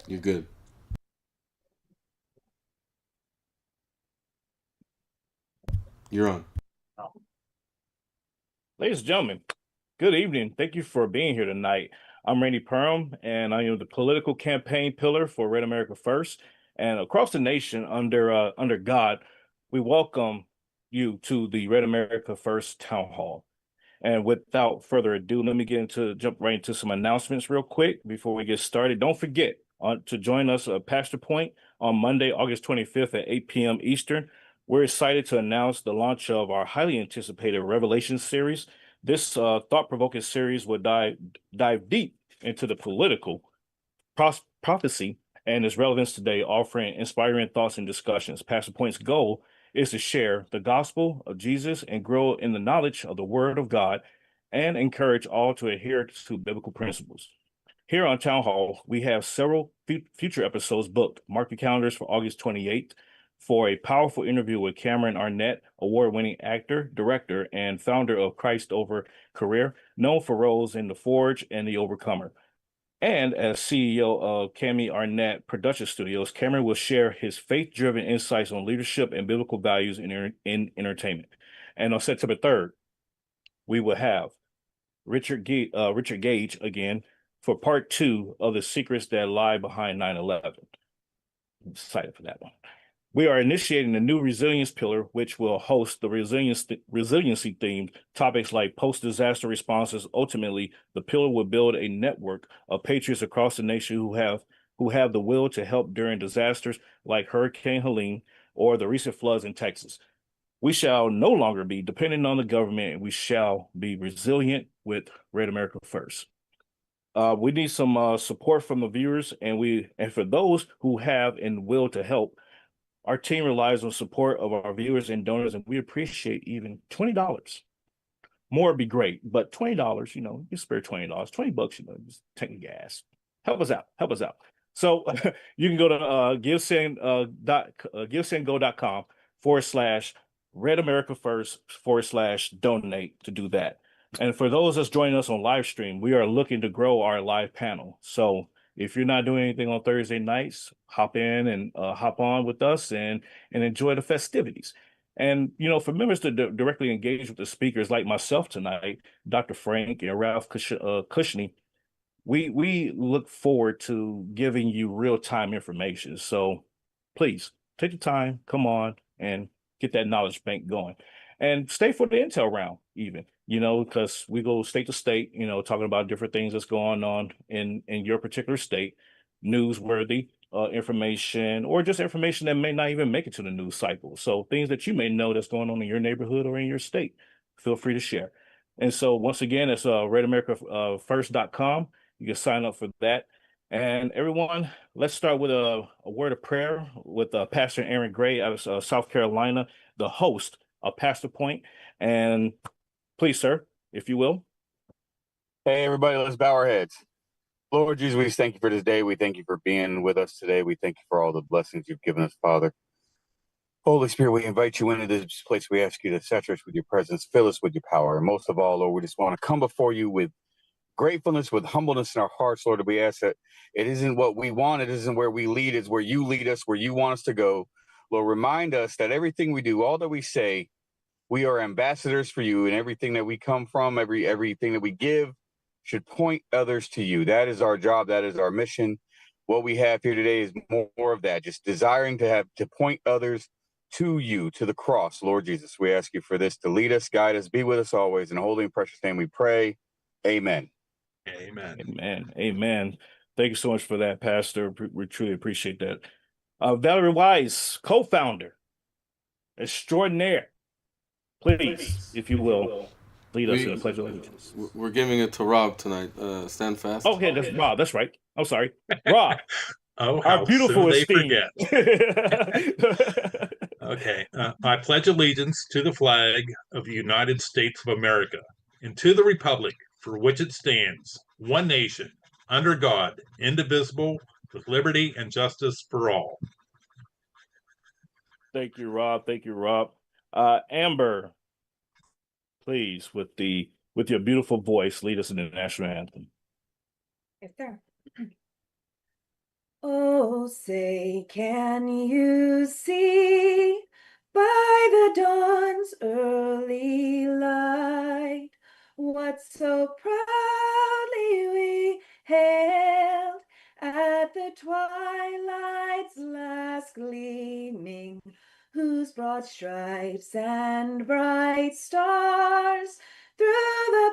You're good. You're on. Ladies and gentlemen, good evening. Thank you for being here tonight. I'm Randy Purham, and I am the political campaign pillar for Red America First. And across the nation, under God, we welcome you to the Red America First Town Hall. And without further ado, let me jump right into some announcements real quick before we get started. Don't forget to join us at Pastor Point on Monday, August 25th at 8 p.m. Eastern. We're excited to announce the launch of our highly anticipated Revelation series. This thought-provoking series will dive deep into the political prophecy and its relevance today, offering inspiring thoughts and discussions. Pastor Point's goal is to share the gospel of Jesus and grow in the knowledge of the Word of God and encourage all to adhere to biblical principles. Here on Town Hall, we have several future episodes booked. Mark your calendars for August 28th for a powerful interview with Cameron Arnett, award-winning actor, director, and founder of Christ Over Career, known for roles in The Forge and The Overcomer. And as CEO of Cami Arnett Production Studios, Cameron will share his faith-driven insights on leadership and biblical values in entertainment. And on September 3rd, we will have Richard Gage again for part 2 of the secrets that lie behind 9/11. I'm excited for that one. We are initiating a new resilience pillar, which will host the resiliency themed topics like post-disaster responses. Ultimately, the pillar will build a network of patriots across the nation who have the will to help during disasters like Hurricane Helene or the recent floods in Texas. We shall no longer be dependent on the government, and we shall be resilient with Red America First. We need some support from the viewers, and for those who have and will to help. Our team relies on support of our viewers and donors, and we appreciate even $20. More would be great, but $20, you spare $20, $20, just tank gas. Help us out. Help us out. So you can go to givesendgo.com /Red America First /donate to do that. And for those that's joining us on live stream, we are looking to grow our live panel. So if you're not doing anything on Thursday nights, hop in and hop on with us and enjoy the festivities. And, for members to directly engage with the speakers like myself tonight, Dr. Frank and Ralph Cushney, we look forward to giving you real-time information. So please take the time, come on, and get that knowledge bank going. And stay for the intel round even, because we go state to state, talking about different things that's going on in your particular state, newsworthy information, or just information that may not even make it to the news cycle. So things that you may know that's going on in your neighborhood or in your state, feel free to share. And so once again, it's RedAmericaFirst.com. You can sign up for that. And everyone, let's start with a word of prayer with Pastor Aaron Gray out of South Carolina, the host of Pastor Point. And please, sir, if you will. Hey, everybody, let's bow our heads. Lord Jesus, we just thank you for this day. We thank you for being with us today. We thank you for all the blessings you've given us, Father. Holy Spirit, we invite you into this place. We ask you to saturate us with your presence, fill us with your power. And most of all, Lord, we just want to come before you with gratefulness, with humbleness in our hearts, Lord. We ask that it isn't what we want, it isn't where we lead, it's where you lead us, where you want us to go. Lord, remind us that everything we do, all that we say, we are ambassadors for you, and everything that we come from, everything that we give should point others to you. That is our job. That is our mission. What we have here today is more of that, just desiring to point others to you, to the cross. Lord Jesus, we ask you for this to lead us, guide us, be with us always. In holy and precious name we pray. Amen. Amen. Amen. Amen. Thank you so much for that, Pastor. We truly appreciate that. Valerie Wise, co-founder, extraordinaire. Please, if you will, lead us in a pledge of allegiance. We're giving it to Rob tonight. Stand fast. Okay, that's Rob. That's right. I'm sorry, Rob. Oh, our how beautiful soon they esteem. forget. Okay. I pledge allegiance to the flag of the United States of America and to the republic for which it stands, one nation, under God, indivisible, with liberty and justice for all. Thank you, Rob. Thank you, Rob. Amber, please, with your beautiful voice, lead us in the national anthem. Yes, sir. Oh, say, can you see by the dawn's early light what so proudly we hailed at the twilight's last gleaming, whose broad stripes and bright stars through the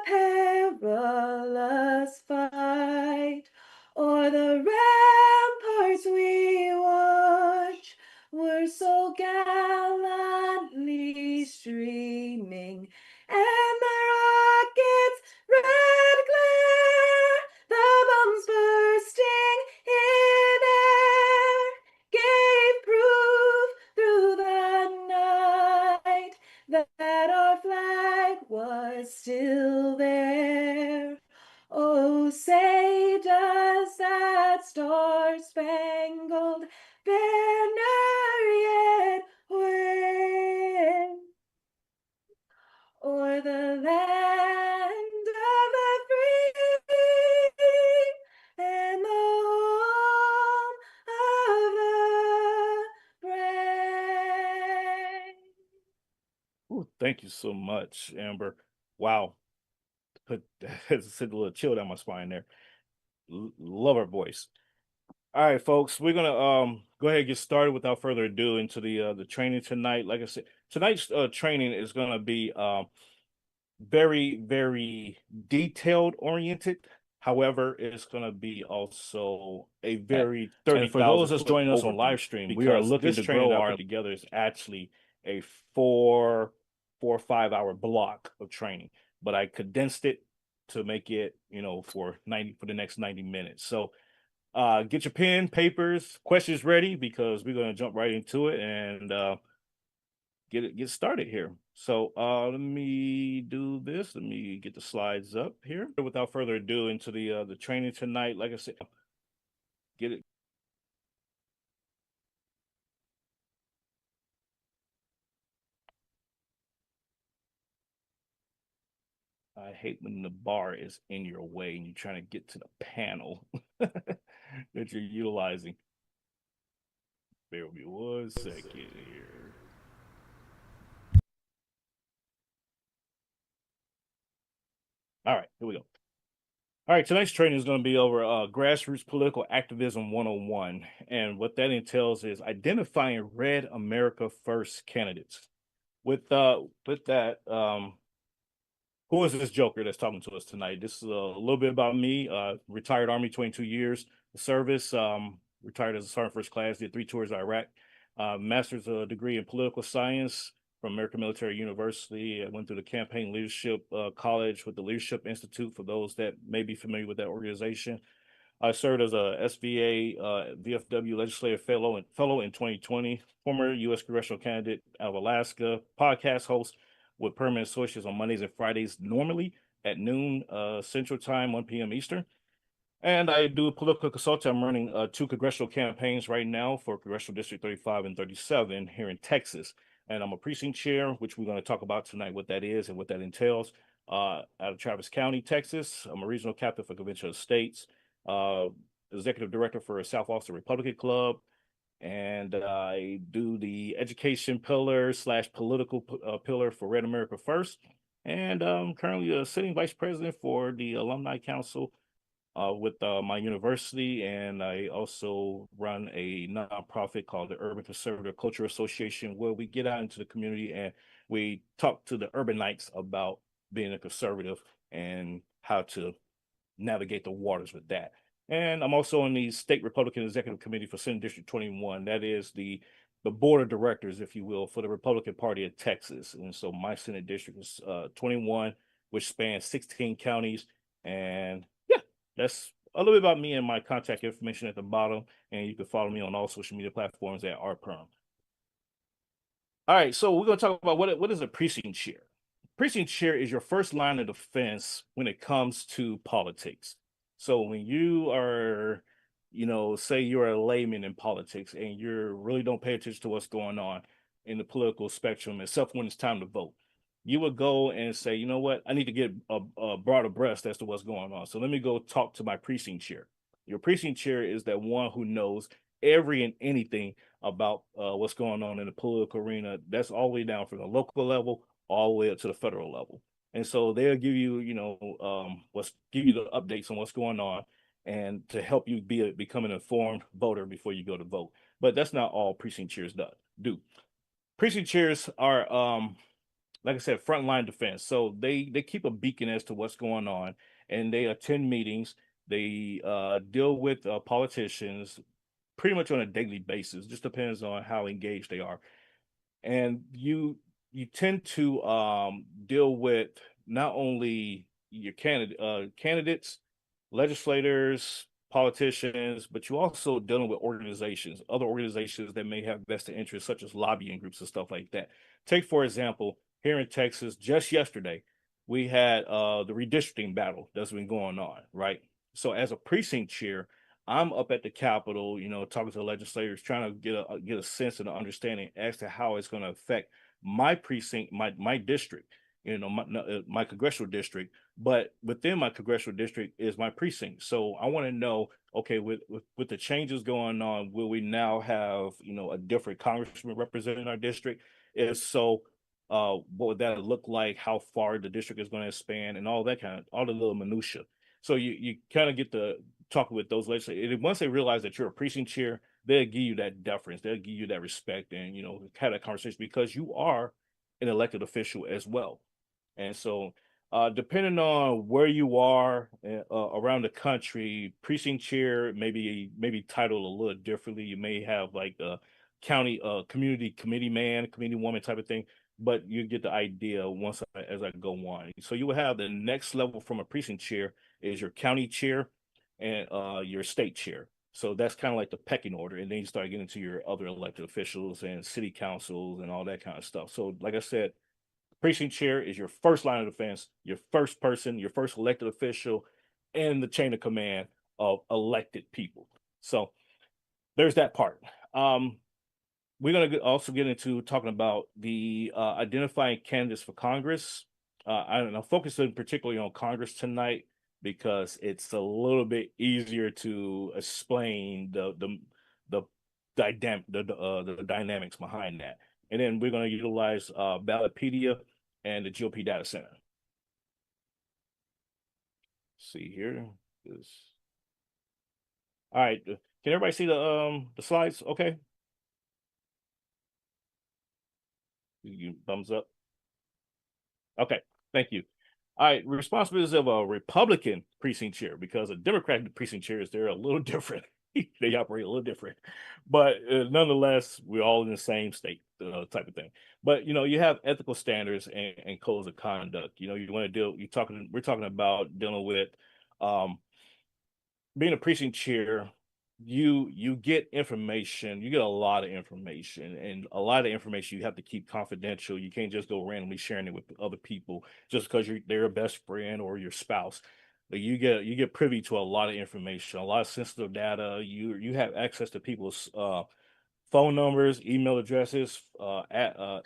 perilous fight o'er the ramparts we watch were so gallantly streaming, and the rocket's red glare, the bombs bursting in air, gave proof through the night that our flag was still there. Oh, say, does that star-spangled banner yet wave o'er the land of the free and the home of the brave? Ooh, thank you so much, Amber. Wow. Put sent a little chill down my spine there. Love her voice. All right, folks, we're gonna go ahead and get started without further ado into the training tonight. Like I said, tonight's training is gonna be very, very detailed oriented. However, it's going to be also a very 30,000. And for those that's joining us on live stream, we are looking to grow our together. Is actually a 4 or 5 hour block of training, but I condensed it to make it, for the next 90 minutes. So get your pen, papers, questions ready, because we're going to jump right into it and get started here. So let me do this. Let me get the slides up here. Without further ado, into the training tonight. Like I said, get it. I hate when the bar is in your way and you're trying to get to the panel that you're utilizing. Bear with me 1 second here. All right, here we go. All right, tonight's training is going to be over grassroots political activism 101. And what that entails is identifying Red America First candidates. With that, who is this joker that's talking to us tonight? This is a little bit about me. Retired Army, 22 years of service. Retired as a sergeant first class, did 3 tours of Iraq. Master's degree in political science from American Military University. I went through the campaign leadership college with the Leadership Institute, for those that may be familiar with that organization. I served as a SVA VFW legislative fellow in 2020, former U.S. congressional candidate out of Alaska, podcast host with Permanent Associates on Mondays and Fridays, normally at noon Central Time, 1 p.m. Eastern. And I do political consulting. I'm running 2 congressional campaigns right now for Congressional District 35 and 37 here in Texas. And I'm a precinct chair, which we're going to talk about tonight, what that is and what that entails. Out of Travis County, Texas. I'm a regional captain for Convention of States, executive director for South Austin Republican Club, and I do the education pillar / political pillar for Red America First. And I'm currently a sitting vice president for the Alumni Council with my university, and I also run a nonprofit called the Urban Conservative Culture Association, where we get out into the community and we talk to the urbanites about being a conservative and how to navigate the waters with that. And I'm also on the State Republican Executive Committee for Senate District 21. That is the board of directors, if you will, for the Republican Party of Texas. And so my Senate district is 21, which spans 16 counties. And yeah, that's a little bit about me and my contact information at the bottom. And you can follow me on all social media platforms at RPerm. All right, so we're going to talk about what is a precinct chair. Precinct chair is your first line of defense when it comes to politics. So when you are, say you're a layman in politics and you really don't pay attention to what's going on in the political spectrum, except when it's time to vote, you would go and say, you know what, I need to get a broad abreast as to what's going on. So let me go talk to my precinct chair. Your precinct chair is that one who knows every and anything about what's going on in the political arena. That's all the way down from the local level all the way up to the federal level. And so they'll give you, give you the updates on what's going on, and to help you become an informed voter before you go to vote. But that's not all precinct chairs do. Precinct chairs are, like I said, frontline defense. So they keep a beacon as to what's going on, and they attend meetings. They deal with politicians pretty much on a daily basis. Just depends on how engaged they are. And you tend to deal with not only your candidates, legislators, politicians, but you also dealing with organizations, other organizations that may have vested interests, such as lobbying groups and stuff like that. Take, for example, here in Texas, just yesterday, we had the redistricting battle that's been going on, right? So as a precinct chair, I'm up at the Capitol, talking to the legislators, trying to get a sense and an understanding as to how it's going to affect my precinct, my district, my congressional district. But within my congressional district is my precinct. So I want to know, okay, with the changes going on, will we now have a different congressman representing our district? If so, what would that look like? How far the district is going to expand, and all the little minutia. So you kind of get to talking with those legislators. And once they realize that you're a precinct chair, they'll give you that deference, they'll give you that respect, and have that conversation because you are an elected official as well. And so depending on where you are around the country, precinct chair maybe titled a little differently. You may have like a county community committee man, committee woman type of thing, but you get the idea as I go on. So you will have the next level from a precinct chair is your county chair and your state chair. So that's kind of like the pecking order. And then you start getting to your other elected officials and city councils and all that kind of stuff. So like I said, precinct chair is your first line of defense, your first person, your first elected official, and the chain of command of elected people. So there's that part. We're going to also get into talking about the identifying candidates for Congress. I'm focusing particularly on Congress tonight because it's a little bit easier to explain the dynamics behind that. And then we're going to utilize Ballotpedia and the GOP data center. Let's see here. All right. Can everybody see the slides? Okay. You thumbs up. Okay. Thank you. All right, responsibilities of a Republican precinct chair, because a Democratic precinct chair they're a little different. They operate a little different, but nonetheless, we're all in the same state type of thing. But you have ethical standards and codes of conduct. You want to we're talking about dealing with being a precinct chair. You get information, you get a lot of information, and a lot of information you have to keep confidential. You can't just go randomly sharing it with other people just because they're a best friend or your spouse. But you get privy to a lot of information, a lot of sensitive data. You have access to people's phone numbers, email addresses,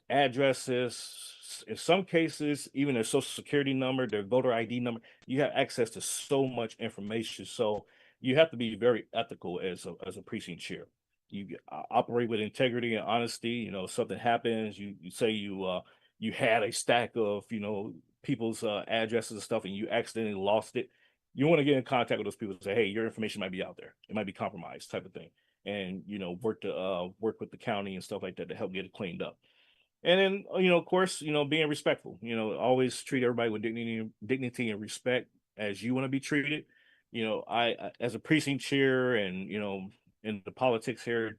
addresses, in some cases even their social security number, their voter ID number. You have access to so much information. So you have to be very ethical as a precinct chair. You operate with integrity and honesty. Something happens, you say you had a stack of people's addresses and stuff, and you accidentally lost it. You want to get in contact with those people and say, hey, your information might be out there, it might be compromised, type of thing, and work with the county and stuff like that to help get it cleaned up. And then of course, being respectful. Always treat everybody with dignity and respect as you want to be treated. I as a precinct chair and in the politics here,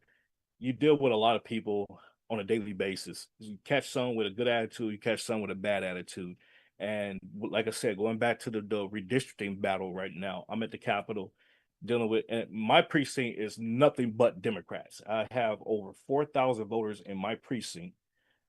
you deal with a lot of people on a daily basis. You catch some with a good attitude, you catch some with a bad attitude. And like I said, going back to the redistricting battle right now, I'm at the Capitol dealing with, and my precinct is nothing but Democrats. I have over 4,000 voters in my precinct,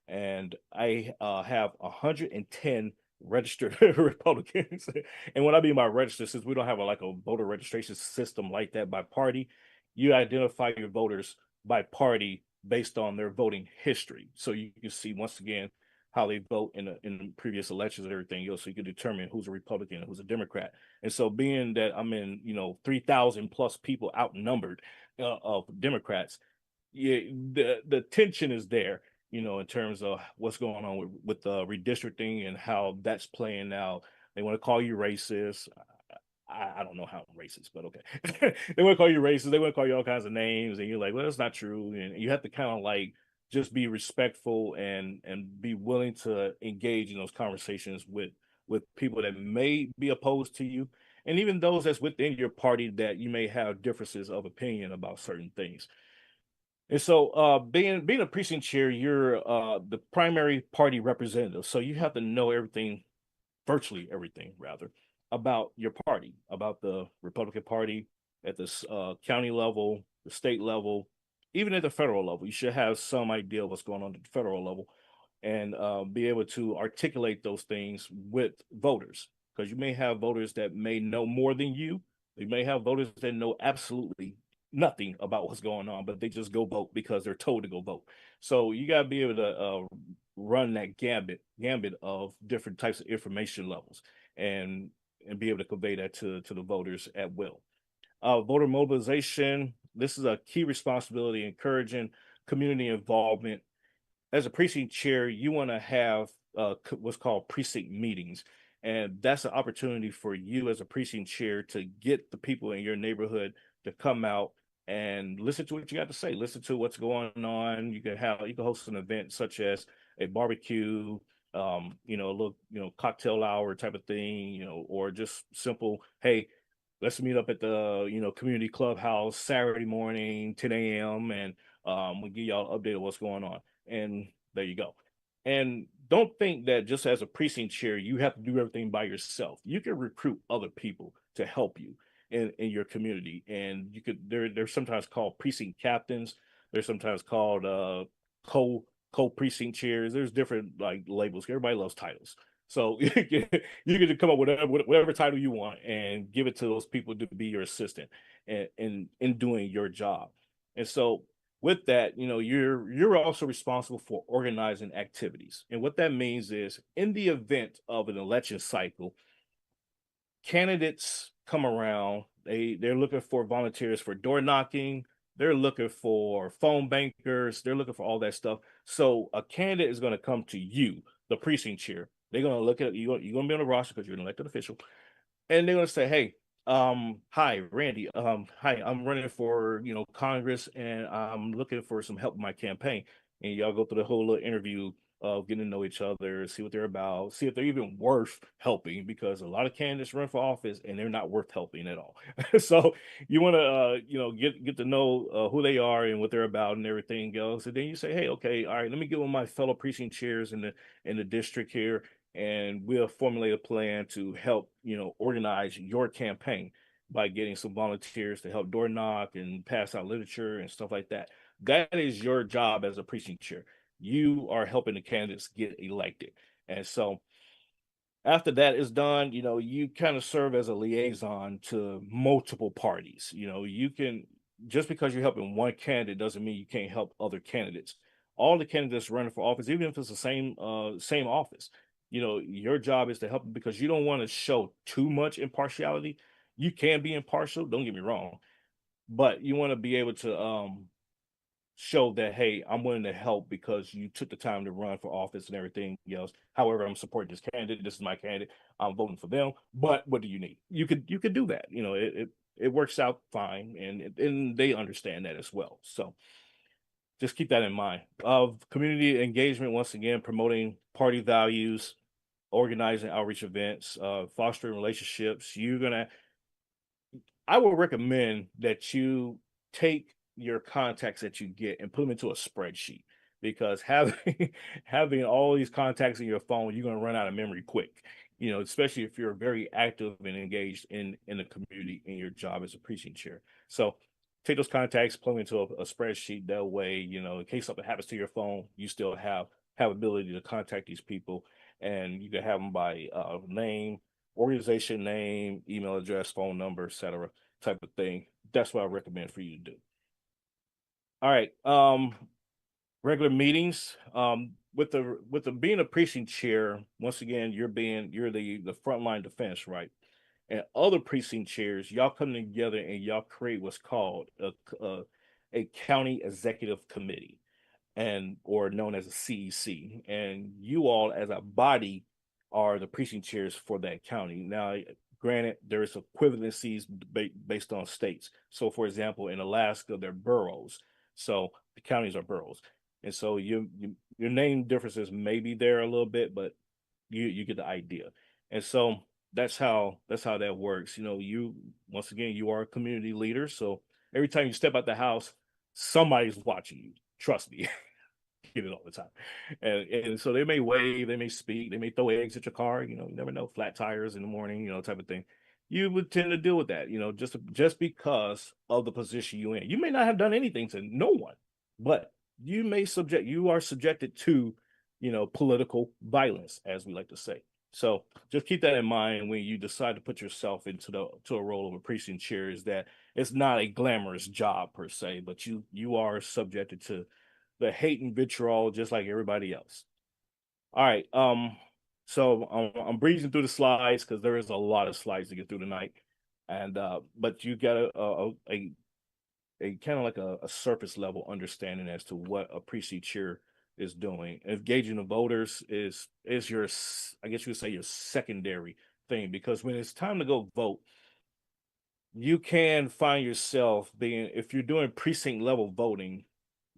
and I have 110 registered Republicans. And when I mean by registered, since we don't have a voter registration system like that by party, you identify your voters by party based on their voting history. So you can see, once again, how they vote in previous elections and everything else, so you can determine who's a Republican and who's a Democrat. And so, being that I'm in 3,000 plus people outnumbered of Democrats, yeah, the tension is there, in terms of what's going on with redistricting and how that's playing out. They want to call you racist. I don't know how I'm racist, but okay. They want to call you racist. They want to call you all kinds of names, and you're like, well, that's not true. And you have to kind of like just be respectful and be willing to engage in those conversations with people that may be opposed to you, and even those that's within your party that you may have differences of opinion about certain things. And so, being a precinct chair, you're the primary party representative, so you have to know everything, virtually everything, rather, about your party, about the Republican Party at the county level, the state level, even at the federal level. You should have some idea of what's going on at the federal level, and be able to articulate those things with voters, because you may have voters that may know more than you. You may have voters that know absolutely nothing about what's going on, but they just go vote because they're told to go vote. So you got to be able to run that gambit of different types of information levels, and be able to convey that to the voters at will. Voter mobilization. This is a key responsibility, encouraging community involvement. As a precinct chair, you want to have what's called precinct meetings. And that's an opportunity for you as a precinct chair to get the people in your neighborhood to come out and listen to what you got to say, listen to what's going on. You can host an event such as a barbecue, a little, cocktail hour type of thing, or just simple, hey, let's meet up at the, community clubhouse Saturday morning, 10 a.m. and we'll give y'all an update of what's going on. And there you go. And don't think that just as a precinct chair, you have to do everything by yourself. You can recruit other people to help you in your community. And they're sometimes called precinct captains. They're sometimes called co precinct chairs. There's different like labels. Everybody loves titles. So you can come up with whatever title you want and give it to those people to be your assistant in doing your job. And so with that, you're also responsible for organizing activities. And what that means is, in the event of an election cycle, candidates come around, they're looking for volunteers for door knocking, they're looking for phone bankers, they're looking for all that stuff. So a candidate is going to come to you, the precinct chair. They're going to look at you, you're going to be on the roster because you're an elected official, and they're going to say, hey, hi, Randy, hi, I'm running for Congress, and I'm looking for some help in my campaign. And y'all go through the whole little interview of getting to know each other, see what they're about, see if they're even worth helping, because a lot of candidates run for office and they're not worth helping at all. So you want to get to know who they are and what they're about and everything else. And then you say, hey, okay, all right, let me get with my fellow precinct chairs in the district here, and we'll formulate a plan to help organize your campaign by getting some volunteers to help door knock and pass out literature and stuff like that. That is your job as a precinct chair. You are helping the candidates get elected. And so after that is done, you kind of serve as a liaison to multiple parties. You can, just because you're helping one candidate doesn't mean you can't help other candidates. All the candidates running for office, even if it's the same office, your job is to help them, because you don't want to show too much impartiality. You can be impartial, don't get me wrong, but you want to be able to show that, hey, I'm willing to help because you took the time to run for office and everything else. However, I'm supporting this candidate. This is my candidate. I'm voting for them. But what do you need? You could do that. It works out fine, and they understand that as well. So just keep that in mind. Of community engagement, once again, promoting party values, organizing outreach events, fostering relationships. I would recommend that you take your contacts that you get and put them into a spreadsheet, because having all these contacts in your phone, you're going to run out of memory quick, especially if you're very active and engaged in the community in your job as a precinct chair. So take those contacts, plug them into a spreadsheet. That way, in case something happens to your phone, you still have ability to contact these people, and you can have them by name, organization name, email address, phone number, etc. type of thing. That's what I recommend for you to do. All right. Regular meetings, with the being a precinct chair, once again, you're the frontline defense, right? And other precinct chairs, y'all come together and y'all create what's called a county executive committee, and or known as a CEC. And you all, as a body, are the precinct chairs for that county. Now, granted, there is equivalencies based on states. So, for example, in Alaska, they're boroughs. So the counties are boroughs, and so your name differences may be there a little bit, but you get the idea. And so that's how that works. You once again, you are a community leader, so every time you step out the house, somebody's watching you. Trust me. Get it all the time. And so they may wave, they may speak, they may throw eggs at your car, you never know, flat tires in the morning, type of thing. You would tend to deal with that, just because of the position you're in. You may not have done anything to no one, but you are subjected to, political violence, as we like to say. So just keep that in mind when you decide to put yourself to a role of a precinct chair, is that it's not a glamorous job per se, but you are subjected to the hate and vitriol just like everybody else. All right. So I'm breezing through the slides because there is a lot of slides to get through tonight. And but you got a kind of like a surface level understanding as to what a precinct chair is doing. Engaging the voters is your, I guess you would say, your secondary thing, because when it's time to go vote, you can find yourself being, if you're doing precinct level voting,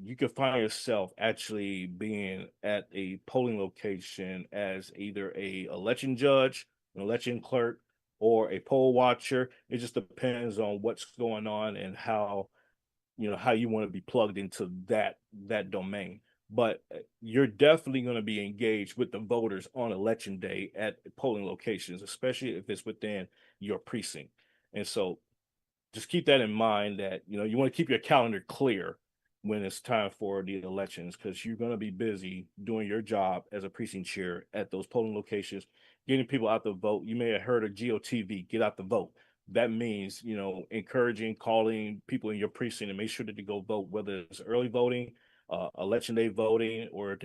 you can find yourself actually being at a polling location as either a election judge, an election clerk, or a poll watcher. It just depends on what's going on and how you want to be plugged into that domain. But you're definitely going to be engaged with the voters on election day at polling locations, especially if it's within your precinct. And so just keep that in mind, that you want to keep your calendar clear when it's time for the elections, because you're going to be busy doing your job as a precinct chair at those polling locations, getting people out to vote. You may have heard of GOTV, get out the vote. That means encouraging, calling people in your precinct and make sure that they go vote, whether it's early voting, election day voting, or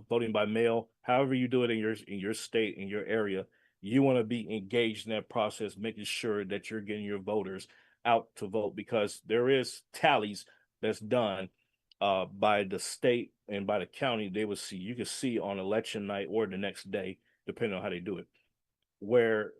voting by mail. However you do it in your state, in your area, you want to be engaged in that process, making sure that you're getting your voters out to vote, because there is tallies that's done by the state and by the county. You can see on election night or the next day, depending on how they do it, where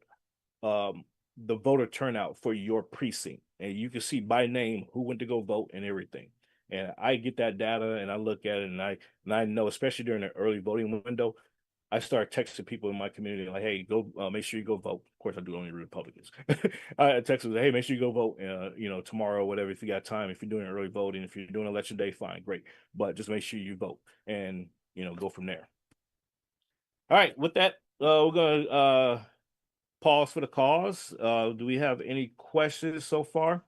the voter turnout for your precinct, and you can see by name who went to go vote and everything. And I get that data and I look at it, and I know, especially during the early voting window, I start texting people in my community like, "Hey, go make sure you go vote." Of course, I do only Republicans. I text them, "Hey, make sure you go vote. Tomorrow, whatever, if you got time. If you're doing early voting, if you're doing election day, fine, great. But just make sure you vote, and go from there." All right. With that, we're gonna pause for the cause. Do we have any questions so far?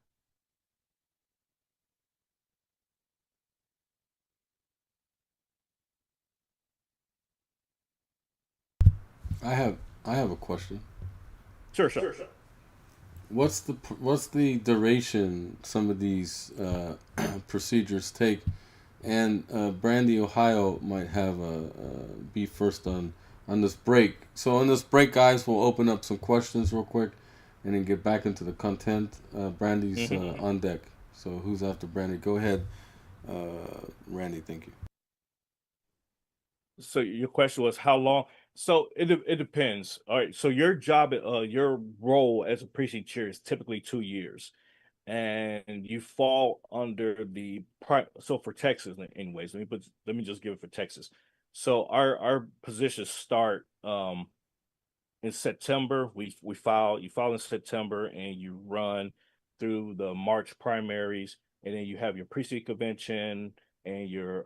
I have a question. Sure. What's the duration some of these procedures take? And Brandy, Ohio might have be first on this break. So on this break, guys, we'll open up some questions real quick, and then get back into the content. Brandy's on deck. So who's after Brandy? Go ahead, Randy. Thank you. So your question was how long? So it depends. All right. So your job, your role as a precinct chair is typically 2 years, and you fall under so for Texas, anyways. Let me just give it for Texas. So our positions start in September. You file in September, and you run through the March primaries, and then you have your precinct convention and your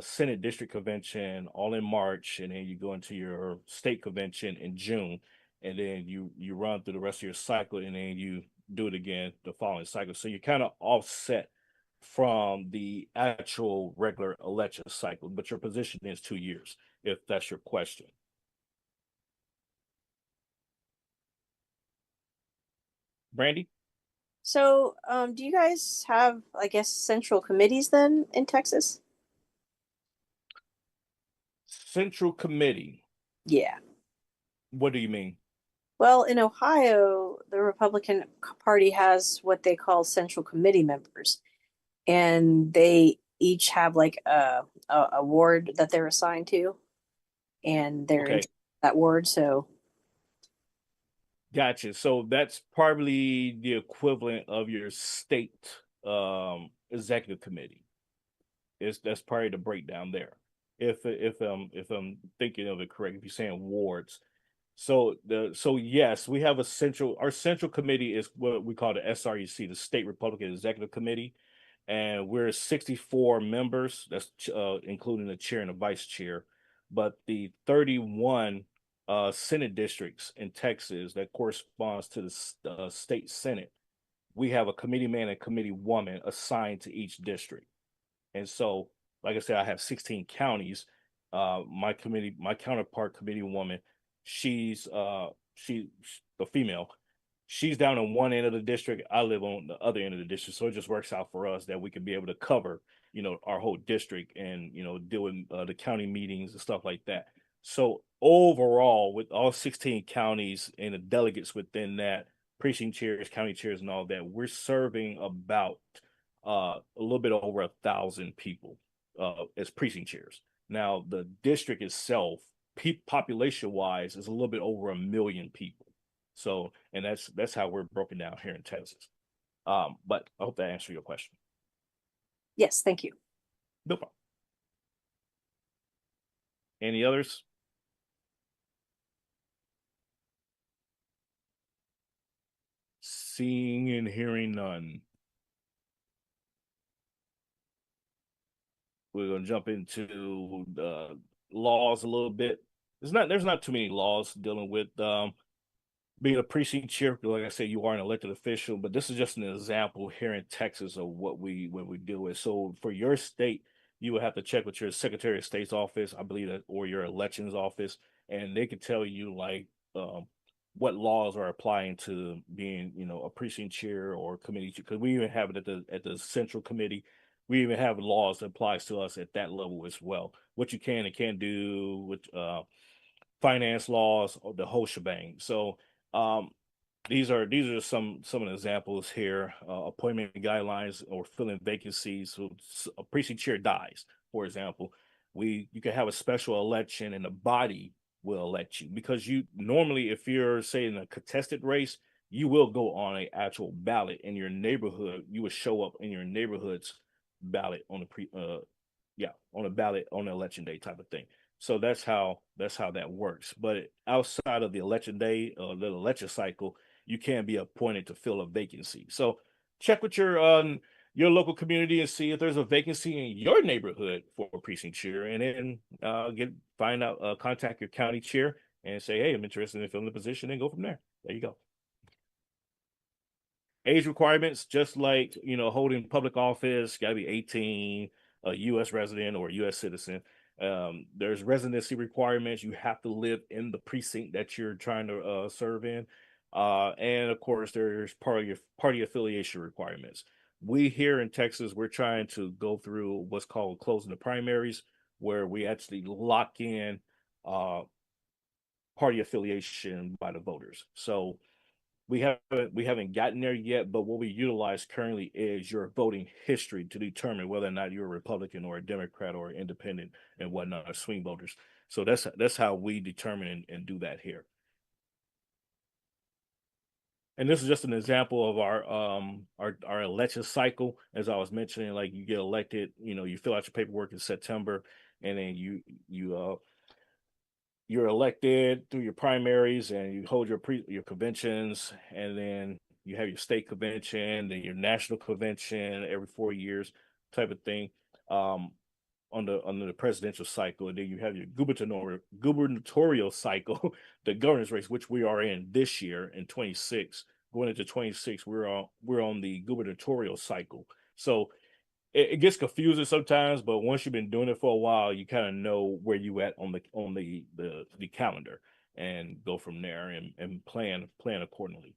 Senate district convention all in March, and then you go into your state convention in June, and then you run through the rest of your cycle, and then you do it again the following cycle. So you're kind of offset from the actual regular election cycle, but your position is 2 years, if that's your question. Brandy? So, do you guys have, I guess, central committees then in Texas? Central Committee. Yeah. What do you mean? Well, in Ohio, the Republican Party has what they call central committee members, and they each have like a ward that they're assigned to, and they're in Okay, that ward. So, gotcha. So that's probably the equivalent of your state executive committee. That's probably the breakdown there. If I'm thinking of it correct, if you're saying wards. So yes, we have our central committee is what we call the SREC, the State Republican Executive Committee, and we're 64 members. That's including the chair and the vice chair. But the 31 Senate districts in Texas that corresponds to the state Senate, we have a committee man and committee woman assigned to each district. And so, like I said, I have 16 counties. My counterpart committee woman, she's a female. She's down on one end of the district. I live on the other end of the district. So it just works out for us that we can be able to cover, our whole district and, deal with the county meetings and stuff like that. So overall, with all 16 counties and the delegates within that, precinct chairs, county chairs, and all that, we're serving about a little bit over 1,000 people as precinct chairs. Now, the district itself, population wise, is a little bit over 1 million people. So, and that's how we're broken down here in Texas. But I hope that answered your question. yes, thank you. No problem. Any others? Seeing and hearing none. We're gonna jump into the laws a little bit. There's not too many laws dealing with being a precinct chair. Like I said, you are an elected official, but this is just an example here in Texas of what we deal with. So for your state, you would have to check with your Secretary of State's office, I believe that, or your elections office, and they could tell you like what laws are applying to being, a precinct chair or committee chair. Because we even have it at the central committee. We even have laws that applies to us at that level as well. What you can and can't do with finance laws, or the whole shebang. So these are some of the examples here. Appointment guidelines or filling vacancies. So a precinct chair dies, for example, you can have a special election and the body will elect you, because you normally, if you're say in a contested race, you will go on an actual ballot in your neighborhood. You would show up in your neighborhood's ballot on on a ballot on the election day type of thing. So that's how that works. But outside of the election day or the election cycle, you can be appointed to fill a vacancy. So check with your local community and see if there's a vacancy in your neighborhood for a precinct chair, and then contact your county chair and say, hey, I'm interested in filling the position, and go from there. There you go. Age requirements, just like holding public office, got to be 18, a U.S. resident or a U.S. citizen. There's residency requirements. You have to live in the precinct that you're trying to serve in, and of course, there's party affiliation requirements. We here in Texas, we're trying to go through what's called closing the primaries, where we actually lock in party affiliation by the voters. So we haven't gotten there yet, but what we utilize currently is your voting history to determine whether or not you're a Republican or a Democrat or independent and whatnot, or swing voters. So that's how we determine and do that here. And this is just an example of our election cycle. As I was mentioning, like you get elected, you fill out your paperwork in September, and then you're elected through your primaries, and you hold your conventions, and then you have your state convention, then your national convention every 4 years type of thing, under the presidential cycle. And then you have your gubernatorial cycle, the governor's race, which we are in this year in 26. Going into 26, we're on the gubernatorial cycle. So it gets confusing sometimes, but once you've been doing it for a while, you kind of know where you at on the calendar, and go from there and plan accordingly.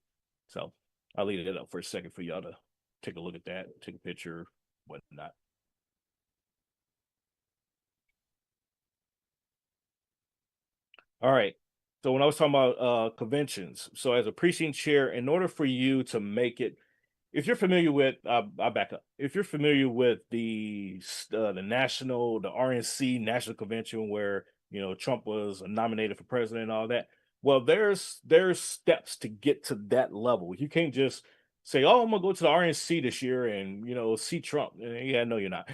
So I'll leave it up for a second for y'all to take a look at that, take a picture, whatnot. All right. So when I was talking about conventions, so as a precinct chair, in order for you to make it, if you're familiar with, I'll back up. If you're familiar with the national, the RNC National Convention, where Trump was nominated for president and all that, well, there's steps to get to that level. You can't just say, "Oh, I'm gonna go to the RNC this year and see Trump." Yeah, no, you're not.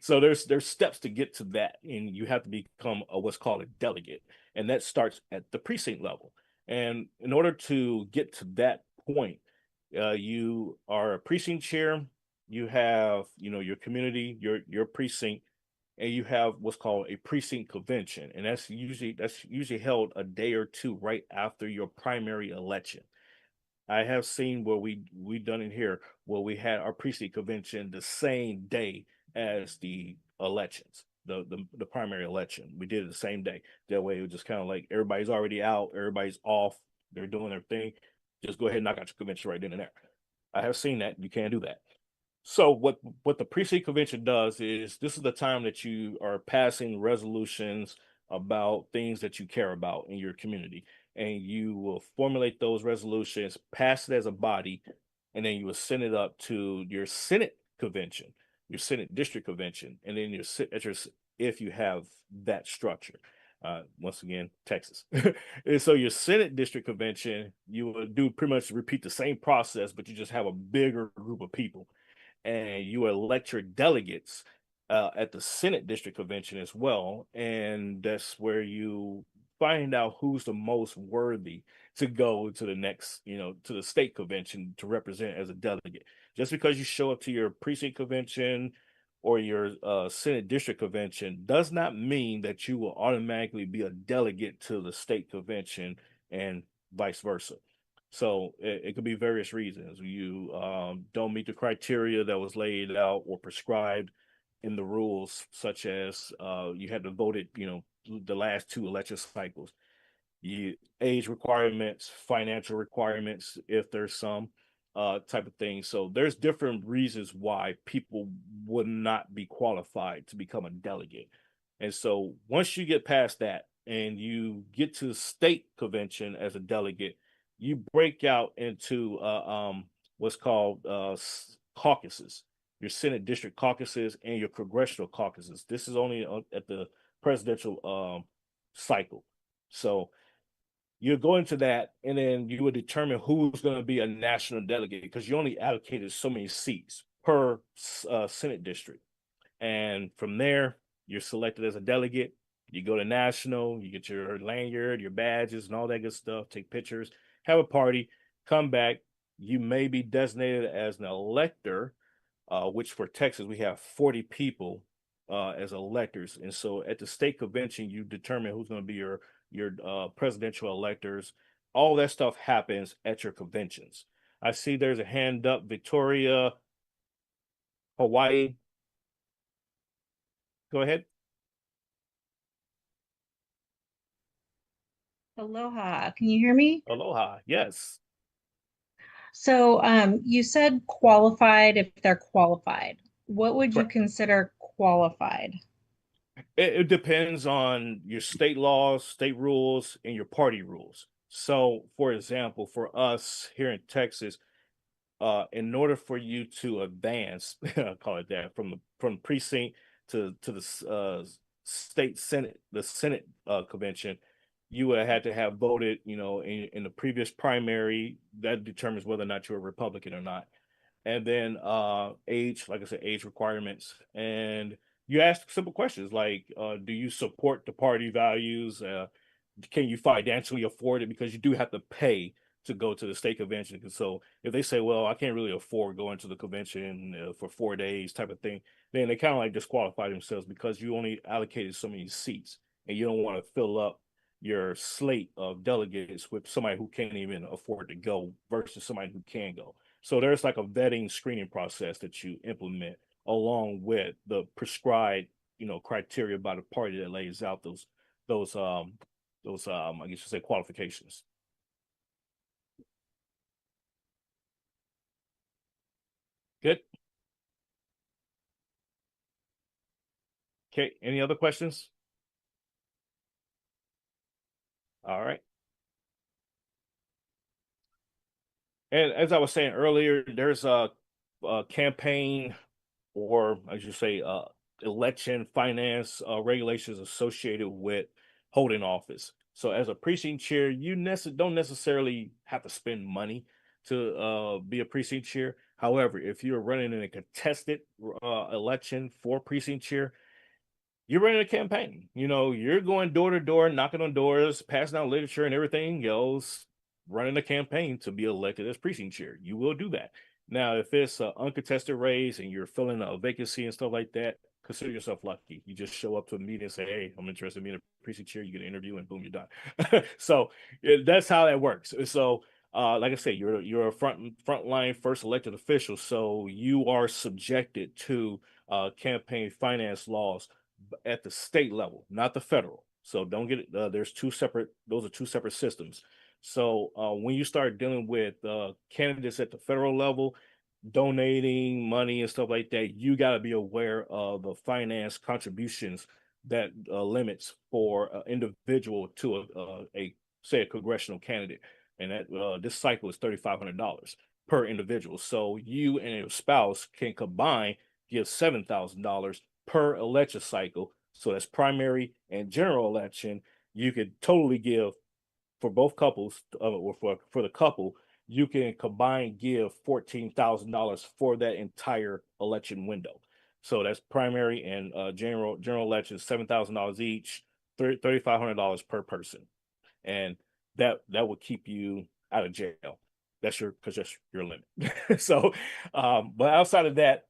So there's steps to get to that, and you have to become what's called a delegate, and that starts at the precinct level. And in order to get to that point, you are a precinct chair, you have your community, your precinct, and you have what's called a precinct convention, and that's usually held a day or two right after your primary election. I have seen where we done it here where we had our precinct convention the same day as the elections, the primary election. We did it the same day. That way it was just kind of like everybody's already out, everybody's off, they're doing their thing. Just go ahead and knock out your convention right then and there. I have seen that. You can't do that. So what the precinct convention does is this is the time that you are passing resolutions about things that you care about in your community, and you will formulate those resolutions, pass it as a body, and then you will send it up to your Senate convention, your Senate district convention, and then if you have that structure. Once again, Texas. And so your Senate district convention, you will do pretty much repeat the same process, but you just have a bigger group of people, and you elect your delegates at the Senate district convention as well. And that's where you find out who's the most worthy to go to the next, to the state convention to represent as a delegate. Just because you show up to your precinct convention or your Senate district convention does not mean that you will automatically be a delegate to the state convention and vice versa. So it could be various reasons. You don't meet the criteria that was laid out or prescribed in the rules, such as you had to vote it, the last two election cycles. You age requirements, financial requirements, if there's some type of thing. So there's different reasons why people would not be qualified to become a delegate. And so once you get past that and you get to the state convention as a delegate, you break out into what's called caucuses, your Senate district caucuses and your congressional caucuses. This is only at the presidential cycle. So you go into that, and then you would determine who's going to be a national delegate, because you only allocated so many seats per Senate district. And from there, you're selected as a delegate. You go to national, you get your lanyard, your badges, and all that good stuff, take pictures, have a party, come back. You may be designated as an elector, which for Texas, we have 40 people as electors. And so at the state convention, you determine who's going to be your presidential electors. All that stuff happens at your conventions. I see there's a hand up, Victoria, Hawaii. Go ahead. Aloha, can you hear me? Aloha, yes. So you said qualified if they're qualified. What would you Correct. consider qualified? It depends on your state laws, state rules, and your party rules. So, for example, for us here in Texas, in order for you to advance, I'll call it that, from precinct to the state senate, the Senate convention, you would have had to have voted, in the previous primary. That determines whether or not you're a Republican or not. And then age, like I said, age requirements. And you ask simple questions like, do you support the party values? Can you financially afford it? Because you do have to pay to go to the state convention. So if they say, well, I can't really afford going to the convention for 4 days type of thing, then they kind of like disqualify themselves because you only allocated so many seats, and you don't want to fill up your slate of delegates with somebody who can't even afford to go versus somebody who can go. So there's like a vetting screening process that you implement along with the prescribed, criteria by the party that lays out those I guess you say qualifications. Okay, any other questions? All right. And as I was saying earlier, there's a campaign, or I should say, election finance regulations associated with holding office. So as a precinct chair, you don't necessarily have to spend money to be a precinct chair. However, if you're running in a contested election for precinct chair, you're running a campaign. You know, you're going door to door, knocking on doors, passing out literature and everything else, running a campaign to be elected as precinct chair. You will do that. Now, if it's an uncontested race and you're filling a vacancy and stuff like that, consider yourself lucky. You just show up to a meeting and say, "Hey, I'm interested in being a precinct chair." You get an interview, and boom, you're done. So that's how that works. So, like I said, you're a frontline first elected official, so you are subjected to campaign finance laws at the state level, not the federal. So don't get it. Those are two separate systems. So when you start dealing with candidates at the federal level, donating money and stuff like that, you got to be aware of the finance contributions that limits for an individual to a say a congressional candidate, and that this cycle is $3,500 per individual. So you and your spouse can combine give $7,000 per election cycle. So that's primary and general election. You could totally give for both couples, or for the couple, you can combine give $14,000 for that entire election window. So that's primary and general election, $7,000 each, $3,500 per person, and that would keep you out of jail. That's your limit. So, but outside of that,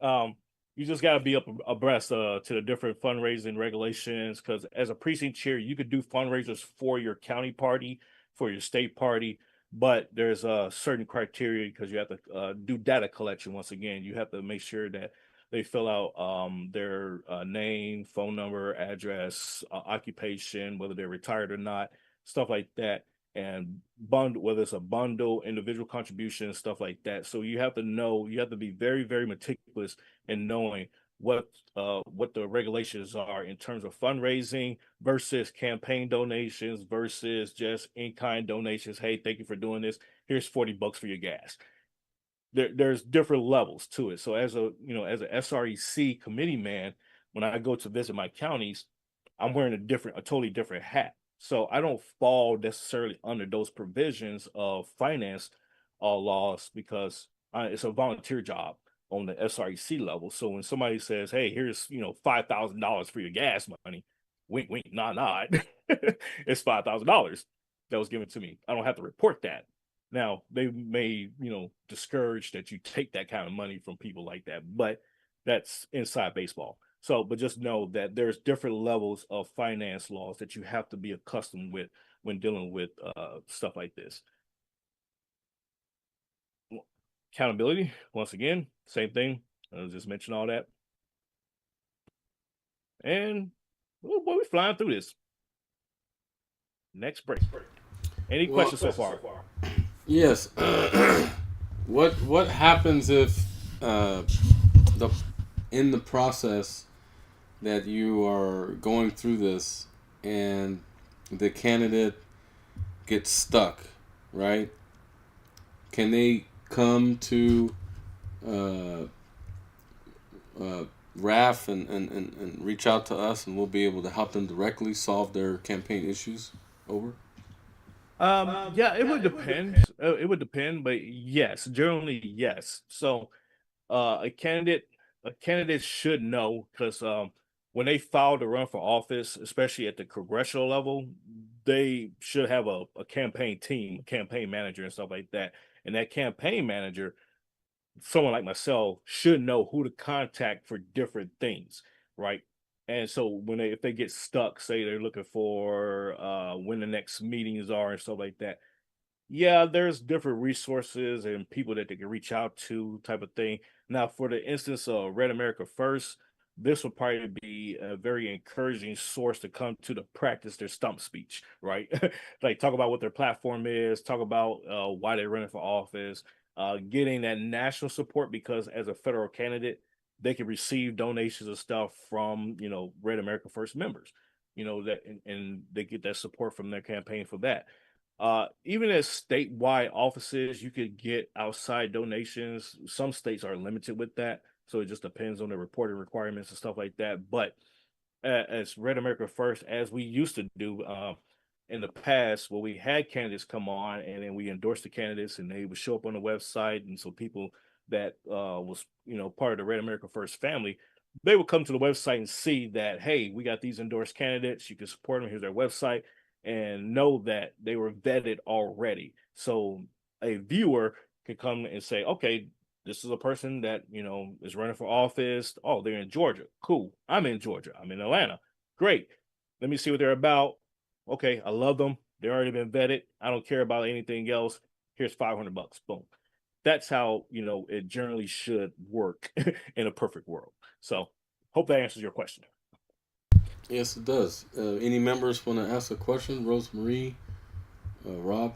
you just got to be up abreast to the different fundraising regulations, because as a precinct chair, you could do fundraisers for your county party, for your state party, but there's a certain criteria because you have to do data collection. Once again, you have to make sure that they fill out their name, phone number, address, occupation, whether they're retired or not, stuff like that, and bundle, whether it's a bundle, individual contribution, stuff like that. So you have to be very, very meticulous in knowing what the regulations are in terms of fundraising versus campaign donations versus just in-kind donations. Hey, thank you for doing this. Here's $40 for your gas. There's different levels to it. So as a SREC committee man, when I go to visit my counties, I'm wearing a totally different hat. So I don't fall necessarily under those provisions of finance laws because it's a volunteer job on the SREC level. So when somebody says, "Hey, here's $5,000 for your gas money," wink, wink, nod, nod, it's $5,000 that was given to me. I don't have to report that. Now they may discourage that you take that kind of money from people like that, but that's inside baseball. So, but just know that there's different levels of finance laws that you have to be accustomed with when dealing with stuff like this. Accountability, once again, same thing. I'll just mention all that. And oh boy, we're flying through this. Next break. Any questions so far? Yes. What happens if in the process that you are going through this and the candidate gets stuck, right? Can they come to RAF and reach out to us, and we'll be able to help them directly solve their campaign issues? Over. Yeah, it would depend. It would depend, but yes, generally yes. So, a candidate should know, because when they file to run for office, especially at the congressional level, they should have a campaign team, a campaign manager, and stuff like that. And that campaign manager, someone like myself, should know who to contact for different things, right? And so if they get stuck, say they're looking for when the next meetings are and stuff like that, yeah, there's different resources and people that they can reach out to, type of thing. Now, for the instance of Red America First, this would probably be a very encouraging source to come to practice their stump speech, right? Like talk about what their platform is, talk about why they're running for office, getting that national support, because as a federal candidate, they can receive donations and stuff from, you know, Red America First members, you know, that and they get that support from their campaign for that. Even as statewide offices, you could get outside donations. Some states are limited with that, so it just depends on the reporting requirements and stuff like that. But as Red America First, as we used to do in the past, where we had candidates come on and then we endorsed the candidates and they would show up on the website, and so people that was, you know, part of the Red America First family, they would come to the website and see that, hey, we got these endorsed candidates, you can support them, here's their website, and know that they were vetted already. So a viewer could come and say, okay, this is a person that, you know, is running for office. Oh, they're in Georgia. Cool. I'm in Georgia. I'm in Atlanta. Great. Let me see what they're about. Okay, I love them. They've already been vetted. I don't care about anything else. Here's $500. Boom. That's how, you know, it generally should work in a perfect world. So hope that answers your question. Yes, it does. Any members want to ask a question? Rosemarie, Rob?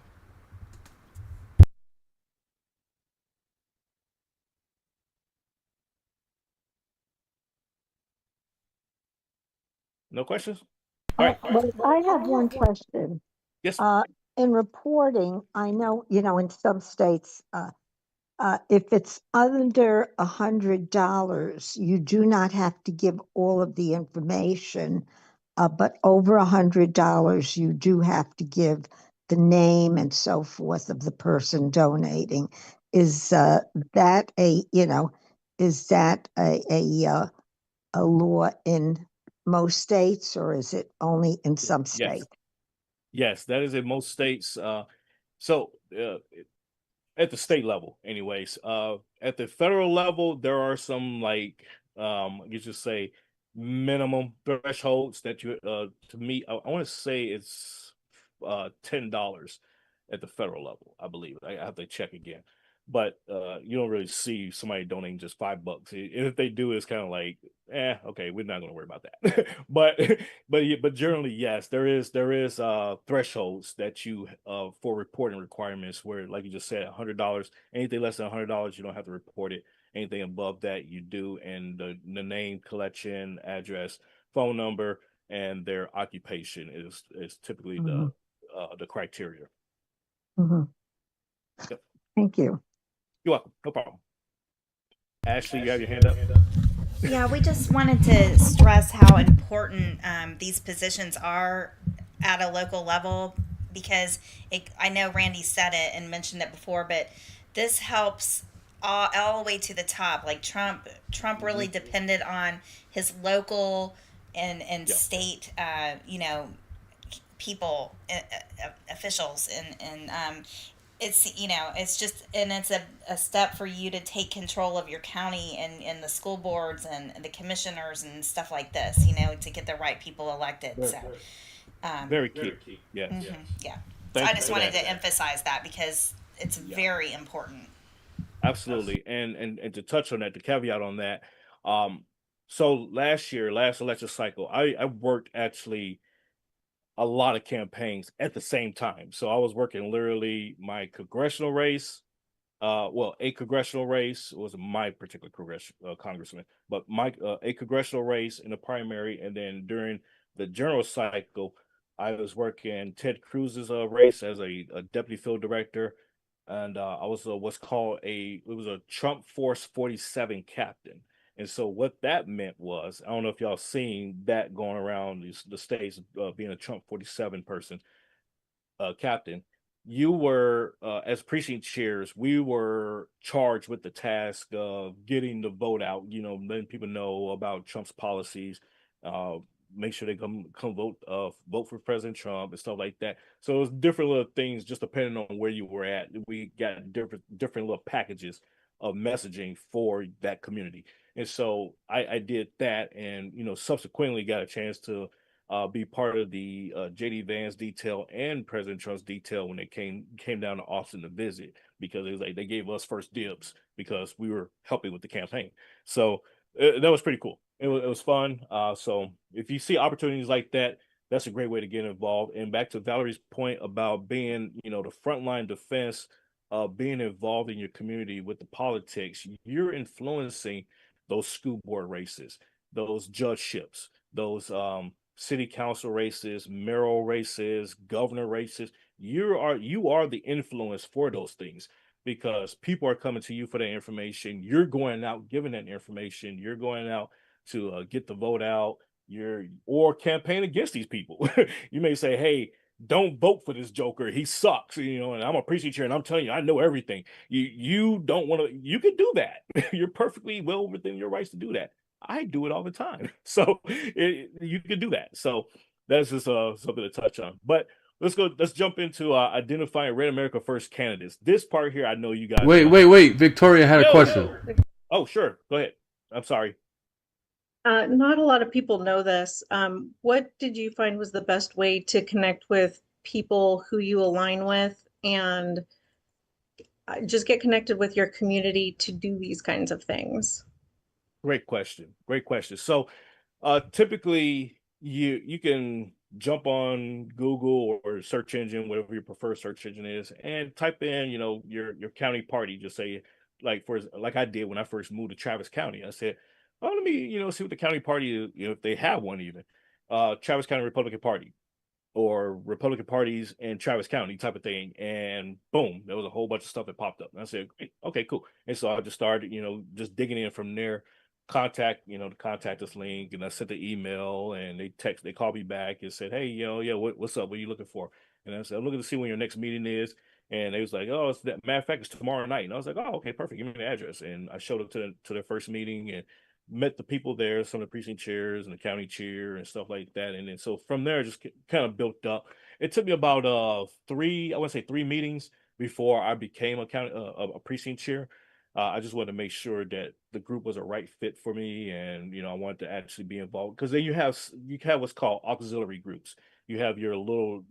No questions? All right. Well, I have one question. Yes. In reporting, I know, you know, in some states, if it's under $100, you do not have to give all of the information, but over $100, you do have to give the name and so forth of the person donating. Is that a, you know, is that a law in most states, or is it only in some Yes. states? Yes, that is in most states. So at the state level, anyways. At the federal level, there are some, like, you just say minimum thresholds that you to meet. I want to say it's $10 at the federal level, I believe. I have to check again. But you don't really see somebody donating just $5. If they do, it's kind of like, okay, we're not going to worry about that. but generally, yes, there is thresholds that you for reporting requirements, where, like you just said, $100. Anything less than $100, you don't have to report it. Anything above that, you do. And the name, collection, address, phone number, and their occupation is typically Mhm. the criteria. Mhm. Yep. Thank you. You're welcome. No problem. Ashley, you have your hand up. Yeah, we just wanted to stress how important these positions are at a local level, because I know Randy said it and mentioned it before, but this helps all the way to the top. Like Trump really depended on his local and Yeah. state, you know, people, officials, and it's, you know, it's just, and it's a step for you to take control of your county and the school boards and the commissioners and stuff like this, you know, to get the right people elected. Very, So very key. Yeah. yeah. So Thank I you just for wanted that. to emphasize that, because it's very important. Absolutely. And to touch on that, the caveat on that, so last election cycle, I worked actually a lot of campaigns at the same time. So I was working literally my congressional race. A congressional race was my particular congressman, but a congressional race in the primary, and then during the general cycle, I was working Ted Cruz's race as a deputy field director, and I was what's called it was a Trump Force 47 captain. And so what that meant was, I don't know if y'all seen that going around the states, being a Trump 47 person, captain. You were, as precinct chairs, we were charged with the task of getting the vote out, you know, letting people know about Trump's policies, uh, make sure they come vote for President Trump and stuff like that. So it was different little things just depending on where you were at. We got different little packages of messaging for that community. And so I did that, and, you know, subsequently got a chance to be part of the JD Vance detail and President Trump's detail when they came down to Austin to visit, because it was like they gave us first dibs because we were helping with the campaign. So that was pretty cool. It was fun. So if you see opportunities like that, that's a great way to get involved. And back to Valerie's point about being, you know, the frontline defense, being involved in your community with the politics, you're influencing those school board races, those judgeships, those city council races, mayoral races, governor races. You are the influence for those things, because people are coming to you for that information. You're going out giving that information. You're going out to get the vote out. Or campaign against these people. You may say, hey, don't vote for this joker, he sucks, and I'm a precinct chair and I'm telling you, I know everything. You don't want to, you can do that. You're perfectly well within your rights to do that. I do it all the time. So you can do that. So that's just something to touch on. But let's jump into identifying Red America First candidates. This part here, I know you guys. Wait. Victoria had a question. Oh, sure. Go ahead. I'm sorry. Not a lot of people know this. What did you find was the best way to connect with people who you align with and just get connected with your community to do these kinds of things? Great question. So typically you can jump on Google or search engine, whatever your preferred search engine is, and type in, your county party. Just say, like I did when I first moved to Travis County. I said, oh, let me, see what the county party is, if they have one even. Travis County Republican Party, or Republican parties in Travis County type of thing. And boom, there was a whole bunch of stuff that popped up. And I said, okay, cool. And so I just started, just digging in from there. The contact us link, and I sent the email, and they called me back and said, hey, what's up? What are you looking for? And I said, I'm looking to see when your next meeting is. And they was like, oh, it's that, matter of fact, it's tomorrow night. And I was like, oh, okay, perfect. Give me the address. And I showed up to their first meeting and met the people there, some of the precinct chairs and the county chair and stuff like that. And then so from there, just kind of built up. It took me about three meetings before I became a precinct chair. I just wanted to make sure that the group was a right fit for me, and I wanted to actually be involved, because then you have what's called auxiliary groups. You have your little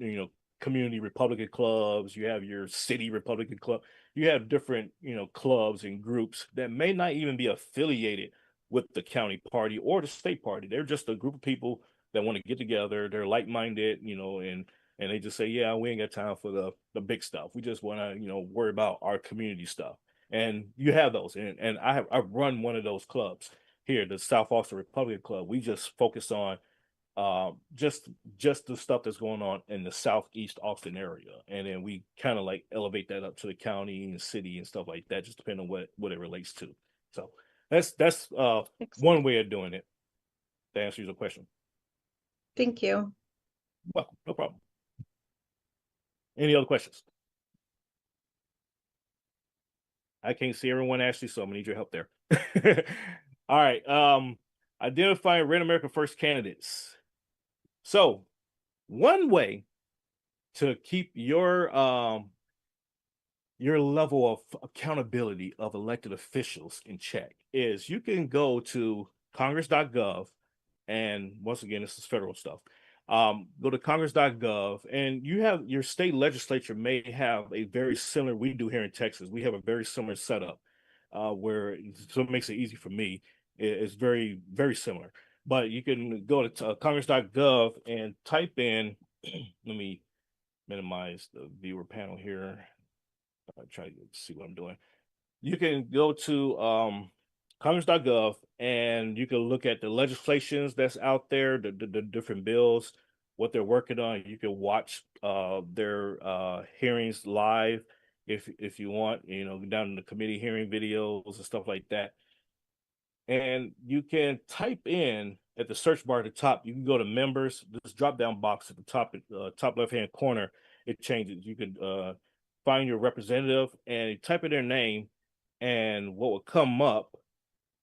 community Republican clubs. You have your city Republican club. You have different clubs and groups that may not even be affiliated with the county party or the state party. They're just a group of people that want to get together. They're like-minded, and they just say, yeah, we ain't got time for the big stuff. We just want to worry about our community stuff. And you have those, and I've run one of those clubs here, the South Austin Republican Club. We just focus on just the stuff that's going on in the Southeast Austin area, and then we kind of like elevate that up to the county and city and stuff like that, just depending on what it relates to. So that's one way of doing it, to answer your question. Thank you. Well, no problem. Any other questions? I can't see everyone, Ashley, so I'm gonna need your help there. All right. Identifying Red America First candidates. So one way to keep your level of accountability of elected officials in check is you can go to congress.gov, and once again, this is federal stuff. Go to congress.gov, and you have your state legislature may have a very similar, we do here in Texas, we have a very similar setup where, so it makes it easy for me. It's very, very similar. But you can go to congress.gov and type in, let me minimize the viewer panel here. I'll try to see what I'm doing. You can go to congress.gov, and you can look at the legislations that's out there, the different bills, what they're working on. You can watch their hearings live if you want, down in the committee hearing videos and stuff like that. And you can type in at the search bar at the top. You can go to members. This drop down box at the top left hand corner, it changes. You can find your representative and type in their name, and what will come up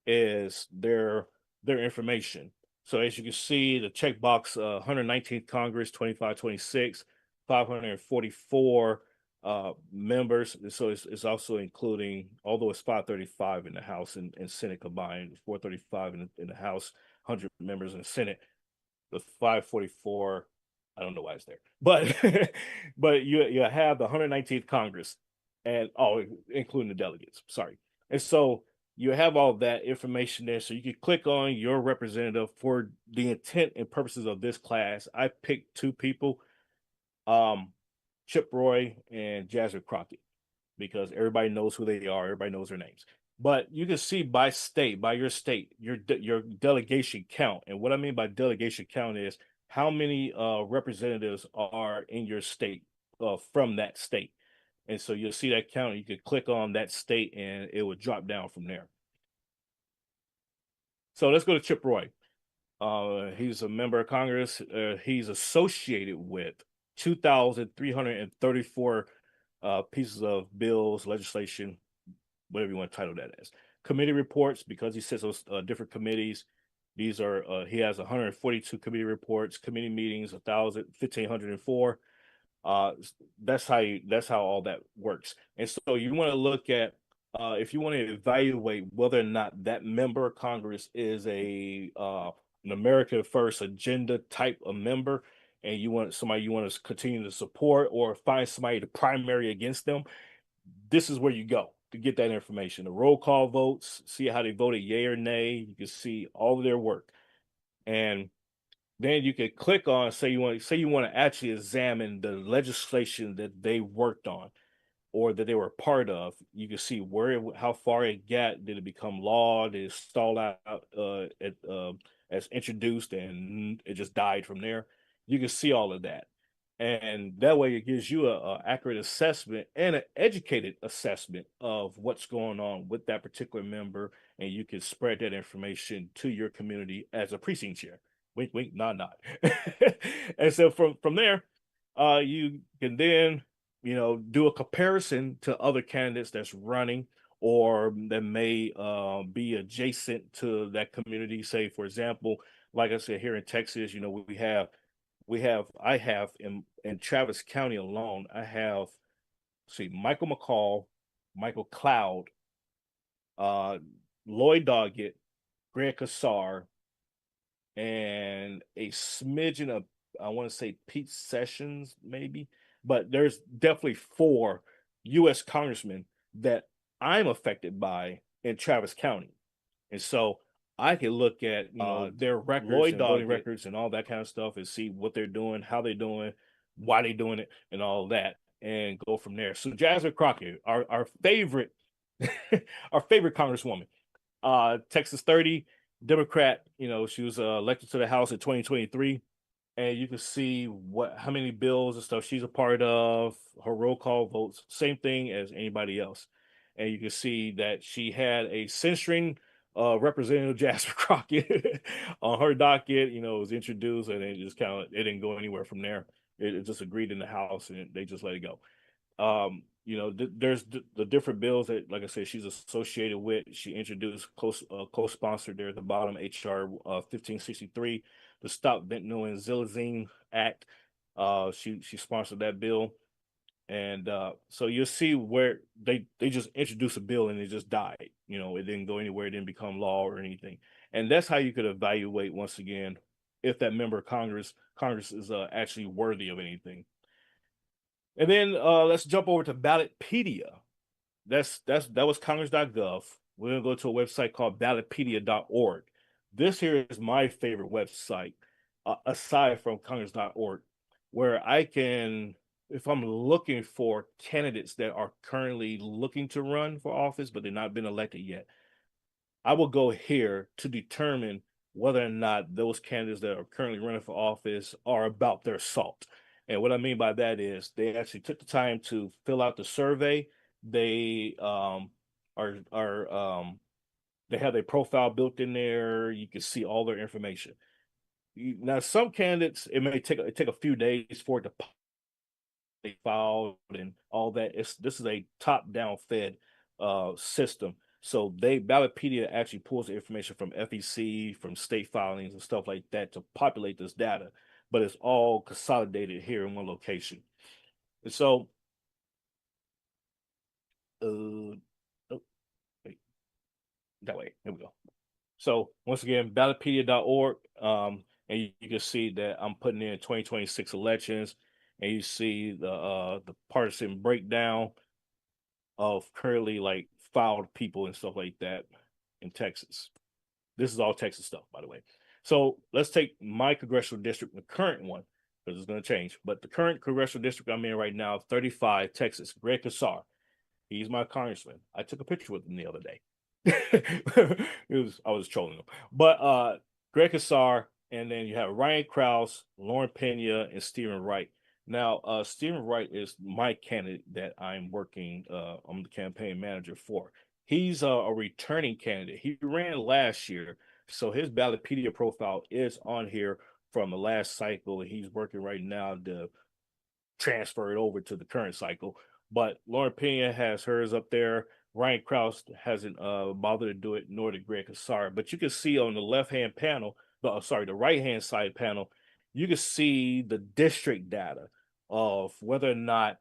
is their information. So as you can see, the checkbox 119th Congress 2526, 544 members. So it's also including, although it's 535 in the House and Senate combined, 435 in the House, 100 members in the Senate. The 544, I don't know why it's there, but but you have the 119th Congress, and including the delegates. Sorry, and so you have all that information there, so you can click on your representative. For the intent and purposes of this class, I picked two people, Chip Roy and Jasmine Crockett, because everybody knows who they are, everybody knows their names. But you can see by state, by your state, your delegation count. And what I mean by delegation count is how many representatives are in your state from that state. And so you'll see that count. You could click on that state and it will drop down from there. So let's go to Chip Roy. He's a member of Congress. He's associated with 2,334 pieces of bills, legislation, whatever you want to title that as. Committee reports, because he sits on different committees. These are he has 142 committee reports, committee meetings, 1,504. That's how all that works. And so you want to look at if you want to evaluate whether or not that member of Congress is an America First agenda type of member, and you want somebody you want to continue to support or find somebody to primary against them, this is where you go to get that information. The roll call votes, see how they voted yay or nay. You can see all of their work. And then you can click on, say you want to actually examine the legislation that they worked on or that they were a part of. You can see how far it got. Did it become law? Did it stall out as introduced and it just died from there? You can see all of that. And that way it gives you a accurate assessment and an educated assessment of what's going on with that particular member. And you can spread that information to your community as a precinct chair. Wink, wink, nod, nod. And so from there, you can then, do a comparison to other candidates that's running or that may be adjacent to that community. Say, for example, like I said, here in Texas, I have in Travis County alone, I have, Michael McCall, Michael Cloud, Lloyd Doggett, Greg Kassar, and a smidgen of, I want to say Pete Sessions, maybe, but there's definitely 4 U.S. congressmen that I'm affected by in Travis County. And so I can look at their records, Lloyd voting records, and all that kind of stuff, and see what they're doing, how they're doing, why they're doing it, and all that, and go from there. So Jasmine Crockett, our favorite, our favorite congresswoman, Texas 30, Democrat. She was elected to the House in 2023, and you can see how many bills and stuff she's a part of. Her roll call votes, same thing as anybody else, and you can see that she had a censoring Representative Jasper Crockett on her docket. It was introduced, and it just it didn't go anywhere from there. It just agreed in the House, and they just let it go. There's the different bills that, like I said, she's associated with. She introduced co-sponsored there at the bottom, HR 1563, the Stop Fentanyl and Xylazine Act. She sponsored that bill. And so you'll see where they just introduced a bill and it just died. It didn't go anywhere. It didn't become law or anything. And that's how you could evaluate, once again, if that member of Congress is actually worthy of anything. And then let's jump over to Ballotpedia. That was congress.gov. We're gonna go to a website called ballotpedia.org. This here is my favorite website, aside from congress.org, where I can, if I'm looking for candidates that are currently looking to run for office, but they've not been elected yet, I will go here to determine whether or not those candidates that are currently running for office are about their salt. And what I mean by that is they actually took the time to fill out the survey. They they have their profile built in there. You can see all their information. Now, some candidates, it may take a few days for it to they filed and all that. This is a top-down fed system. So Ballotpedia actually pulls the information from FEC, from state filings and stuff like that to populate this data, but it's all consolidated here in one location. And so, oh, wait, that way, there we go. So once again, ballotpedia.org, and you can see that I'm putting in 2026 elections, and you see the partisan breakdown of currently like filed people and stuff like that in Texas. This is all Texas stuff, by the way. So let's take my congressional district, the current one, because it's going to change. But the current congressional district I'm in right now, 35, Texas, Greg Kassar. He's my congressman. I took a picture with him the other day. I was trolling him. But Greg Casar, and then you have Ryan Krause, Lauren Pena, and Stephen Wright. Now, Stephen Wright is my candidate that I'm working I'm the campaign manager for. He's a returning candidate. He ran last year, so his Ballotpedia profile is on here from the last cycle, and he's working right now to transfer it over to the current cycle. But Lauren Pena has hers up there. Ryan Krause hasn't bothered to do it, nor did Greg Casar. But you can see on the left-hand panel, the right-hand side panel, you can see the district data of whether or not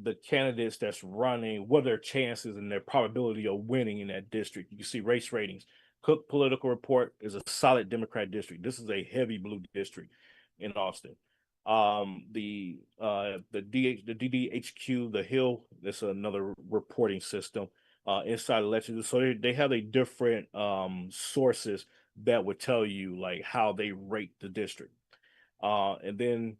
the candidates that's running, what their chances and their probability of winning in that district. You can see race ratings. Cook Political Report is a solid Democrat district. This is a heavy blue district in Austin. The DDHQ, the Hill, that's another reporting system inside elections. So they have a different sources that would tell you like how they rate the district. And then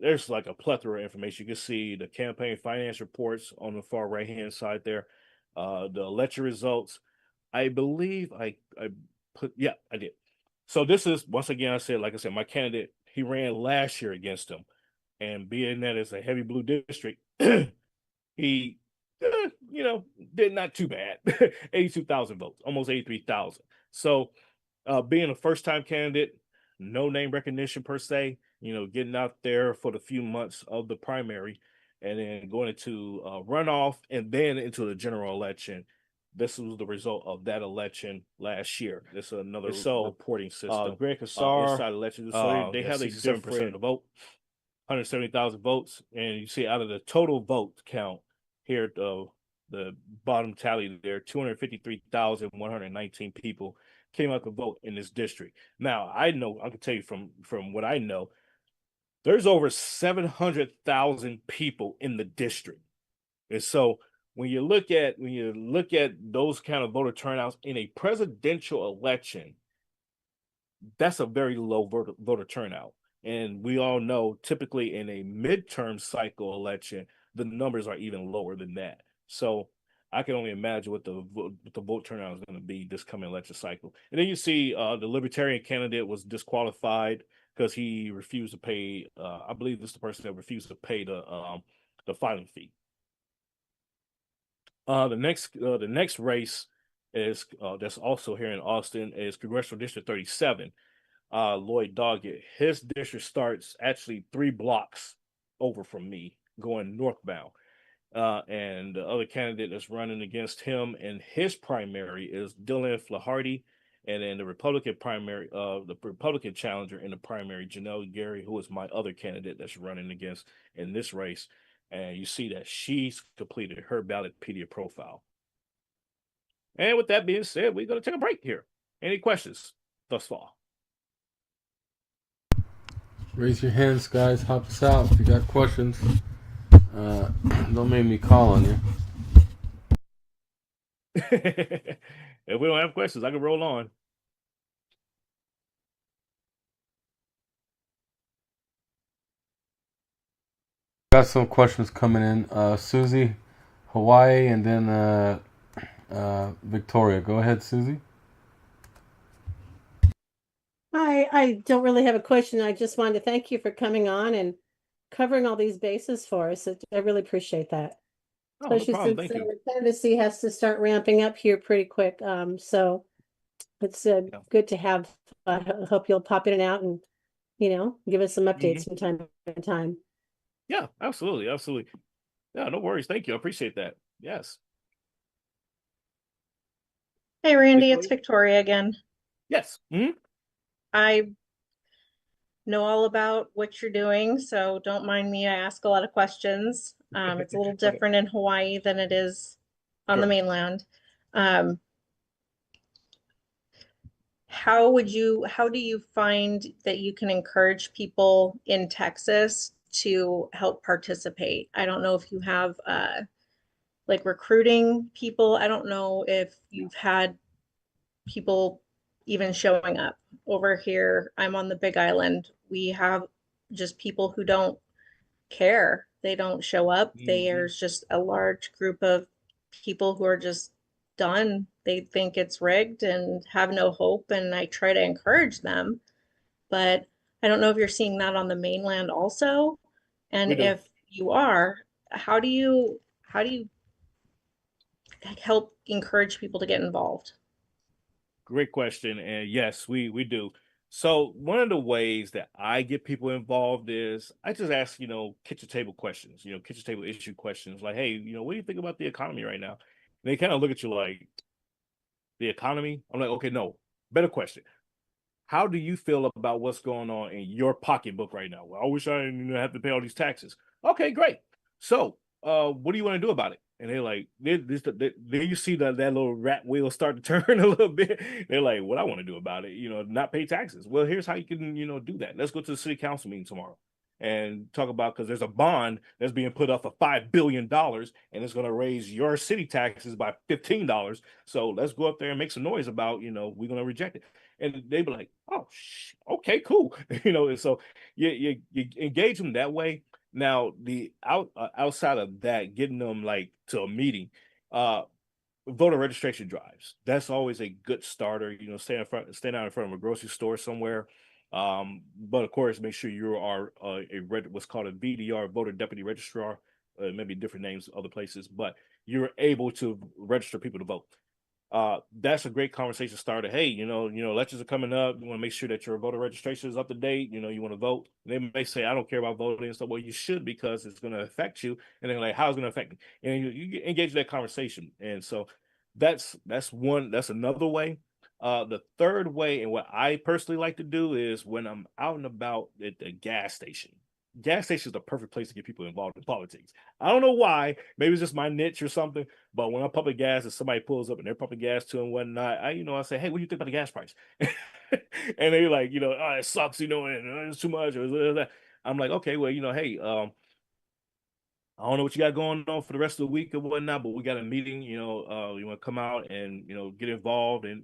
there's like a plethora of information. You can see the campaign finance reports on the far right hand side there, the election results. I believe I did. So this is, once again, like I said, my candidate, he ran last year against him. And being that it's a heavy blue district, he, did not too bad. 82,000 votes, almost 83,000. So being a first time candidate, no name recognition per se, getting out there for the few months of the primary and then going into runoff and then into the general election. This was the result of that election last year. This is another reporting system. Greg Casar, inside election, so they have a 67% of the vote, 170,000 votes, and you see out of the total vote count here at the bottom tally there, 253,119 people came out to vote in this district. Now, I can tell you from what I know, there's over 700,000 people in the district. And so when you look at those kind of voter turnouts in a presidential election, that's a very low voter turnout. And we all know typically in a midterm cycle election, the numbers are even lower than that. So I can only imagine what the vote turnout is going to be this coming election cycle. And then you see the Libertarian candidate was disqualified because he refused to pay. I believe this is the person that refused to pay the filing fee. The next race is that's also here in Austin is Congressional District 37. Lloyd Doggett. His district starts actually 3 blocks over from me, going northbound. And the other candidate that's running against him in his primary is Dylan Flaherty, and then the Republican challenger in the primary, Janelle Gary, who is my other candidate that's running against in this race. And you see that she's completed her Ballotpedia profile. And with that being said, we're going to take a break here. Any questions thus far? Raise your hands, guys. Help us out if you got questions. Don't make me call on you. If we don't have questions, I can roll on. Got some questions coming in. Susie, Hawaii, and then Victoria. Go ahead, Susie. Hi, I don't really have a question. I just wanted to thank you for coming on and covering all these bases for us. I really appreciate that. Oh, no Especially problem. since Thank you. the candidacy has to start ramping up here pretty quick. So it's good to have. I hope you'll pop in and out and, give us some updates from time to time. Yeah, absolutely. Absolutely. Yeah, no worries. Thank you. I appreciate that. Yes. Hey, Randy, it's Victoria again. Yes. I know all about what you're doing, so don't mind me. I ask a lot of questions. It's a little different in Hawaii than it is on the mainland. How do you find that you can encourage people in Texas to help participate? I don't know if you have like recruiting people. I don't know if you've had people even showing up over here. I'm on the Big Island. We have just people who don't care. They don't show up. There's just a large group of people who are just done, they think it's rigged and have no hope, and I try to encourage them. But I don't know if you're seeing that on the mainland also. And We do. if you are, how do you help encourage people to get involved? Great question. And yes, we do. So one of the ways that I get people involved is I just ask, kitchen table questions, kitchen table issue questions like, hey, what do you think about the economy right now? And they kind of look at you like, the economy? I'm like, okay, no, better question. How do you feel about what's going on in your pocketbook right now? Well, I wish I didn't have to pay all these taxes. Okay, great. So, what do you want to do about it? And they're like, then you see that little rat wheel start to turn a little bit. They're like, what I want to do about it, not pay taxes. Well, here's how you can, do that. Let's go to the city council meeting tomorrow and talk about, because there's a bond that's being put up for $5 billion and it's going to raise your city taxes by $15. So let's go up there and make some noise about, we're going to reject it. And they'd be like, oh, okay, cool. And so you engage them that way. Now, the outside of that, getting them like to a meeting, voter registration drives. That's always a good starter. Stand out in front of a grocery store somewhere. But of course, make sure you are what's called a VDR, voter deputy registrar. Maybe different names other places, but you're able to register people to vote. That's a great conversation starter. Hey, elections are coming up. You want to make sure that your voter registration is up to date. You want to vote. And they may say, I don't care about voting and stuff. Well, you should, because it's going to affect you. And they're like, how's it going to affect me? And you engage in that conversation. And so that's another way. The third way, and what I personally like to do, is when I'm out and about at the gas station. Gas station is the perfect place to get people involved in politics. I don't know why. Maybe it's just my niche or something. But when I'm pumping gas and somebody pulls up and they're pumping gas too and whatnot, I say, hey, what do you think about the gas price? And they're like, oh, it sucks, and it's too much. I'm like, okay, well, hey, I don't know what you got going on for the rest of the week or whatnot, but we got a meeting. You want to come out and get involved and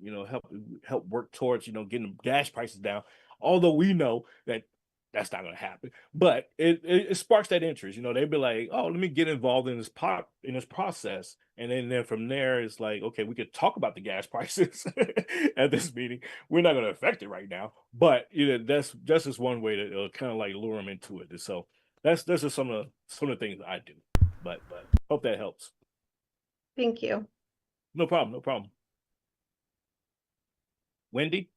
help work towards getting the gas prices down. Although we know that that's not going to happen, but it sparks that interest. They'd be like, oh, let me get involved in this process, and then from there it's like, okay, we could talk about the gas prices at this meeting. We're not going to affect it right now, but that's just one way to kind of like lure them into it. And so that's just some of the things that I do. But hope that helps. Thank you. No problem. Wendy?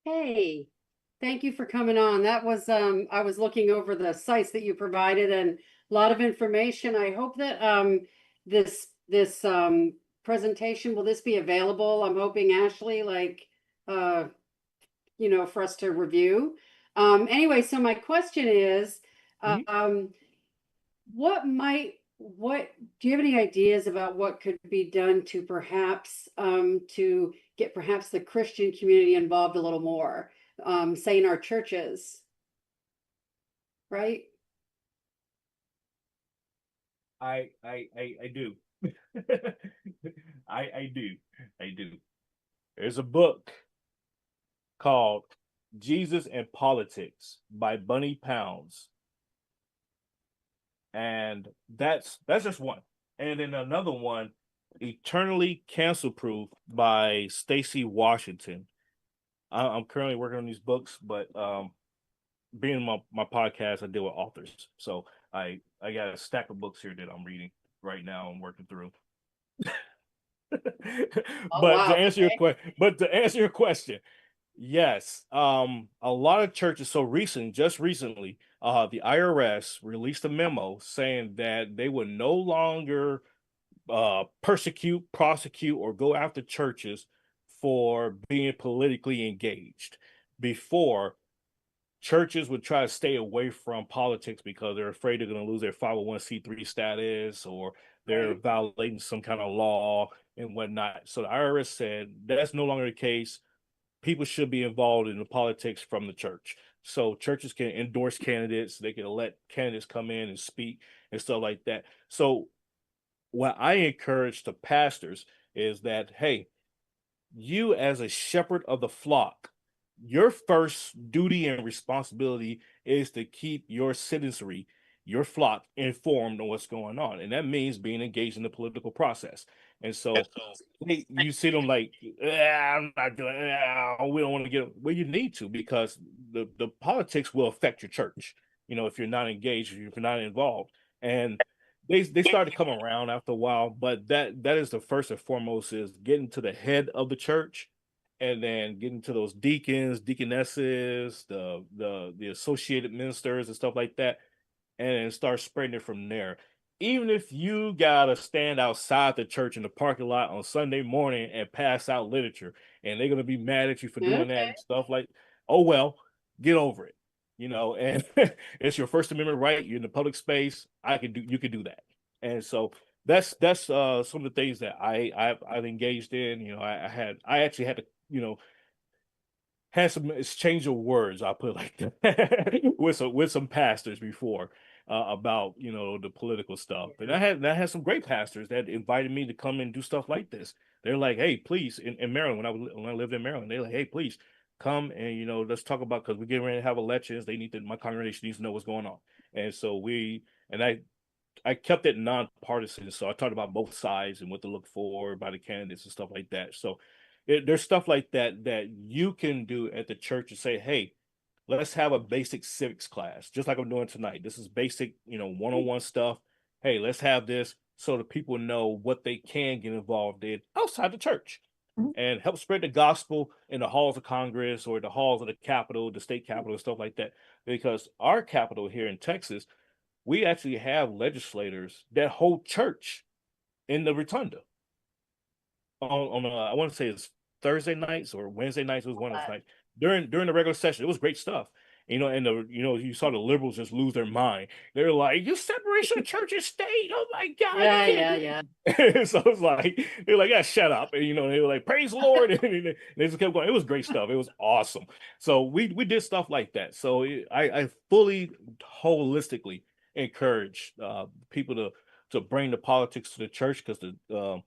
Hey, thank you for coming on. That was I was looking over the sites that you provided and a lot of information. I hope that this presentation, will this be available? I'm hoping, Ashley, for us to review. Anyway, so my question is, what do you have any ideas about what could be done to perhaps to get perhaps the Christian community involved a little more, say in our churches, right? I do. I do. There's a book called Jesus and Politics by Bunny Pounds. And that's just one. And then another one, Eternally Cancel Proof by Stacy Washington. I'm currently working on these books, but being my podcast, I deal with authors. So I got a stack of books here that I'm reading right now and working through. To answer your question, yes, a lot of churches. So just recently, the IRS released a memo saying that they would no longer persecute, prosecute, or go after churches for being politically engaged. Before, churches would try to stay away from politics because they're afraid they're going to lose their 501c3 status, or they're violating some kind of law and whatnot. So the IRS said that's no longer the case. People should be involved in the politics from the church. So churches can endorse candidates. They can let candidates come in and speak and stuff like that. So what I encourage to pastors is that, hey, you as a shepherd of the flock, your first duty and responsibility is to keep your citizenry, your flock, informed on what's going on. And that means being engaged in the political process. And so you see them like, I'm not doing we don't want to get well, you need to, because the politics will affect your church, if you're not engaged, if you're not involved. And they start to come around after a while, but that is the first and foremost, is getting to the head of the church, and then getting to those deacons, deaconesses, the associated ministers and stuff like that, and then start spreading it from there. Even if you gotta stand outside the church in the parking lot on Sunday morning and pass out literature, and they're gonna be mad at you for doing that and stuff like, oh well, get over it. And it's your First Amendment right. You're in the public space. You can do that. And so that's some of the things that I've engaged in. I actually had to, had some exchange of words, I'll put it like that, with some pastors before, about the political stuff. And I had some great pastors that invited me to come and do stuff like this. They're like, hey, please, in Maryland, when I lived in Maryland, they're like, hey, please come and let's talk about, because we're getting ready to have elections. My congregation needs to know what's going on. And so I kept it nonpartisan, so I talked about both sides and what to look for by the candidates and stuff like that. So there's stuff like that you can do at the church and say, hey, let's have a basic civics class, just like I'm doing tonight. This is basic, one-on-one stuff. Hey, let's have this so the people know what they can get involved in outside the church, and help spread the gospel in the halls of Congress or the halls of the Capitol, the state Capitol, and stuff like that. Because our Capitol here in Texas, we actually have legislators that hold church in the rotunda on I want to say it's Thursday nights or Wednesday nights. It was one of those nights during the regular session. It was great stuff. And you saw the liberals just lose their mind. They're like, you separation of church and state. Oh my God. Yeah. So it's like, they're like, yeah, shut up. And they were like, praise the Lord. And they just kept going. It was great stuff. It was awesome. So we did stuff like that. So I fully holistically encourage people to bring the politics to the church, because well,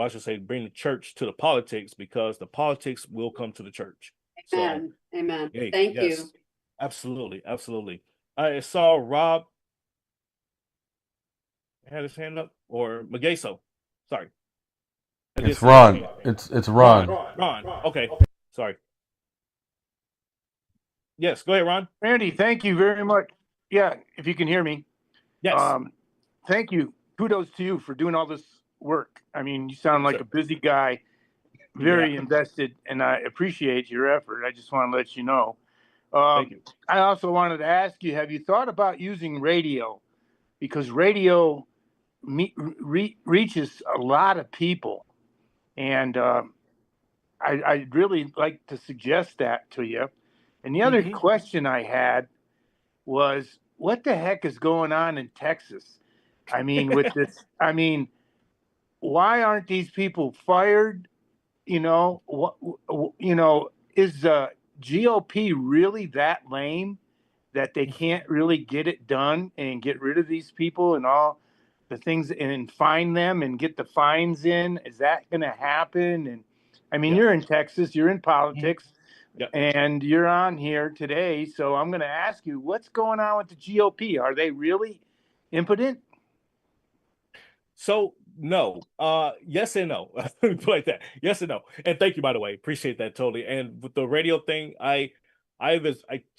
I should say bring the church to the politics, because the politics will come to the church. Amen. So, Amen. hey, Thank yes, you. absolutely. I saw Rob had his hand up, or Mageso. Sorry. It's Ron. It's Ron. Ron. Okay. Sorry. Yes, go ahead, Ron. Randy, thank you very much. Yeah, if you can hear me. Yes. Thank you. Kudos to you for doing all this work. I mean, you sound like a busy guy, very invested, and I appreciate your effort. I just want to let you know. Thank you. I also wanted to ask you, have you thought about using radio? Because radio reaches a lot of people. And I'd really like to suggest that to you. And the other question I had was, what the heck is going on in Texas? I mean, with this, why aren't these people fired? Is the GOP really that lame that they can't really get it done and get rid of these people and all the things and fine them and get the fines in? Is that going to happen? And you're in Texas, you're in politics. And you're on here today, so I'm going to ask you, what's going on with the GOP? Are they really impotent? So no, yes and no, like that. Yes and no, and thank you, by the way. Appreciate that totally. And with the radio thing, I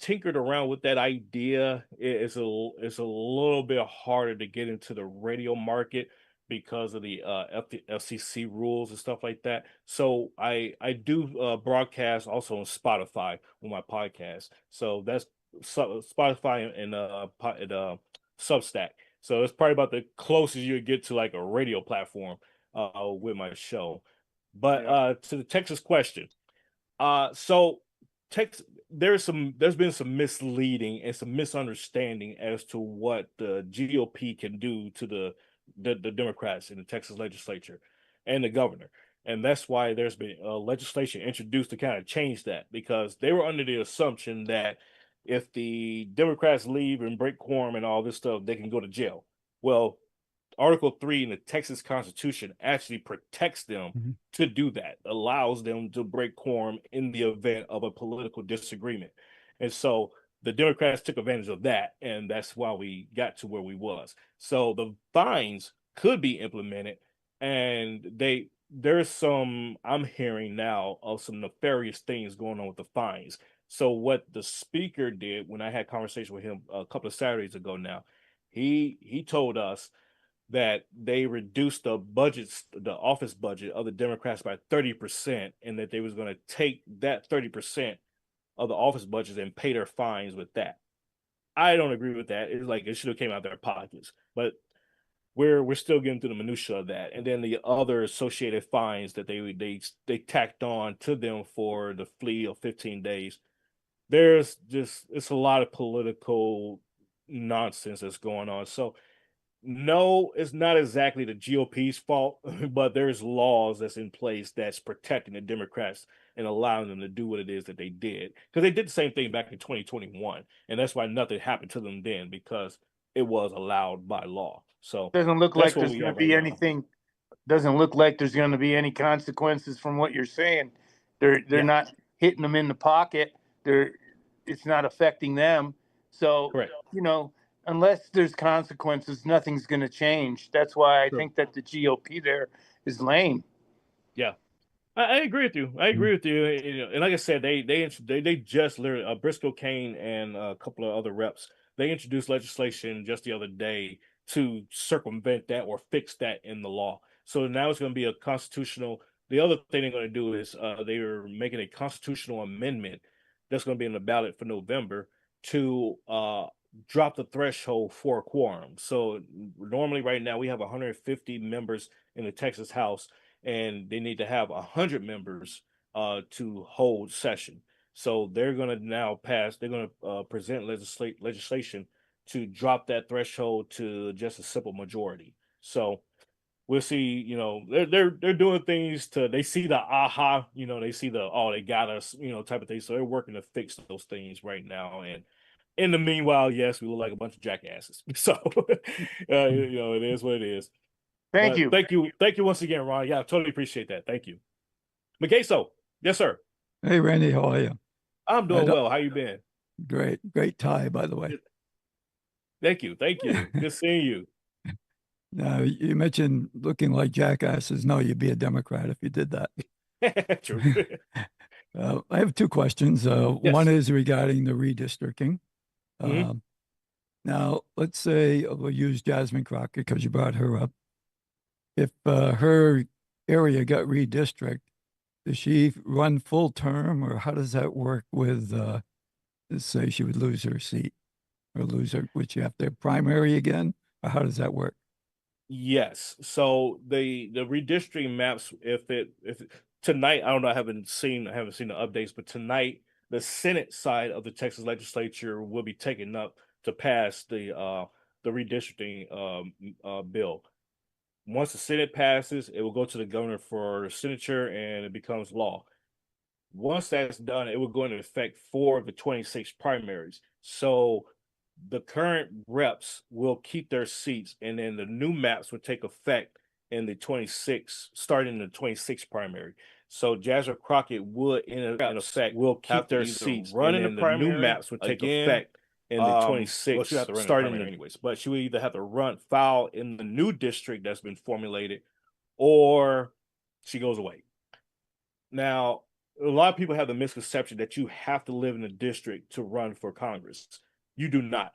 tinkered around with that idea. It's a little bit harder to get into the radio market because of the FCC rules and stuff like that. So I do broadcast also on Spotify with my podcast. So that's Spotify and Substack. So it's probably about the closest you get to like a radio platform with my show. But to the Texas question, so Texas, there's been some misleading and some misunderstanding as to what the GOP can do to the Democrats in the Texas legislature and the governor. And that's why there's been legislation introduced to kind of change that, because they were under the assumption that if the Democrats leave and break quorum and all this stuff, they can go to jail. Well, Article 3 in the Texas Constitution actually protects them to do that, allows them to break quorum in the event of a political disagreement. And so the Democrats took advantage of that, and that's why we got to where we was. So the fines could be implemented and I'm hearing now of some nefarious things going on with the fines. So what the speaker did when I had conversation with him a couple of Saturdays ago now, he told us that they reduced the office budget of the Democrats by 30%, and that they was going to take that 30% of the office budgets and pay their fines with that. I don't agree with that. It's like it should have came out of their pockets, but we're still getting through the minutia of that, and then the other associated fines that they tacked on to them for the flee of 15 days. It's a lot of political nonsense that's going on. So no, it's not exactly the GOP's fault, but there's laws that's in place that's protecting the Democrats and allowing them to do what it is that they did. Because they did the same thing back in 2021, and that's why nothing happened to them then, because it was allowed by law. So Doesn't look that's like what there's we going are to be right now. anything. Doesn't look like there's going to be any consequences from what you're saying. They're Yeah. not hitting them in the pocket. It's not affecting them. So Correct. unless there's consequences, nothing's going to change. That's why I True. think that the GOP there is lame. Yeah. I agree with you. I agree with you. And like I said, they just literally Briscoe Kane and a couple of other reps, they introduced legislation just the other day to circumvent that or fix that in the law. So now it's going to be a constitutional. The other thing they're going to do is they are making a constitutional amendment that's going to be in the ballot for November to drop the threshold for a quorum. So normally right now we have 150 members in the Texas House, and they need to have 100 members to hold session. So they're going to now they're going to present legislation to drop that threshold to just a simple majority. So we'll see. They're doing things they see the aha, they see the, oh, they got us, type of thing. So they're working to fix those things right now. And in the meanwhile, yes, we look like a bunch of jackasses. So it is what it is. Thank But you. thank you once again, Ron. Yeah, I totally appreciate that. Thank you. McKayso, yes, sir. Hey, Randy, how are you? I'm doing well. How you been? Great tie, by the way. Thank you. Good seeing you. Now, you mentioned looking like jackasses. No, you'd be a Democrat if you did that. True. I have two questions. Yes. One is regarding the redistricting. Mhm. Now, let's say we'll use Jasmine Crockett because you brought her up. If her area got redistricted, does she run full term, or how does that work with, let's say she would lose her seat or would she have to have primary again, or how does that work? Yes. So the redistricting maps, if tonight, I don't know, I haven't seen the updates, but tonight the Senate side of the Texas legislature will be taken up to pass the redistricting bill. Once the Senate passes, it will go to the governor for signature and it becomes law. Once that's done, it will go into effect for the 26 primaries. So the current reps will keep their seats, and then the new maps will take effect in the 26, starting in the 26 primary. So Jasmine Crockett would, in effect, will keep their seats, and then the new maps would take effect in the 26, starting in anyways. But she would either have to file in the new district that's been formulated, or she goes away. Now, a lot of people have the misconception that you have to live in a district to run for Congress. You do not.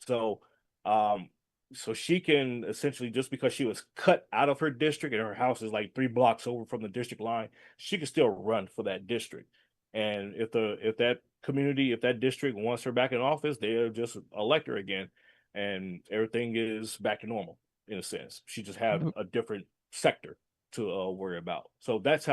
So, so she can essentially, just because she was cut out of her district and her house is like 3 blocks over from the district line, she can still run for that district. And if that district wants her back in office, they'll just elect her again, and everything is back to normal in a sense. She just have a different sector to worry about. So that's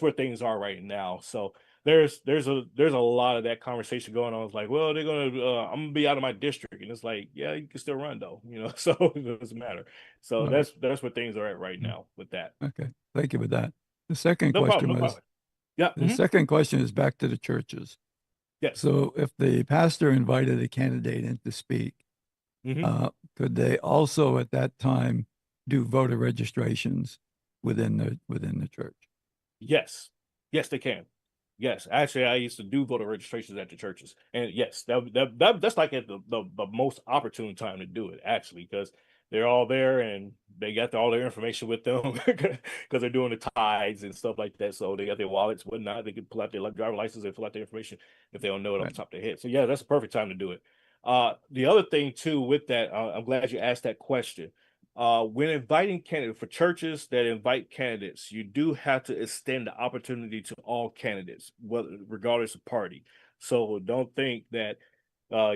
where things are right now. So there's a lot of that conversation going on. It's like, well, they're gonna I'm gonna be out of my district, and it's like, yeah, you can still run though, so it doesn't matter. So that's where things are at right now with that. Okay, thank you for that. The second No question problem. Yeah. The second question is back to the churches. Yes. So if the pastor invited a candidate in to speak, could they also at that time do voter registrations within the church? Yes, they can. Yes, actually, I used to do voter registrations at the churches, and yes, that's like at the most opportune time to do it, actually, because they're all there and they got all their information with them because they're doing the tides and stuff like that. So they got their wallets, whatnot. They can pull out their driver license and fill out their information if they don't know it off Right. the top of their head. So yeah, that's a perfect time to do it. The other thing too with that, I'm glad you asked that question. When inviting candidates for churches that invite candidates, you do have to extend the opportunity to all candidates, whether regardless of party. So don't think that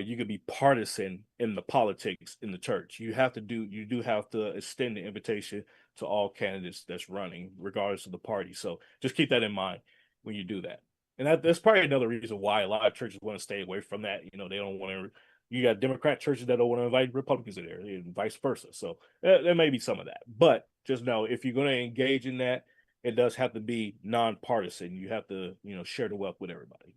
you could be partisan in the politics in the church. You do have to extend the invitation to all candidates that's running, regardless of the party. So just keep that in mind when you do that. And that's probably another reason why a lot of churches want to stay away from that. You know, they don't want to. You got Democrat churches that don't want to invite Republicans in there, and vice versa. So there may be some of that, but just know if you're going to engage in that, it does have to be nonpartisan. You have to, share the wealth with everybody.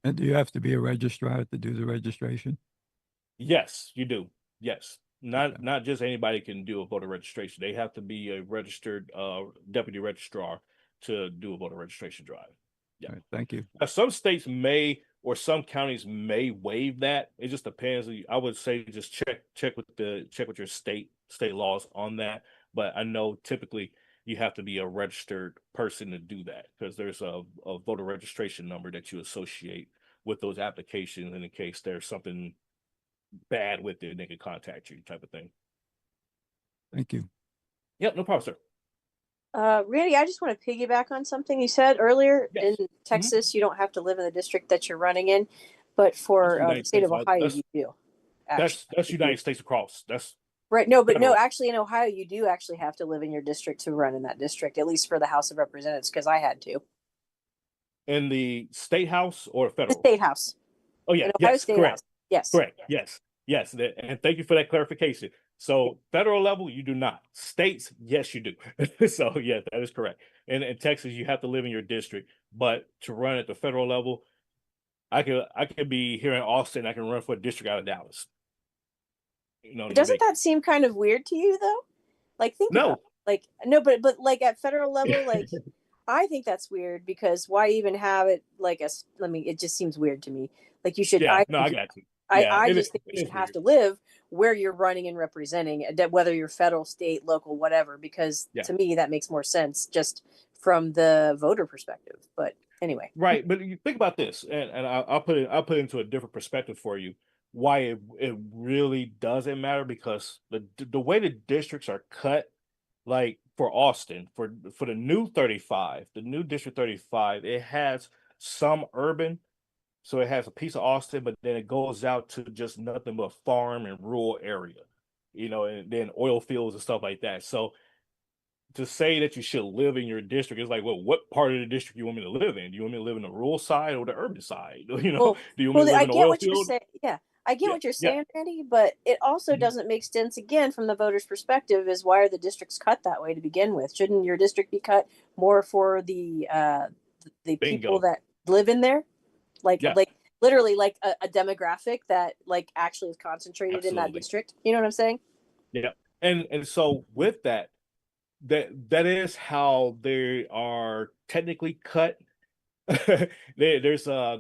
And do you have to be a registrar to do the registration? Yes, you do. Yes. Not just anybody can do a voter registration. They have to be a registered deputy registrar to do a voter registration drive. Yeah. All right, thank you. Now, some states may or some counties may waive that. It just depends. I would say just check with your state laws on that. But I know typically you have to be a registered person to do that because there's a voter registration number that you associate with those applications, and in case there's something bad with it, they can contact you, type of thing. Thank you. Yep, no problem, sir. Randy, I just want to piggyback on something you said earlier. Yes. In Texas, you don't have to live in the district that you're running in, but for the state of Ohio, you do. That's United States across. That's right. No, but federal. no, actually in Ohio, you do actually have to live in your district to run in that district, at least for the House of Representatives, because I had to. In the state house or federal? The state house. Oh yeah, in Ohio yes, State correct. House. Yes. Correct. Yes. And thank you for that clarification. So federal level, you do not. States, yes, you do. So yeah, that is correct. And in Texas, you have to live in your district, but to run at the federal level, I could be here in Austin. I can run for a district out of Dallas. Doesn't that seem kind of weird to you though? Like think about it. Like no, but like at federal level, like I think that's weird because why even have it like it just seems weird to me. Like you should. Yeah, I got you. I just think you should have to live where you're running and representing, whether you're federal, state, local, whatever, because to me that makes more sense just from the voter perspective. But anyway. Right. But you think about this, and I'll put it into a different perspective for you. Why it really doesn't matter, because the way the districts are cut, like for Austin, for the new 35, the new District 35, it has some urban. So it has a piece of Austin, but then it goes out to just nothing but farm and rural area, and then oil fields and stuff like that. So to say that you should live in your district is like, well, what part of the district you want me to live in? Do you want me to live in the rural side or the urban side? Do you want me to live in the oil field? I get what you're saying, Randy, but it also doesn't make sense again from the voters' perspective is why are the districts cut that way to begin with? Shouldn't your district be cut more for the people that live in there? Like literally like a demographic that like actually is concentrated in that district. You know what I'm saying? Yeah. And so with that is how they are technically cut. There's a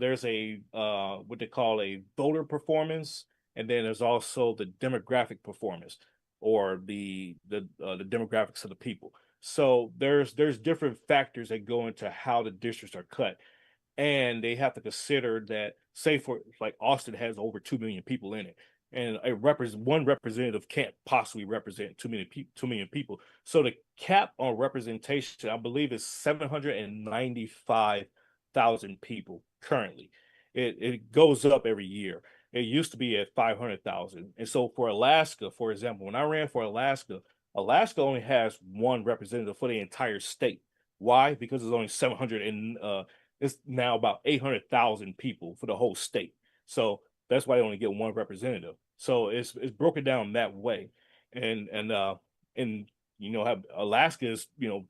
what they call a voter performance, and then there's also the demographic performance, or the demographics of the people. So there's different factors that go into how the districts are cut. And they have to consider that, say for like Austin has over 2 million people in it, and one representative can't possibly represent 2 million people. So the cap on representation, I believe, is 795,000 people currently. It goes up every year. It used to be at 500,000. And so for Alaska, for example, when I ran for Alaska only has one representative for the entire state. Why? Because it's only 700 and it's now about 800,000 people for the whole state. So that's why they only get one representative. So it's broken down that way. And Alaska is,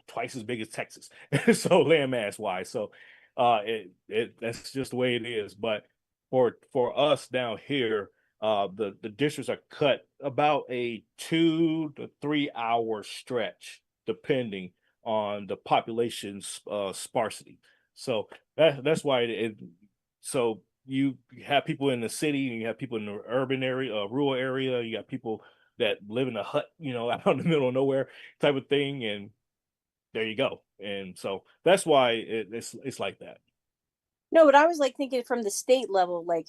twice as big as Texas. So landmass wise. So that's just the way it is. But for us down here, the districts are cut about a 2 to 3 hour stretch, depending on the population's sparsity. So that's why so you have people in the city, and you have people in the urban area, rural area. You got people, that live in a hut, out in the middle of nowhere type of thing, and there you go. And so that's why it's like that. No, but I was like thinking from the state level, like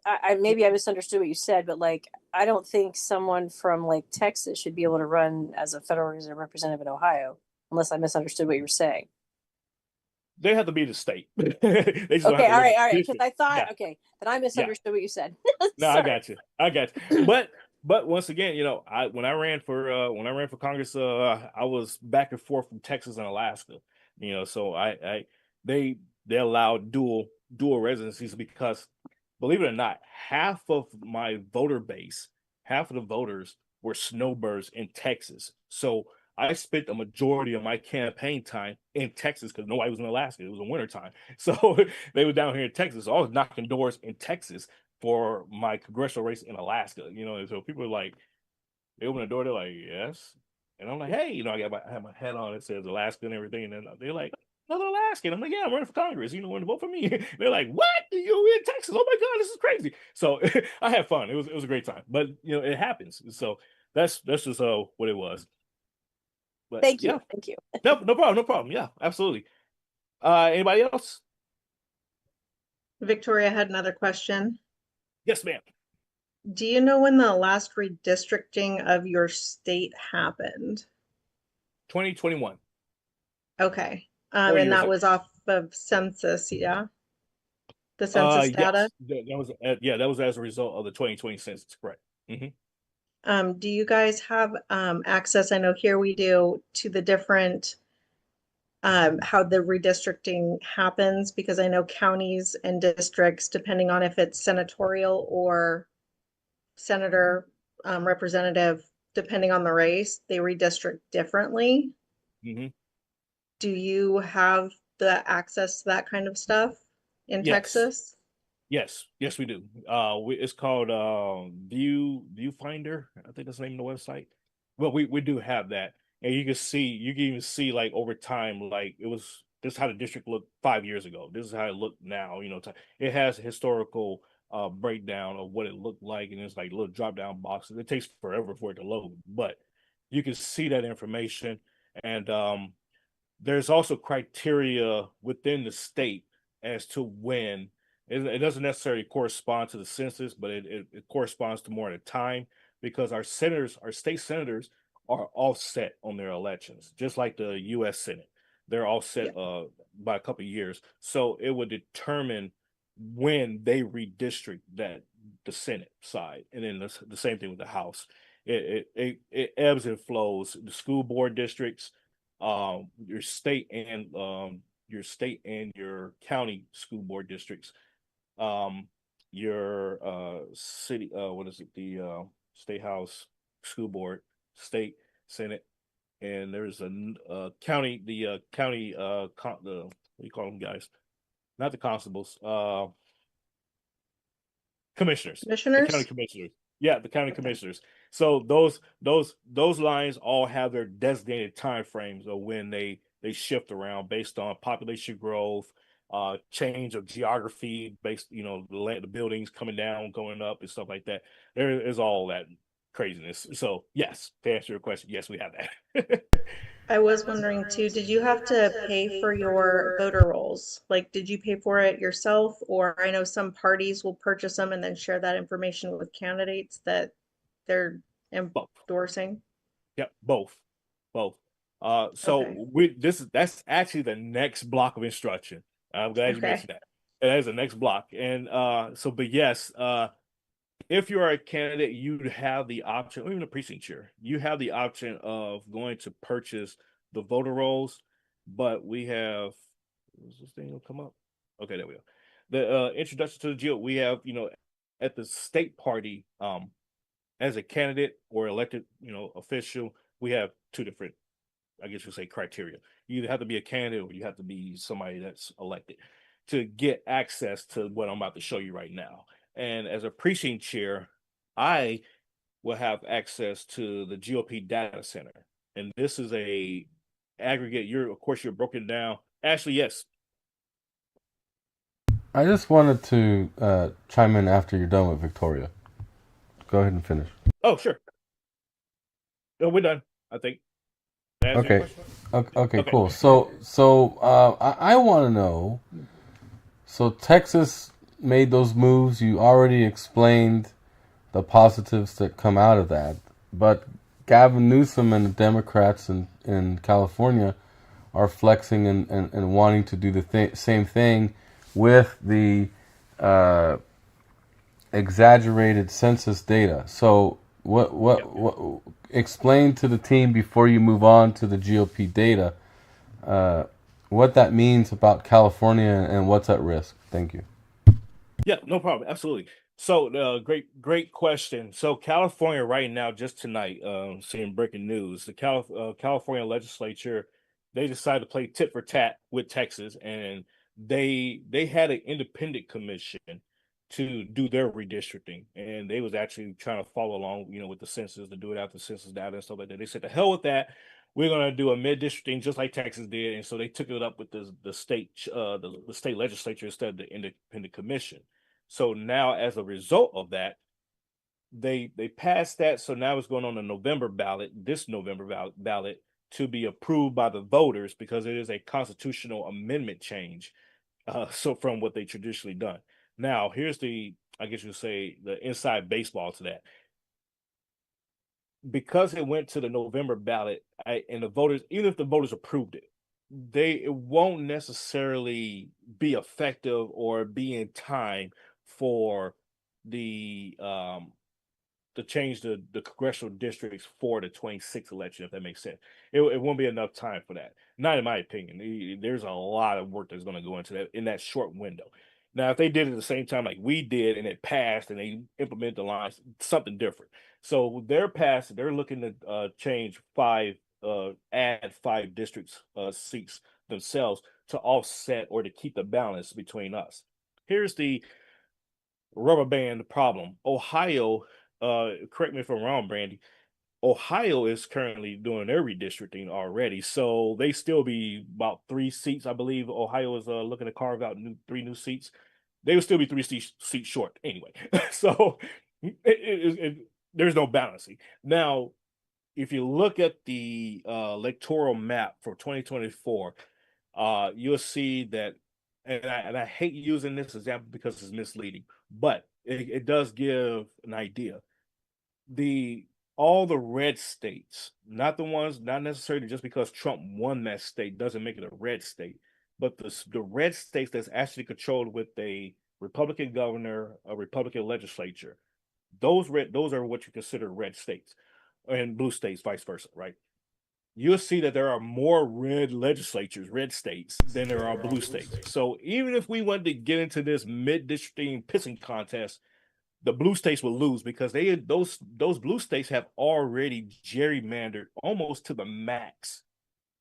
I maybe I misunderstood what you said, but like I don't think someone from like Texas should be able to run as a federal representative in Ohio, unless I misunderstood what you were saying. They have to be the state. They just don't have Okay, to all live in right, the because district. I thought Yeah. okay, then I misunderstood what you said. No, I Sorry. got you. I got you. But once again, when I ran for Congress, I was back and forth from Texas and Alaska. So they allowed dual residencies because, believe it or not, half of my voter base, half of the voters were snowbirds in Texas. So I spent the majority of my campaign time in Texas because nobody was in Alaska. It was in wintertime. So they were down here in Texas. So I was knocking doors in Texas for my congressional race in Alaska. And so people are like, they open the door, they're like, yes. And I'm like, hey, I have my hat on, it says Alaska and everything. And then they're like, another Alaskan. I'm like, yeah, I'm running for Congress. Want to vote for me? They're like, what? You're in Texas? Oh my God, this is crazy. So I had fun. It was a great time. But it happens. So that's just what it was. But Thank you. yeah. Thank you. No problem. Yeah, absolutely. Anybody else? Victoria had another question. Yes, ma'am. Do you know when the last redistricting of your state happened? 2021. Okay. 4 And years that ago. was off of census, yeah? The census data? Yes. That was as a result of the 2020 census, correct. Do you guys have access, I know here we do, to the different how the redistricting happens? Because I know counties and districts, depending on if it's senatorial or senator, representative, depending on the race, they redistrict differently. Do you have the access to that kind of stuff in Texas? Yes, we do. It's called Viewfinder. I think that's the name of the website. Well, we do have that, and you can even see like over time, like this is how the district looked 5 years ago. This is how it looked now. It has a historical breakdown of what it looked like, and it's like little drop down boxes. It takes forever for it to load, but you can see that information, and there's also criteria within the state as to when it doesn't necessarily correspond to the census, but it corresponds to more at a time, because our state senators are all set on their elections, just like the U.S. Senate. They're all set by a couple of years. So it would determine when they redistrict the Senate side. And then the same thing with the House. It ebbs and flows. The school board districts, your state and your county school board districts, your city, what is it, the state house, school board, state senate, and there's a county, the county what do you call them, guys? Not the constables, commissioners. The county commissioners. Yeah, the county commissioners. So those lines all have their designated time frames of when they shift around based on population growth, change of geography, based the buildings coming down, going up, and stuff like that. There is all that craziness. So yes, to answer your question, yes, we have that. I was wondering too, did you have to pay for your voter rolls? Like, did you pay for it yourself? Or I know some parties will purchase them and then share that information with candidates that they're endorsing. Yep, both. So that's actually the next block of instruction. I'm glad you mentioned that. That is the next block. And but yes, if you are a candidate, you'd have the option, or even a precinct chair, you have the option of going to purchase the voter rolls. But we have, is this thing will come up? Okay, there we go. The introduction to the GO, we have, at the state party, as a candidate or elected, official, we have two different, I guess you say, criteria. You either have to be a candidate or you have to be somebody that's elected to get access to what I'm about to show you right now. And as a precinct chair, I will have access to the GOP data center. And this is a aggregate. You're broken down. Ashley, yes. I just wanted to chime in after you're done with Victoria. Go ahead and finish. Oh, sure. we're done, I think. That answer your Okay. question? Okay. Okay. Cool. I want to know. So Texas made those moves. You already explained the positives that come out of that, but Gavin Newsom and the Democrats in California are flexing and wanting to do the same thing with the uh, exaggerated census data. So what explain to the team before you move on to the GOP data what that means about California and what's at risk. Thank you. Yeah, no problem. Absolutely. So, great question. So, California right now, just tonight, seeing breaking news, the California legislature, they decided to play tit for tat with Texas, and they had an independent commission to do their redistricting, and they was actually trying to follow along, with the census to do it after the census data and stuff like that. They said, "The hell with that. We're gonna do a mid districting just like Texas did," and so they took it up with the state the state legislature instead of the independent commission. So now, as a result of that, they passed that. So now it's going on the November ballot, this November ballot, to be approved by the voters because it is a constitutional amendment change. So from what they traditionally done. Now, here's I guess you would say, the inside baseball to that. Because it went to the November ballot, and the voters, even if the voters approved it, it won't necessarily be effective or be in time for the to change the congressional districts for the 26th election, if that makes sense. It won't be enough time for that. Not in my opinion. There's a lot of work that's going to go into that in that short window. Now, if they did it at the same time like we did and it passed and they implemented the lines, something different. So they're looking to change add 5 districts seats themselves to offset or to keep the balance between us. Here's the rubber band problem. Ohio, correct me if I'm wrong, Brandy. Ohio is currently doing their redistricting already, so they still be about 3 seats, I believe. Ohio is looking to carve out 3 new seats. They would still be 3 seats short anyway. So there's no balancing. Now, if you look at the electoral map for 2024, you'll see that, and I hate using this example because it's misleading, but it does give an idea. All the red states, not the ones, not necessarily just because Trump won that state doesn't make it a red state, but the red states that's actually controlled with a Republican governor, a Republican legislature, those are what you consider red states, and blue states, vice versa, right? You'll see that there are more red legislatures, red states, than there are blue states. So even if we wanted to get into this mid-districting pissing contest, the blue states will lose because those blue states have already gerrymandered almost to the max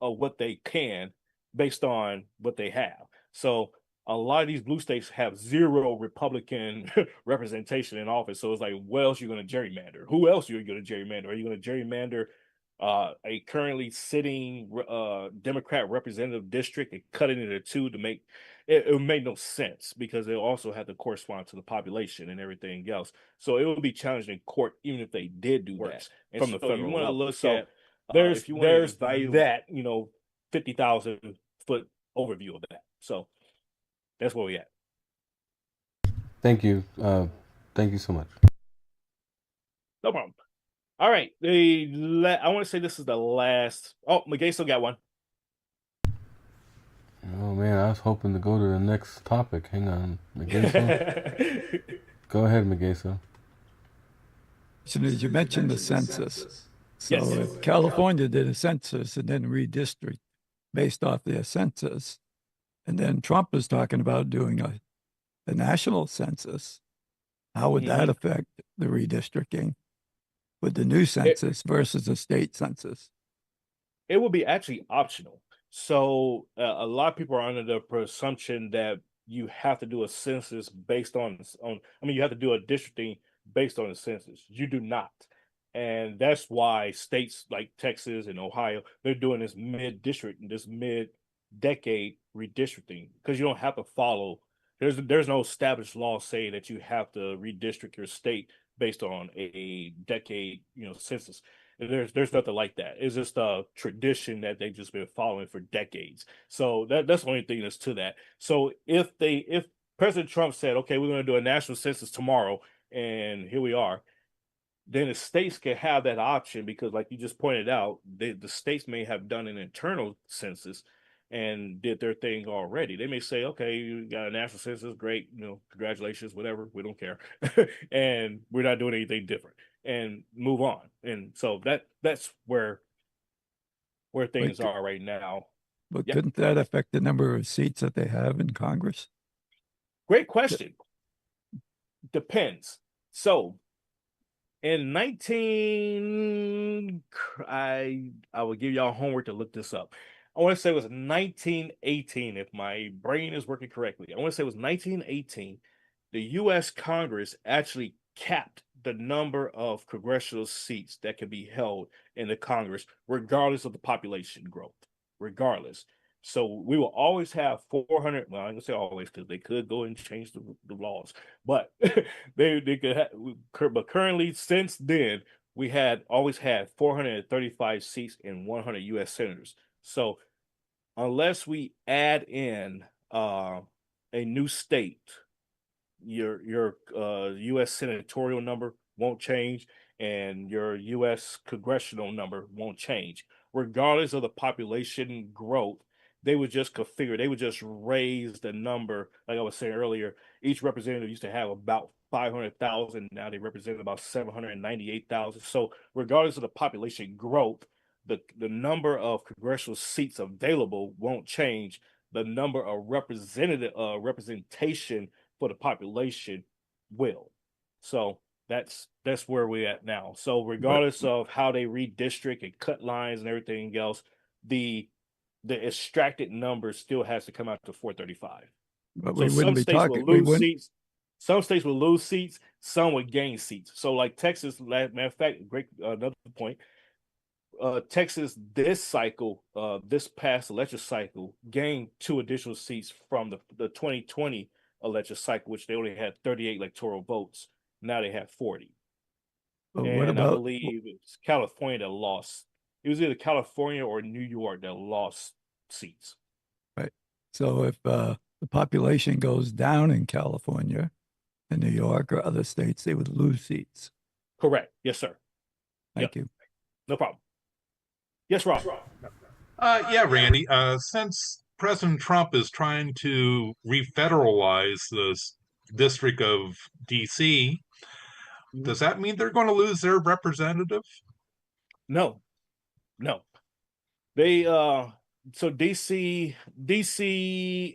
of what they can based on what they have. So a lot of these blue states have zero Republican representation in office. So it's like, what else are you going to gerrymander? Who else are you going to gerrymander? Are you going to gerrymander a currently sitting Democrat representative district and cut it into two to make it would make no sense because they also have to correspond to the population and everything else. So it would be challenged in court even if they did do that from the federal level. So there's that 50,000 foot overview of that. So that's where we at. Thank you. Thank you so much. No problem. All right. I want to say this is the last. Oh, McGay still got one. Oh man, I was hoping to go to the next topic. Hang on, Megasa. Go ahead, Megasa. You mentioned the census. So Yes. if California did a census and then redistrict based off their census, and then Trump is talking about doing a national census, how would that affect the redistricting with the new census versus the state census? It would be actually optional. So a lot of people are under the presumption that you have to do a census based on. You have to do a districting based on the census. You do not, and that's why states like Texas and Ohio, they're doing this mid-decade redistricting because you don't have to follow. There's no established law saying that you have to redistrict your state based on a decade census. There's nothing like that. It's just a tradition that they've just been following for decades. So that's the only thing that's to that. So if President Trump said, okay, we're going to do a national census tomorrow, and here we are, then the states can have that option because, like you just pointed out, the states may have done an internal census and did their thing already. They may say, okay, you got a national census, great, congratulations, whatever, we don't care. And we're not doing anything different and move on. And so that's where things But, are right now. but Yeah. couldn't that affect the number of seats that they have in Congress? Great question. Depends. So in 19, I will give y'all homework to look this up. I want to say it was 1918, if my brain is working correctly. I want to say it was 1918. The U.S. Congress actually capped the number of congressional seats that can be held in the Congress, regardless of the population growth, regardless. So we will always have 400. Well, I'm gonna say always because they could go and change the laws, but they could have. But currently, since then, we always had 435 seats and 100 U.S. senators. So unless we add in a new state, your U.S. senatorial number won't change, and your U.S. congressional number won't change, regardless of the population growth. They would just configure. They would just raise the number. Like I was saying earlier, each representative used to have about 500,000. Now they represent about 798,000. So regardless of the population growth, the number of congressional seats available won't change. The number of representation for the population will. So that's where we're at now. So regardless of how they redistrict and cut lines and everything else, the extracted number still has to come out to 435. But So we wouldn't some be states will talking. We lose wouldn't. seats. Some states will lose seats. Some would gain seats. So like Texas, matter of fact, great another point. Texas this past election cycle gained 2 additional seats from the 2020 election cycle, which they only had 38 electoral votes. Now they have 40. But what And I about believe it's California that lost. It was either California or New York that lost seats. right? So if the population goes down in California and New York or other states, they would lose seats. Correct. Yes, sir. Thank you. No problem. Yes, Rob. Yeah, Randy. Since President Trump is trying to refederalize this District of DC, does that mean they're going to lose their representative? No. They so DC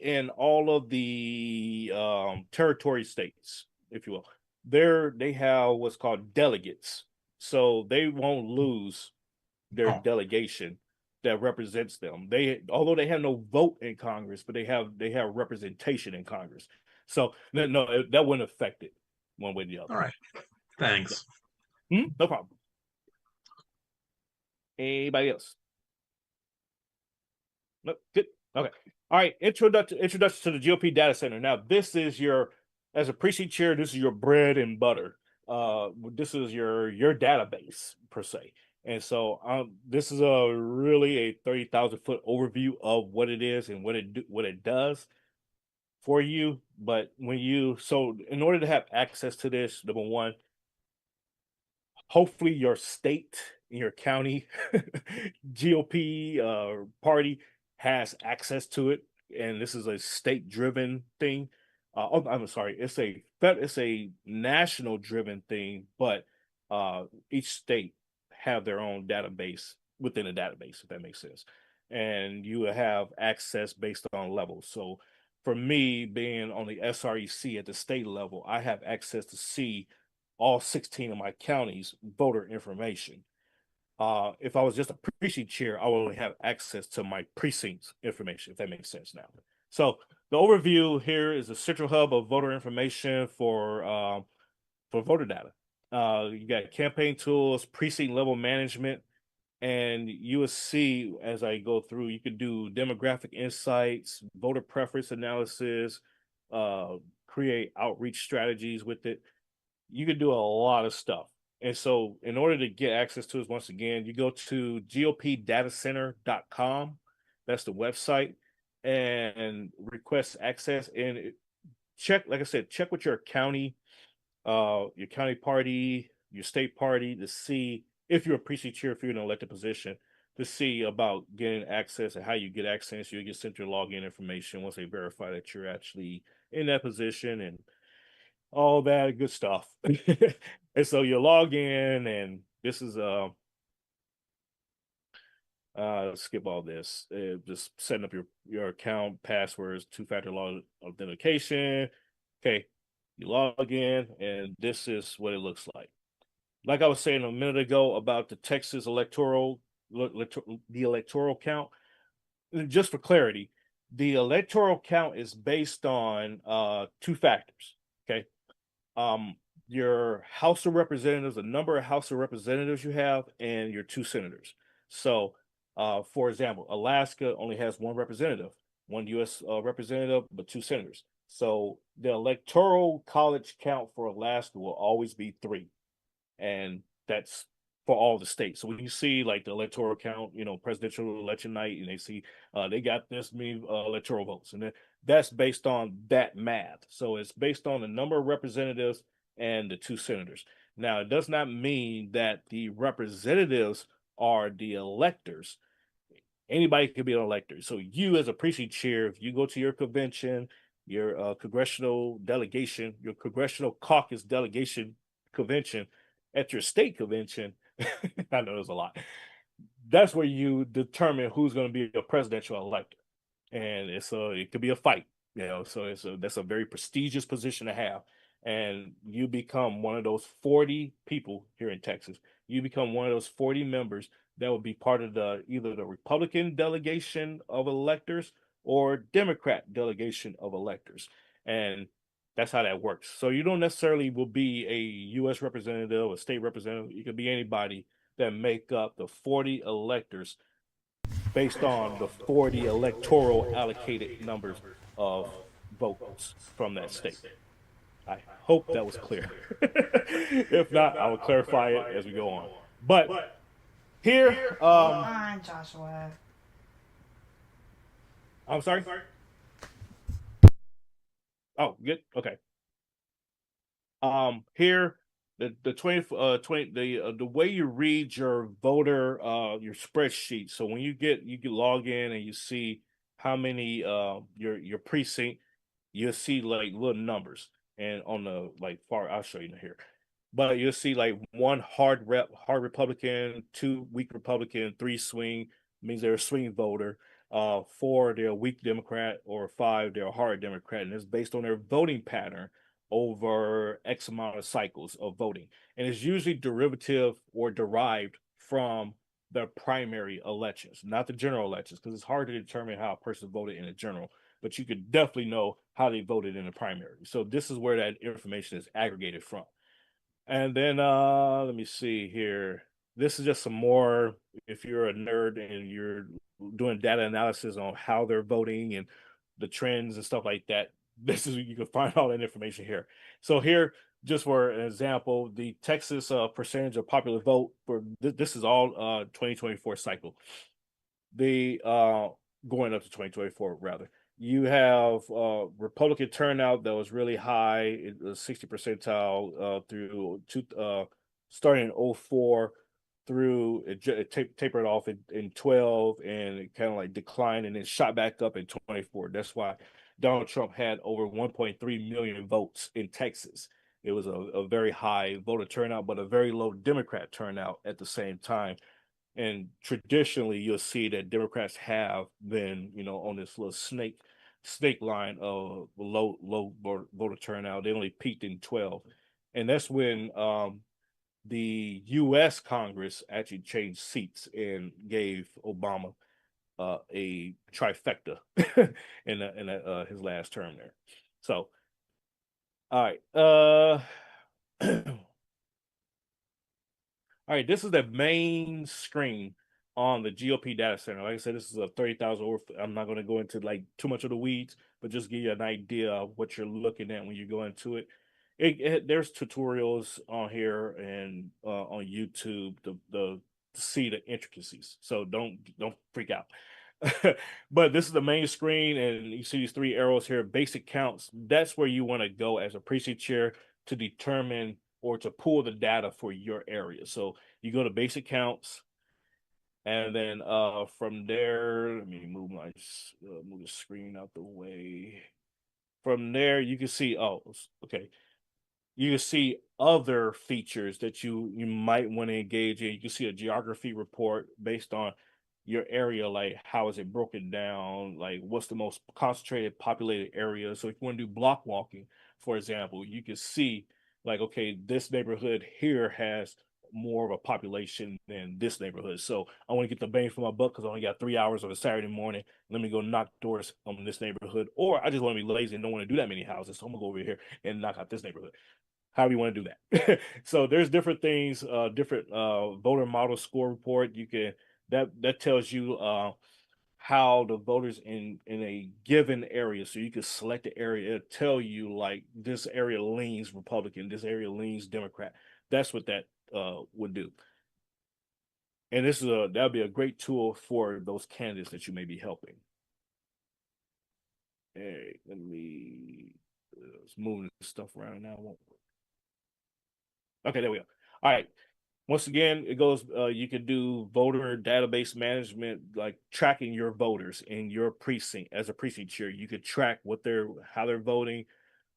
and all of the territory states, if you will, they have what's called delegates. So they won't lose their delegation that represents them. Although they have no vote in Congress, but they have representation in Congress. So no, that wouldn't affect it one way or the other. All right. Thanks. No problem. Anybody else? No, good. Okay. All right. Introduction to the GOP data center. Now, this is as a precinct chair, this is your bread and butter. This is your database per se. And so this is really a 30,000-foot overview of what it is and what it does for you. But in order to have access to this, number one, hopefully your state and your county GOP party has access to it, and this is a state-driven thing. I'm sorry, it's a national-driven thing, but each state have their own database within a database, if that makes sense, and you have access based on levels. So, for me, being on the SREC at the state level, I have access to see all 16 of my counties' voter information. If I was just a precinct chair, I would only have access to my precinct's information, if that makes sense now. So the overview here is a central hub of voter information for voter data. You got campaign tools, precinct level management, and you will see as I go through, you can do demographic insights, voter preference analysis, create outreach strategies with it. You can do a lot of stuff. And so in order to get access to it, once again, you go to gopdatacenter.com. That's the website, and request access. And check, like I said, check with your county party, your state party, to see if you're a precinct chair, if you're in an elected position, to see about getting access and how you get access. You get sent your login information once they verify that you're actually in that position and all that good stuff. And so you log in, and this is skip all this. Just setting up your account, passwords, two-factor authentication. Okay, you log in, and this is what it looks like. Like I was saying a minute ago about the Texas electoral count. Just for clarity, the electoral count is based on two factors. Okay, your House of Representatives, the number of House of Representatives you have, and your two senators. So, for example, Alaska only has one representative, one U.S. Representative, but two senators. So the electoral college count for Alaska will always be 3, and that's for all the states. So when you see like the electoral count, presidential election night, and they see they got this many electoral votes, and that's based on that math. So it's based on the number of representatives and the two senators. Now, it does not mean that the representatives are the electors. Anybody could be an elector. So you, as a precinct chair, if you go to your convention, your congressional delegation, your congressional caucus delegation convention, at your state convention, I know there's a lot. That's where you determine who's going to be a presidential elector, and it could be a fight, So that's a very prestigious position to have, and you become one of those 40 people here in Texas. You become one of those 40 members that will be part of either the Republican delegation of electors or Democrat delegation of electors, and that's how that works. So you don't necessarily will be a U.S. representative, a state representative. You could be anybody that make up the 40 electors based on the 40 electoral allocated numbers of votes from that state. I hope that was clear. If not, I will clarify it as we go on. But here, Hold on, Joshua. I'm sorry. Oh, good. Okay. Here, the way you read your voter your spreadsheet. So when you log in and you see how many your precinct, you'll see like little numbers, and on the far, I'll show you here. But you'll see like 1 hard Republican, 2 weak Republican, 3 swing, means they're a swing voter. 4, they're a weak Democrat, or 5, they're a hard Democrat, and it's based on their voting pattern over X amount of cycles of voting. And it's usually derivative or derived from the primary elections, not the general elections, because it's hard to determine how a person voted in a general, but you could definitely know how they voted in the primary. So this is where that information is aggregated from. And then let me see here. This is just some more, if you're a nerd and you're doing data analysis on how they're voting and the trends and stuff like that. You can find all that information here. So here, just for an example, the Texas percentage of popular vote for this is all 2024 cycle. The going up to 2024 rather. You have Republican turnout that was really high, it was 60 percentile through starting in 04 through it tapered off in 12, and it kind of like declined and then shot back up in 24. That's why Donald Trump had over 1.3 million votes in Texas. It was a very high voter turnout, but a very low Democrat turnout at the same time. And traditionally, you'll see that Democrats have been, on this little snake line of low voter turnout. They only peaked in 12, and that's when the U.S. Congress actually changed seats and gave Obama a trifecta in his last term there. So, all right. All right, this is the main screen on the GOP data center. Like I said, this is a 30,000 over. I'm not going to go into like too much of the weeds, but just give you an idea of what you're looking at when you go into it. There's tutorials on here and on YouTube to see the intricacies. So don't freak out. But this is the main screen, and you see these three arrows here, basic counts. That's where you want to go as a precinct chair to determine or to pull the data for your area. So you go to basic counts, and then from there, let me move move the screen out the way. From there, you can see, oh, okay. You can see other features that you might want to engage in. You can see a geography report based on your area, like how is it broken down, like what's the most concentrated populated area. So if you want to do block walking, for example, you can see like, okay, this neighborhood here has more of a population than this neighborhood. So I want to get the bang for my buck because I only got 3 hours on a Saturday morning. Let me go knock doors on this neighborhood. Or I just want to be lazy and don't want to do that many houses. So I'm gonna go over here and knock out this neighborhood. However you want to do that. So there's different things, different voter model score report. You can that tells you how the voters in a given area. So you can select the area. It'll tell you like this area leans Republican, this area leans Democrat. That's what that would do. And this is that'll be a great tool for those candidates that you may be helping. Hey, let me moving stuff around now. Won't work. Okay, there we go. All right. Once again, it goes, you can do voter database management, like tracking your voters in your precinct as a precinct chair. You could track how they're voting,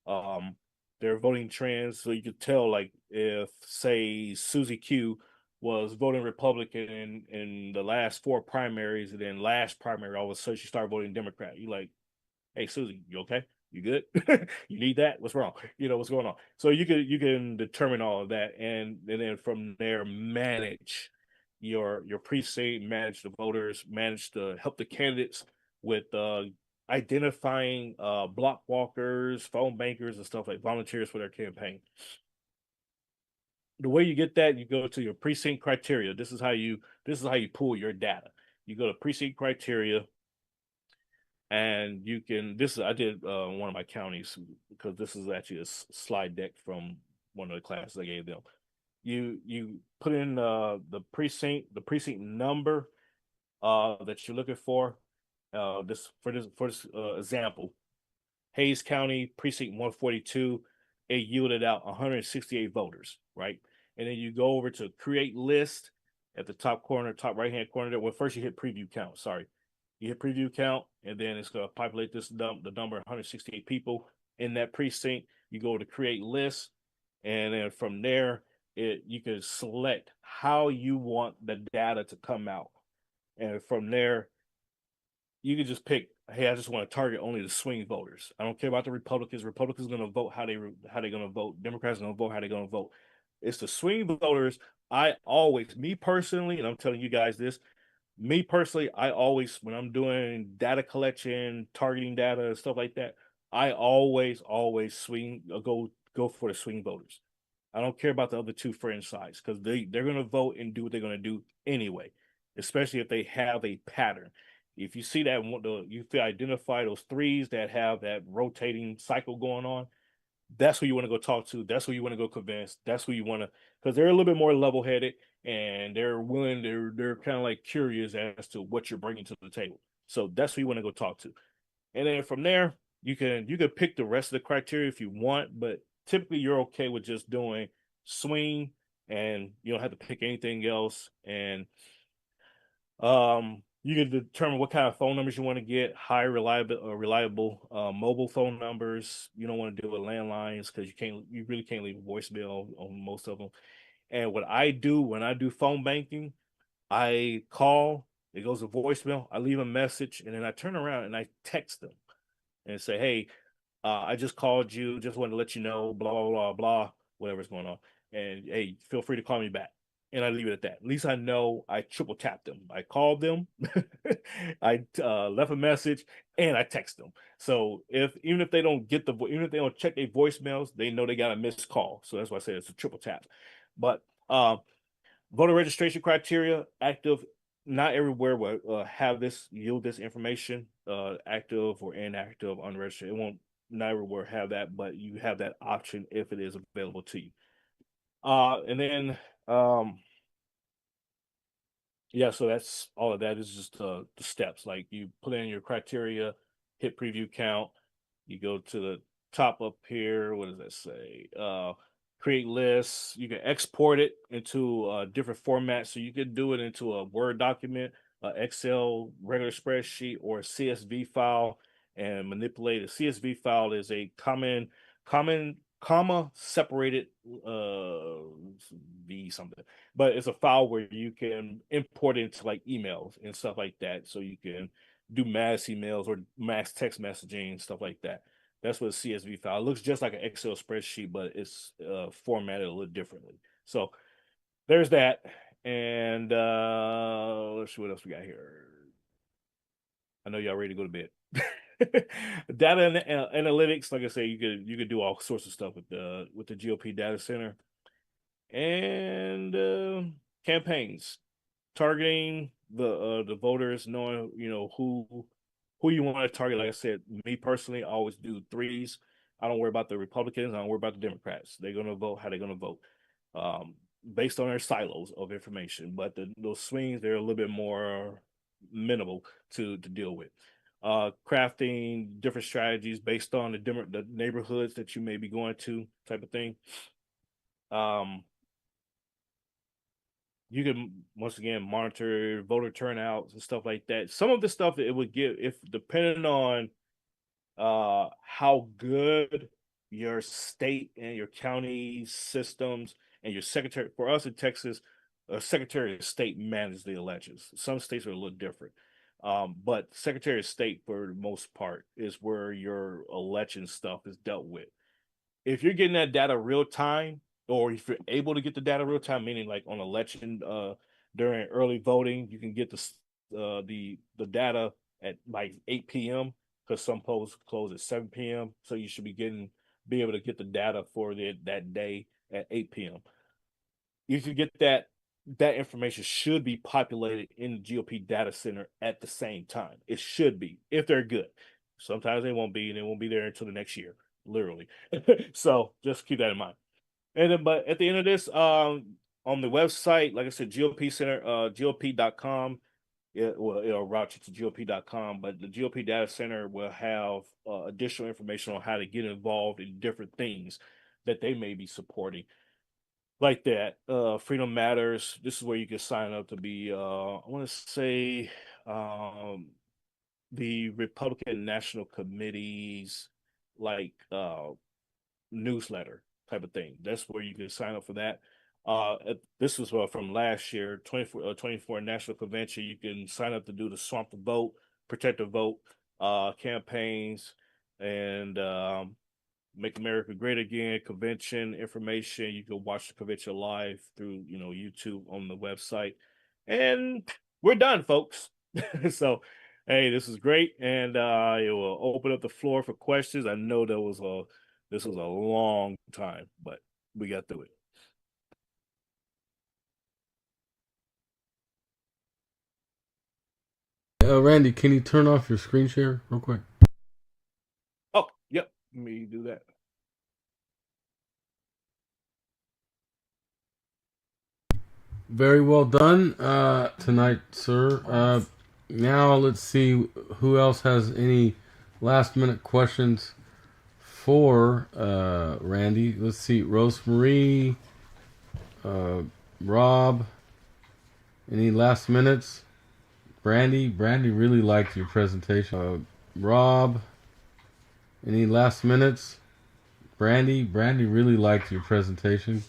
their voting trends. So you could tell, like, if, say, Susie Q was voting Republican in the last 4 primaries, and then last primary, all of a sudden she started voting Democrat. You like, hey, Susie, you okay? You good? You need that? What's wrong? What's going on? So you can determine all of that, and then from there manage your precinct, manage the voters, manage to help the candidates with identifying block walkers, phone bankers, and stuff like volunteers for their campaign. The way you get that, you go to your precinct criteria. This is how you pull your data. You go to precinct criteria. And you can, I did one of my counties because this is actually a slide deck from one of the classes I gave them. You put in the precinct number that you're looking for. For this example, Hayes County precinct 142, it yielded out 168 voters, right? And then you go over to create list at the top right hand corner there. Well, first you hit preview count. Sorry. You hit preview count, and then it's going to populate the number 168 people in that precinct. You go to create list, and then from there, you can select how you want the data to come out. And from there, you can just pick, hey, I just want to target only the swing voters. I don't care about the Republicans. Republicans are going to vote how they're going to vote. Democrats are going to vote how they're going to vote. It's the swing voters. Me personally, and I'm telling you guys this, me personally, I always, when I'm doing data collection, targeting data, and stuff like that, I always go for the swing voters. I don't care about the other 2 fringe sides because they're going to vote and do what they're going to do anyway, especially if they have a pattern. If you see that you identify those 3s that have that rotating cycle going on, that's who you want to go talk to. That's who you want to go convince. That's who you want to, because they're a little bit more level-headed and they're willing, they're kind of like curious as to what you're bringing to the table. So that's who you want to go talk to. And then from there, you can pick the rest of the criteria if you want, but typically you're okay with just doing swing and you don't have to pick anything else. And you can determine what kind of phone numbers you want to get, high reliable mobile phone numbers. You don't want to deal with landlines because you really can't leave a voicemail on most of them. And what I do when I do phone banking, I call, it goes to voicemail, I leave a message, and then I turn around and I text them and say, hey, I just called you, just wanted to let you know, blah, blah, blah, blah, whatever's going on. And hey, feel free to call me back. And I leave it at that. At least I know I triple tapped them. I called them, I left a message, and I text them. So even if they don't check their voicemails, they know they got a missed call. So that's why I say it's a triple tap. But voter registration criteria, active. Not everywhere will yield this information, active or inactive, unregistered. It won't not everywhere have that, but you have that option if it is available to you. And then yeah, so that's all of that is just the steps. Like you put in your criteria, hit preview count, you go to the top up here. What does that say? Create lists. You can export it into different formats. So you can do it into a Word document, Excel, regular spreadsheet, or a CSV file and manipulate. A CSV file is a comma separated v something, but it's a file where you can import it into like emails and stuff like that, so you can do mass emails or mass text messaging, stuff like that. That's what a CSV file it looks just like an Excel spreadsheet, but it's formatted a little differently. So there's that. And let's see what else we got here. I know y'all ready to go to bed. Data and analytics, like I say, you could do all sorts of stuff with the GOP data center. And campaigns, targeting the voters, knowing who you want to target. Like I said, me personally, I always do threes. I don't worry about the Republicans. I don't worry about the Democrats. They're gonna vote how they're gonna vote, based on their silos of information. But those swings, they're a little bit more minimal to deal with. Crafting different strategies based on the neighborhoods that you may be going to, type of thing. You can once again monitor voter turnouts and stuff like that. Some of the stuff that it would give, if depending on how good your state and your county systems and your secretary, for us in Texas, a secretary of state manages the elections. Some states are a little different. But secretary of state, for the most part, is where your election stuff is dealt with. If you're getting that data real time, or if you're able to get the data real time, meaning like on election during early voting, you can get the data at like 8 p.m. because some polls close at 7 p.m. So you should be able to get the data for that day at 8 p.m. If you get that information should be populated in the GOP data center at the same time. It should be, if they're good. Sometimes they won't be, and they won't be there until the next year, literally. So just keep that in mind. And then, but at the end of this, on the website, like I said, GOP Center, GOP.com, it'll route you to GOP.com, but the GOP Data Center will have additional information on how to get involved in different things that they may be supporting. Like that, Freedom Matters. This is where you can sign up to be, I want to say, the Republican National Committee's like newsletter type of thing. That's where you can sign up for that. This was from last year, 24 National Convention. You can sign up to do the Swamp the Vote, Protect the Vote campaigns, and Make America Great Again convention information. You can watch the convention live through YouTube on the website. And we're done, folks. So hey, this is great, and it will open up the floor for questions. I know this was a long time, but we got through it. Randy, can you turn off your screen share real quick? Oh, yep. Let me do that. Very well done tonight, sir. Now let's see who else has any last minute questions for Randy. Let's see, Rosemarie, Rob, any last minutes? Brandy really liked your presentation. Rob, any last minutes? Brandy really liked your presentation.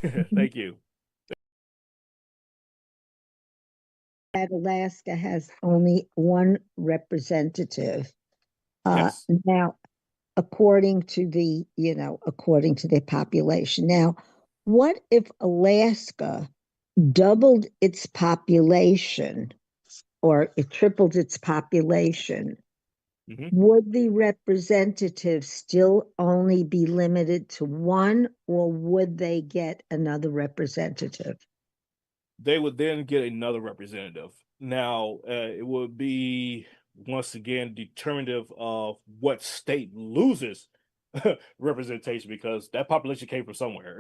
Thank you. That Alaska has only one representative. Yes. Now, according to their population. Now, what if Alaska doubled its population or it tripled its population? Mhm. Would the representative still only be limited to one, or would they get another representative? They would then get another representative. Now, it would be once again determinative of what state loses representation, because that population came from somewhere,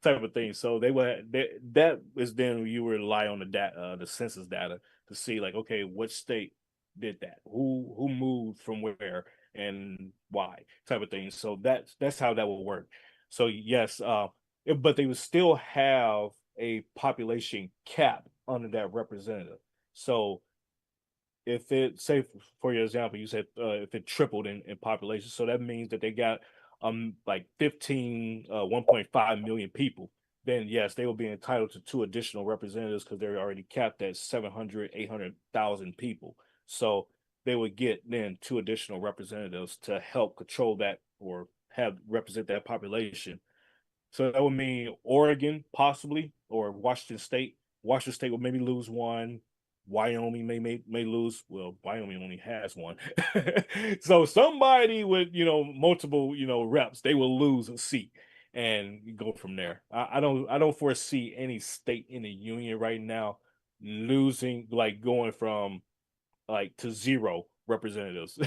type of thing. So that is then you would rely on the census data to see, like, okay, what state did that, who moved from where and why, type of thing. So that's how that will work. So yes, but they would still have a population cap under that representative. So if it, say for your example, you said if it tripled in population, so that means that they got like 1.5 million people, then yes, they will be entitled to 2 additional representatives, because they're already capped at 700, 800,000 people. So they would get then 2 additional representatives to help control that, or have represent that population. So that would mean Oregon possibly, or Washington State. Washington State will maybe lose one. Wyoming may lose. Well, Wyoming only has one. So somebody with multiple reps, they will lose a seat and go from there. I don't foresee any state in the union right now losing, like going from like to 0 representatives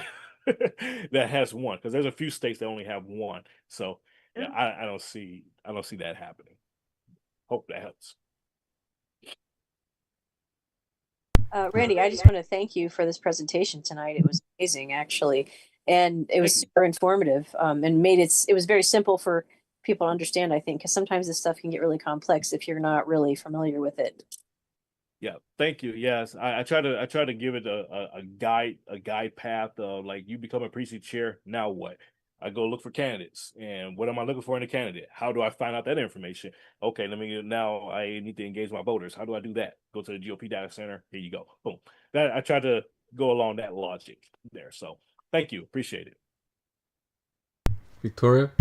that has one, because there's a few states that only have one. So yeah, I don't see that happening. Hope that helps. Randy, I just want to thank you for this presentation tonight. It was amazing, actually, and it was super informative, and it was very simple for people to understand, I think, because sometimes this stuff can get really complex if you're not really familiar with it. Yeah, thank you. Yes, I try to give it a guide path of, like, you become a precinct chair. Now what? I go look for candidates, and what am I looking for in a candidate? How do I find out that information? Okay, now I need to engage my voters. How do I do that? Go to the GOP data center. Here you go. Boom. That I try to go along that logic there. So thank you. Appreciate it. Victoria?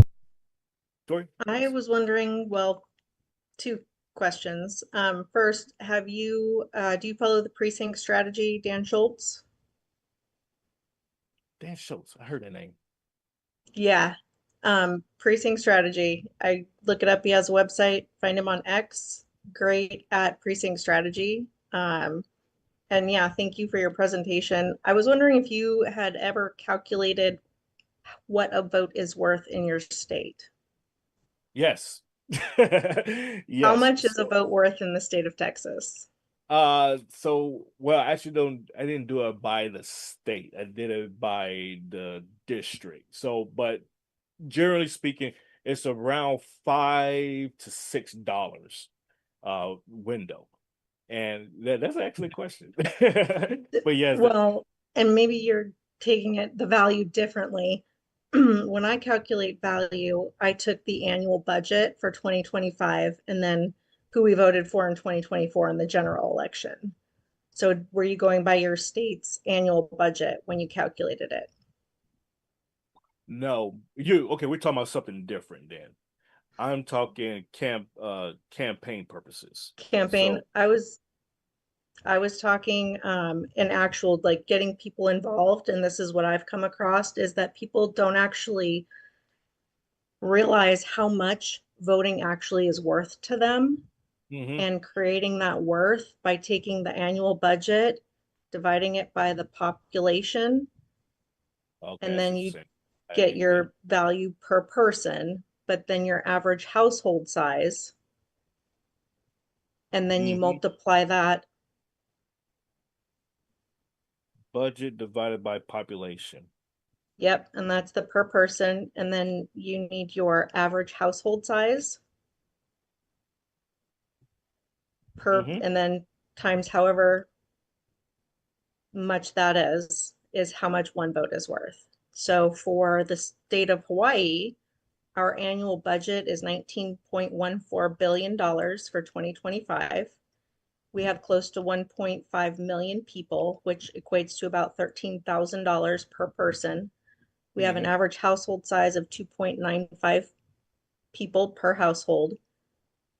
Tori? I was wondering, well, 2 questions. First, do you follow the precinct strategy, Dan Schultz? Dan Schultz. I heard that name. Yeah. Precinct strategy. I look it up. He has a website. Find him on X. Great at precinct strategy. And yeah, thank you for your presentation. I was wondering if you had ever calculated what a vote is worth in your state. Yes. Yes. How much is a vote worth in the state of Texas? So, well, actually, I didn't do it by the state. I did it by the district. So, but generally speaking, it's around $5 to $6 window. And that's actually a question. But yes, Well, and maybe you're taking the value differently. When I calculate value, I took the annual budget for 2025 and then who we voted for in 2024 in the general election. So were you going by your state's annual budget when you calculated it? no, okay, we're talking about something different then. I'm talking campaign purposes. Campaign. So, I was talking in actual, like, getting people involved, and this is what I've come across, is that people don't actually realize how much voting actually is worth to them, and creating that worth by taking the annual budget, dividing it by the population, okay, and that's then what you you're saying. get your value per person, but then your average household size, and then you multiply that. Budget divided by population. Yep, and that's the per person, and then you need your average household size and then times however much that is how much one vote is worth. So for the state of Hawaii, our annual budget is $19.14 billion for 2025. We have close to 1.5 million people, which equates to about $13,000 per person. We have an average household size of 2.95 people per household.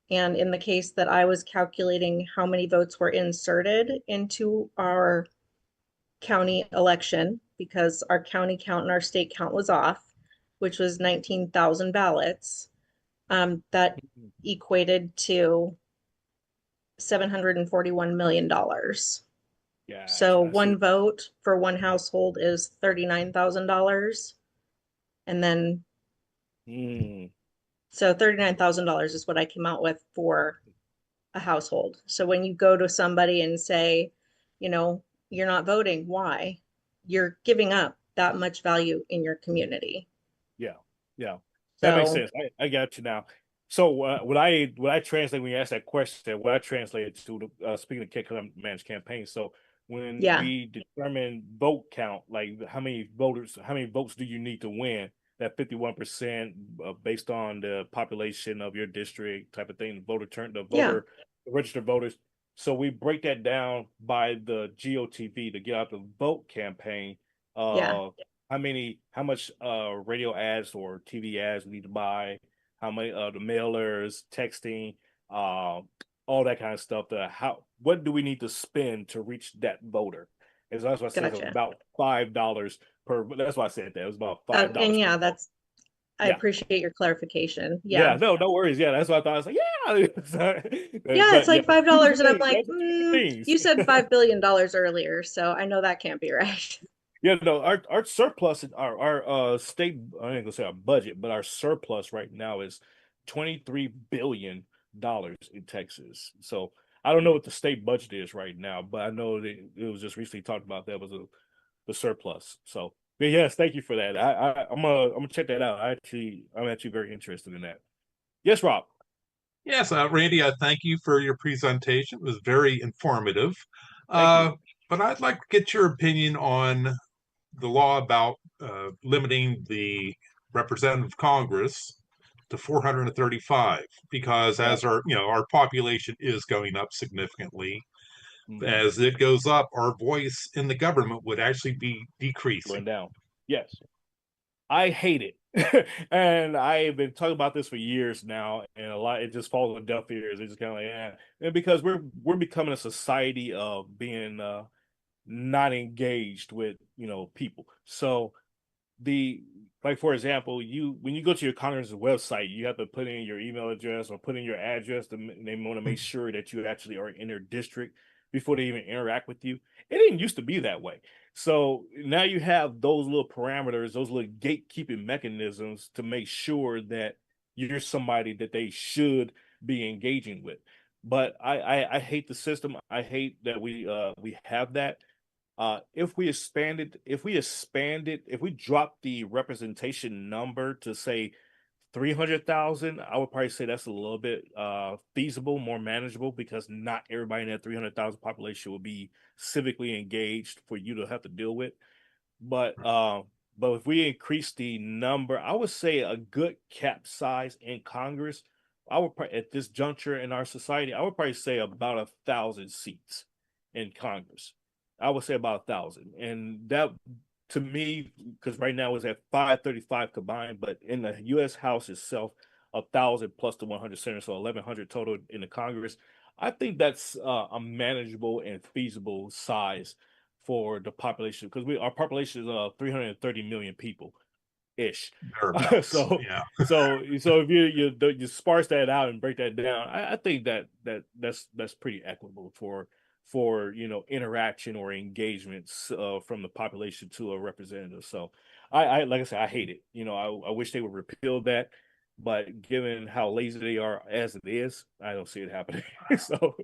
And in the case that I was calculating how many votes were inserted into our county election, because our county count and our state count was off, which was 19,000 ballots, that equated to $741 million. Yeah. So one vote for one household is $39,000. And then, so $39,000 is what I came out with for a household. So when you go to somebody and say, you know, you're not voting, why? You're giving up that much value in your community. Yeah. That makes sense. I got you now. So what I translate when you ask that question, what I translate it to speaking of managed campaigns. So when we determine vote count, like how many votes do you need to win? That 51% based on the population of your district type of thing, the registered voters. So we break that down by the GOTV, to get out the vote campaign. How much radio ads or TV ads we need to buy, how many the mailers, texting, all that kind of stuff. What do we need to spend to reach that voter? And so that's why I said it was about $5 per. That's why I said that it was about $5. And I appreciate your clarification. No worries. Yeah, that's what I thought. I was like, it's like $5, and I'm like, you said $5 billion earlier, so I know that can't be right. Yeah, no, our surplus, our state, I ain't gonna say our budget, but our surplus right now is $23 billion in Texas. So I don't know what the state budget is right now, but I know that it was just recently talked about that was the surplus. So, but yes, thank you for that. I'm gonna check that out. I'm actually very interested in that. Yes, Rob. Yes, Randy, I thank you for your presentation. It was very informative. Thank you. But I'd like to get your opinion on the law about limiting the representative Congress to 435, because as our population is going up significantly, as it goes up, our voice in the government would actually be decreasing. Going down. Yes. I hate it. And I've been talking about this for years now, and it just falls on deaf ears. It's just kind of like, And because we're becoming a society of being not engaged with people. So for example, when you go to your Congress website, you have to put in your email address or put in your address. They want to make sure that you actually are in their district before they even interact with you. It didn't used to be that way. So now you have those little parameters, those little gatekeeping mechanisms to make sure that you're somebody that they should be engaging with. But I hate the system. I hate that we have that. If we drop the representation number to say 300,000, I would probably say that's a little bit feasible, more manageable, because not everybody in that 300,000 population will be civically engaged for you to have to deal with. But if we increase the number, I would say a good cap size in Congress, at this juncture in our society, I would probably say about 1,000 seats in Congress. I would say about 1,000, and that, to me, because right now it's at 535 combined, but in the U.S. House itself, 1,000 plus the 100 senators, so 1,100 total in the Congress. I think that's a manageable and feasible size for the population, because our population is 330 million people ish. So if you sparse that out and break that down, I think that's pretty equitable for interaction or engagements from the population to a representative. So I like I said, I hate it. I wish they would repeal that, but given how lazy they are as it is, I don't see it happening. So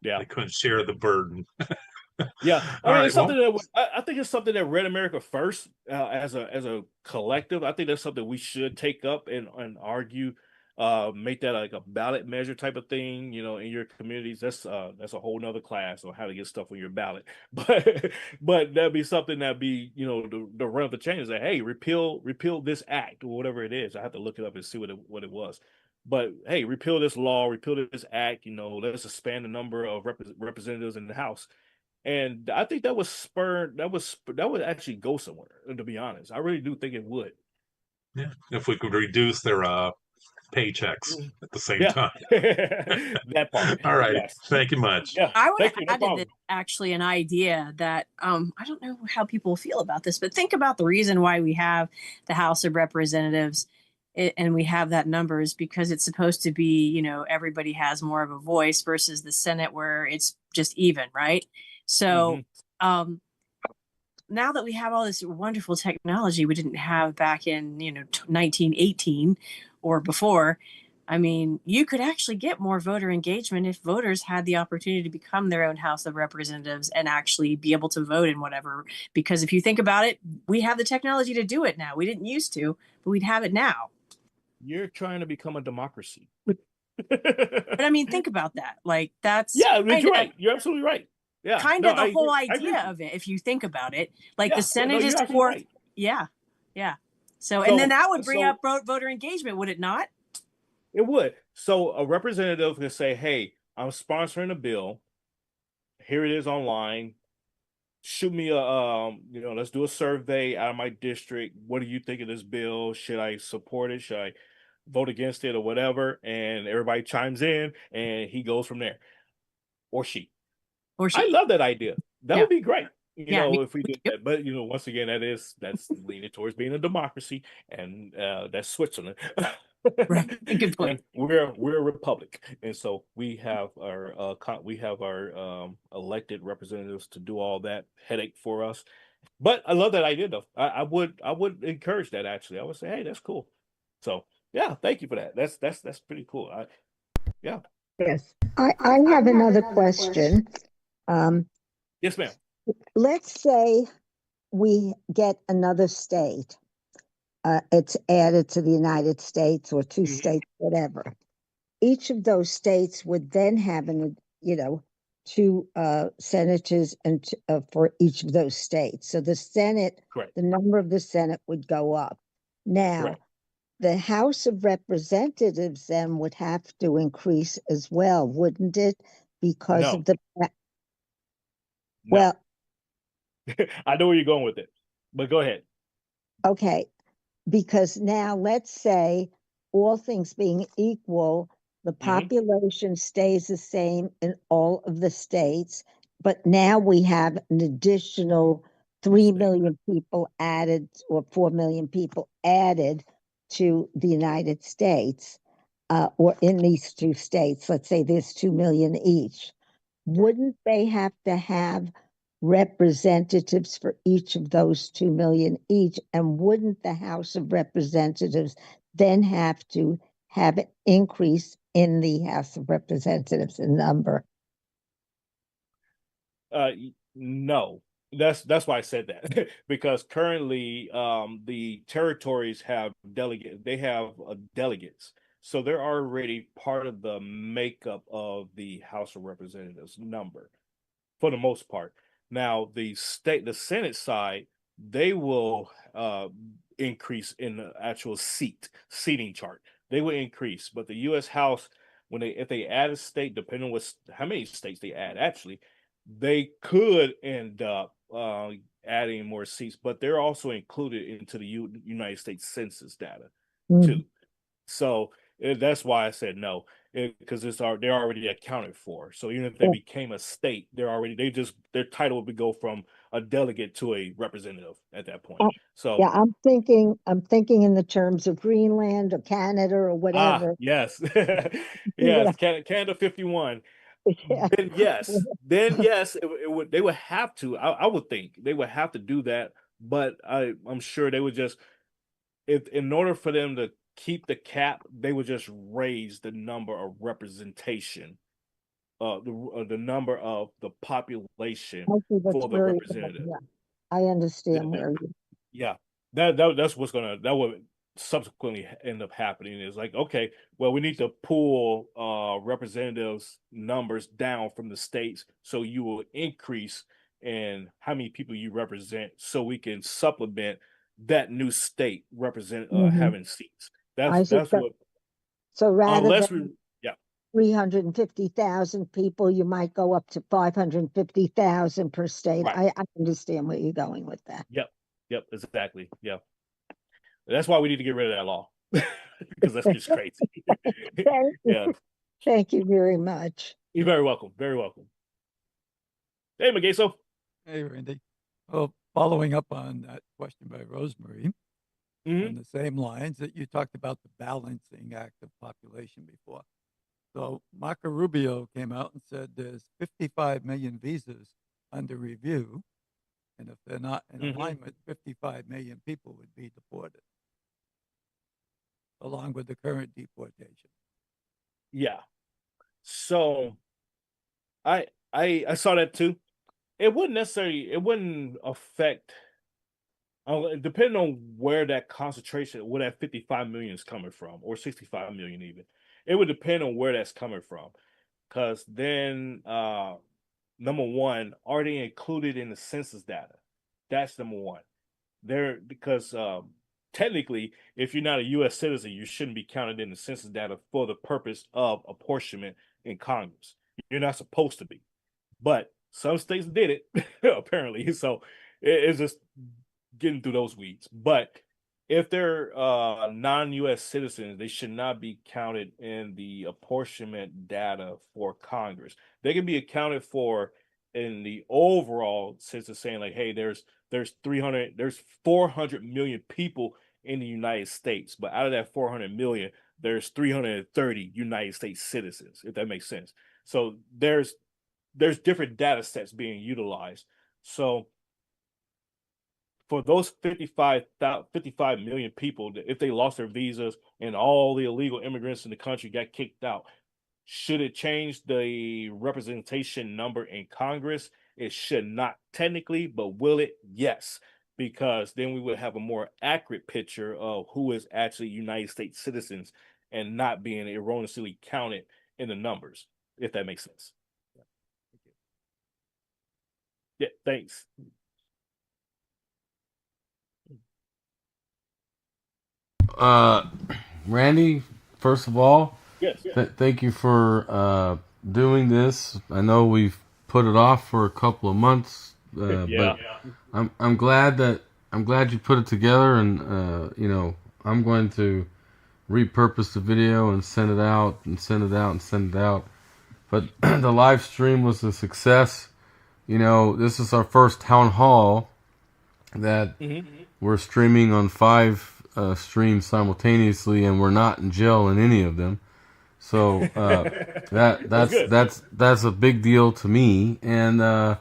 they couldn't share the burden. It's something I think it's something that Red America First, as a collective, I think that's something we should take up and argue. Make that like a ballot measure type of thing, in your communities. That's a whole nother class on how to get stuff on your ballot. But that'd be something that'd be, the run of the change is that, hey, repeal this act or whatever it is. I have to look it up and see what it was. But hey, repeal this law, repeal this act, let's expand the number of representatives in the House. And I think that would actually go somewhere, to be honest. I really do think it would. Yeah. If we could reduce their paychecks at the same time. That part. All right. Yes. Thank you much. Yeah. I would add to this actually an idea that I don't know how people feel about this, but think about the reason why we have the House of Representatives and we have that number is because it's supposed to be, everybody has more of a voice versus the Senate where it's just even, right? So, now that we have all this wonderful technology we didn't have back in, 1918 or before, I mean, you could actually get more voter engagement if voters had the opportunity to become their own House of Representatives and actually be able to vote in whatever. Because if you think about it, we have the technology to do it now. We didn't used to, but we'd have it now. You're trying to become a democracy. But I mean, think about that. Like, that's Yeah, you're right. You're absolutely right. Yeah, kind no, of the I whole agree. I agree idea with you. of it, if you think about it. Like, Yeah, the no, Senate is you're absolutely for, right. yeah. So, and then So, that would bring so up voter engagement, would it not? it would. So a representative can say, "Hey, I'm sponsoring a bill. Here it is online. Shoot me a let's do a survey out of my district. What do you think of this bill? Should I support it? Should I vote against it or whatever?" And everybody chimes in, and he goes from there, or she. I love that idea. That would be great. If we did that. But once again, that's leaning towards being a democracy, and that's Switzerland. Right. Good point. And we're a republic, and so we have our elected representatives to do all that headache for us. But I love that idea, though. I would encourage that, actually. I would say, hey, that's cool. So yeah, thank you for that. That's pretty cool. Yeah. Yes. I have another question. Yes, ma'am. Let's say we get another state. It's added to the United States or two states, whatever. Each of those states would then have two senators and for each of those states. So the Senate, Correct. the number of the Senate would go up. Now, Correct. the House of Representatives then would have to increase as well, wouldn't it? Because No. of the No. well, I know where you're going with it, but go ahead. okay, because now let's say all things being equal, the population stays the same in all of the states, but now we have an additional 3 million people added, or 4 million people added to the United States, or in these two states. Let's say there's 2 million each. Wouldn't they have to have representatives for each of those 2 million each? And wouldn't the House of Representatives then have to have an increase in the House of Representatives in number? No, that's why I said that. Because currently the territories have delegates, so they're already part of the makeup of the House of Representatives number for the most part. Now the Senate side, they will increase in the actual seating chart. They will increase, but the U.S. House, if they add a state, depending on how many states they add, actually, they could end up adding more seats, but they're also included into the United States Census data too. So that's why I said no, because they're already accounted for. So even if they became a state, their title would go from a delegate to a representative at that point. So yeah, I'm thinking in the terms of Greenland or Canada or whatever. yes, yes, Canada 51. Yeah. Then yes, it would. They would have to. I would think they would have to do that, but I'm sure they would just, if in order for them to keep the cap, they would just raise the number of representation, the number of the population for the representative. Yeah, I understand where you. Yeah, that's that would subsequently end up happening. Is like, okay, well, we need to pull representatives numbers down from the states, so you will increase in how many people you represent, so we can supplement that new state having seats. That's what. So rather Unless than 350,000 people, you might go up to 550,000 per state. Right. I understand where you're going with that. Yep, exactly. Yeah, that's why we need to get rid of that law, because that's just crazy. Yeah. Thank you very much. You're very welcome. Very welcome. Hey, Magaso. Hey, Randy. Well, following up on that question by Rosemary, on the same lines that you talked about the balancing act of population before. So Marco Rubio came out and said there's 55 million visas under review. And if they're not in Mhm. alignment, 55 million people would be deported, along with the current deportation. Yeah. So I saw that too. It wouldn't affect depending on where that concentration, where that 55 million is coming from, or 65 million even. It would depend on where that's coming from. Because then number one, are they included in the census data? That's number one. They're because technically, if you're not a U.S. citizen, you shouldn't be counted in the census data for the purpose of apportionment in Congress. You're not supposed to be, but some states did it apparently. So it's just getting through those weeds. But if they're non-U.S. citizens, they should not be counted in the apportionment data for Congress. They can be accounted for in the overall sense of saying like, hey, there's 400 million people in the United States, but out of that 400 million, there's 330 United States citizens, if that makes sense. So there's different data sets being utilized. So for those 55 million people, if they lost their visas and all the illegal immigrants in the country got kicked out, should it change the representation number in Congress? It should not technically, but will it? Yes, because then we would have a more accurate picture of who is actually United States citizens and not being erroneously counted in the numbers, if that makes sense. Yeah, thanks. Randy, first of all, Yes. thank you for doing this. I know we've put it off for a couple of months, Yeah. but I'm glad you put it together, and I'm going to repurpose the video and send it out and send it out and send it out. But the live stream was a success. This is our first town hall that we're streaming on 5 streams simultaneously, and we're not in jail in any of them. So that's a big deal to me. And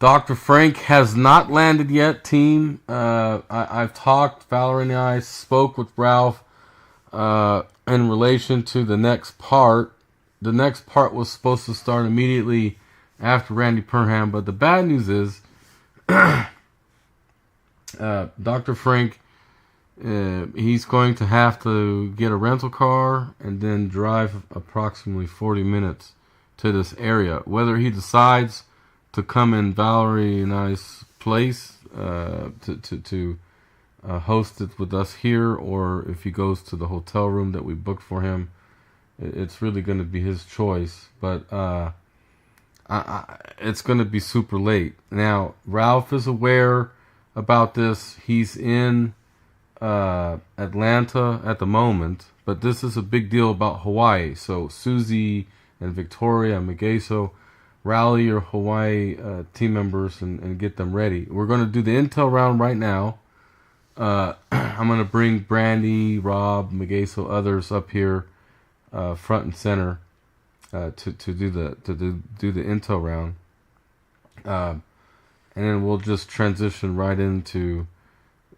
Dr. Frank has not landed yet, team. I've talked, Valerie and I spoke with Ralph in relation to the next part. The next part was supposed to start immediately after Randy Purham, but the bad news is Dr. Frank, he's going to have to get a rental car and then drive approximately 40 minutes to this area. Whether he decides to come in Valerie and I's place to host it with us here, or if he goes to the hotel room that we booked for him, it's really going to be his choice. But it's going to be super late. Now, Ralph is aware about this. He's in Atlanta at the moment, but this is a big deal about Hawaii. So Susie and Victoria and Megeso, rally your Hawaii team members and get them ready. We're going to do the intel round right now. I'm going to bring Brandy, Rob, Megeso, others up here front and center to do the intel round, and then we'll just transition right into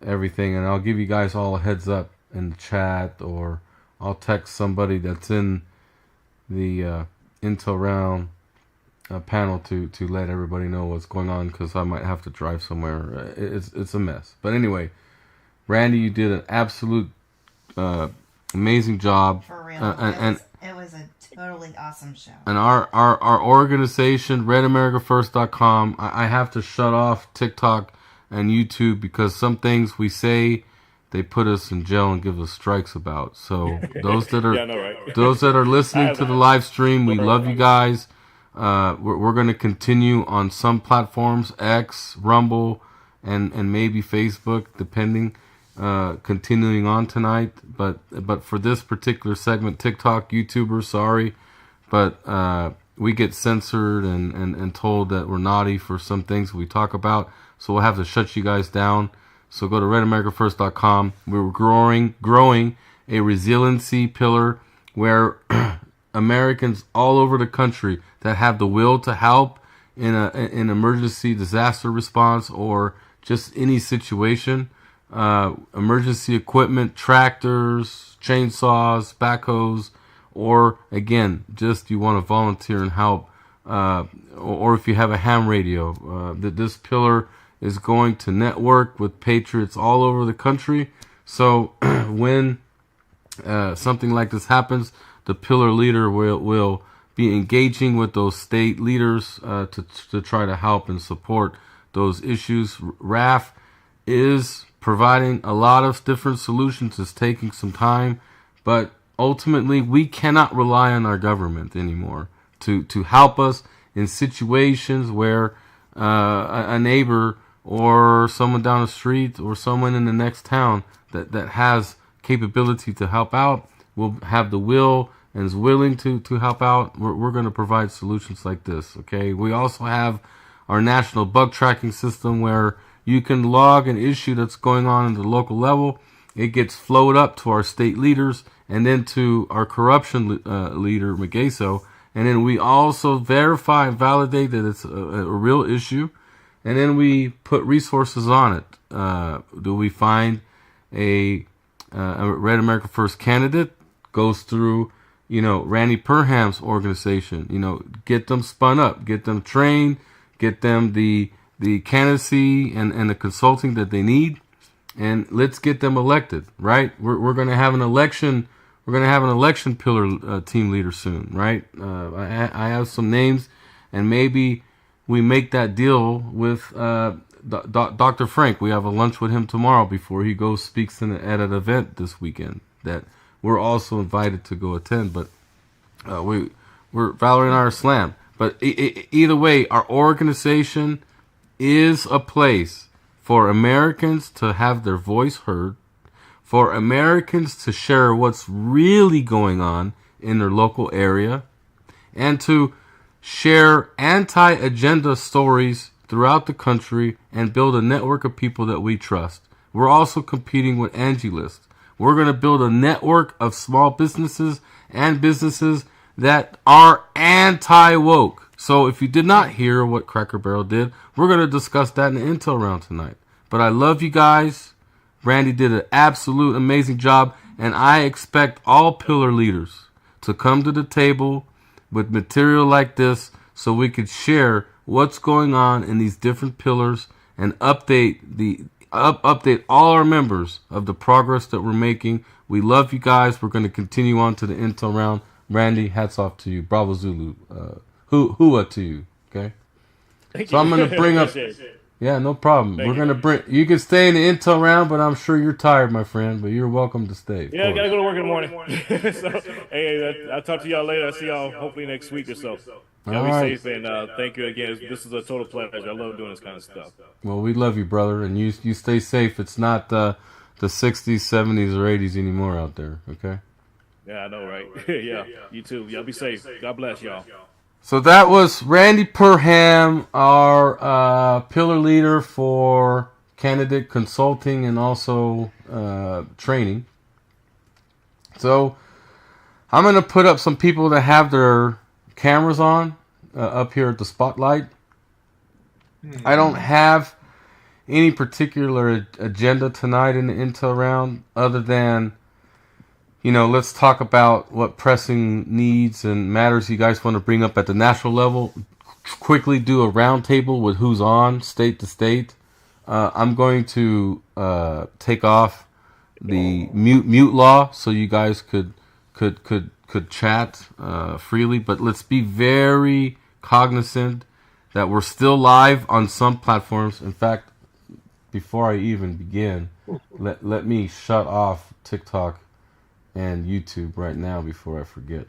everything, and I'll give you guys all a heads up in the chat, or I'll text somebody that's in the intel round panel to let everybody know what's going on, because I might have to drive somewhere. It's a mess, but anyway, Randy, you did an absolute amazing job. For real. It was a totally awesome show. And our organization, RedAmericaFirst.com, I have to shut off TikTok and YouTube because some things we say, they put us in jail and give us strikes about. So those that are those that are listening to the live stream, we love you guys. We're going to continue on some platforms, X, Rumble, and maybe Facebook, depending. Continuing on tonight, but for this particular segment, TikTok, YouTubers, sorry, but we get censored and told that we're naughty for some things we talk about, so we'll have to shut you guys down. So go to RedAmericaFirst.com. We're growing a resiliency pillar where Americans all over the country that have the will to help in an emergency disaster response or just any situation. Emergency equipment, tractors, chainsaws, backhoes, or again, just you want to volunteer and help, or if you have a ham radio, that this pillar is going to network with patriots all over the country. So when something like this happens, the pillar leader will be engaging with those state leaders to try to help and support those issues. RAF is providing a lot of different solutions. It's taking some time, but ultimately we cannot rely on our government anymore to help us in situations where a neighbor or someone down the street or someone in the next town that has capability to help out will have the will and is willing to help out. We're going to provide solutions like this. Okay. We also have our national bug tracking system where you can log an issue that's going on at the local level. It gets flowed up to our state leaders and then to our corruption leader, Megeso. And then we also verify and validate that it's a real issue. And then we put resources on it. Do we find a Red America First candidate? Goes through, Randy Purham's organization. Get them spun up, get them trained, get them the candidacy and the consulting that they need, and let's get them elected. Right? We're going to have an election. We're going to have an election pillar team leader soon. Right? I have some names, and maybe we make that deal with Dr. Frank. We have a lunch with him tomorrow before he goes speaks at an event this weekend that we're also invited to go attend. But Valerie and I are slammed. But either way, our organization is a place for Americans to have their voice heard, for Americans to share what's really going on in their local area, and to share anti-agenda stories throughout the country and build a network of people that we trust. We're also competing with Angie List. We're going to build a network of small businesses and businesses that are anti-woke. So if you did not hear what Cracker Barrel did, we're going to discuss that in the intel round tonight. But I love you guys. Randy did an absolute amazing job, and I expect all pillar leaders to come to the table with material like this so we could share what's going on in these different pillars and update all our members of the progress that we're making. We love you guys. We're going to continue on to the intel round. Randy, hats off to you. Bravo Zulu. Hua to you. Okay. So I'm going to bring up. Yeah, no problem. We're going to bring. You can stay in the intel round, but I'm sure you're tired, my friend. But you're welcome to stay. Yeah, I gotta go to work in the morning. So, hey, I'll talk to y'all later. I'll see y'all hopefully next week or so. Y'all be safe, and thank you again. This is a total pleasure. I love doing this kind of stuff. Well, we love you, brother, and you stay safe. It's not the 60s, 70s, or 80s anymore out there. Okay. Yeah, I know, right? Yeah, you too. Y'all be safe. God bless y'all. So that was Randy Purham, our pillar leader for candidate consulting and also training. So I'm going to put up some people that have their cameras on up here at the spotlight. I don't have any particular agenda tonight in the intel round other than, let's talk about what pressing needs and matters you guys want to bring up at the national level. Quickly do a roundtable with who's on state to state. I'm going to take off the mute law so you guys could chat freely. But let's be very cognizant that we're still live on some platforms. In fact, before I even begin, let me shut off TikTok and YouTube right now before I forget.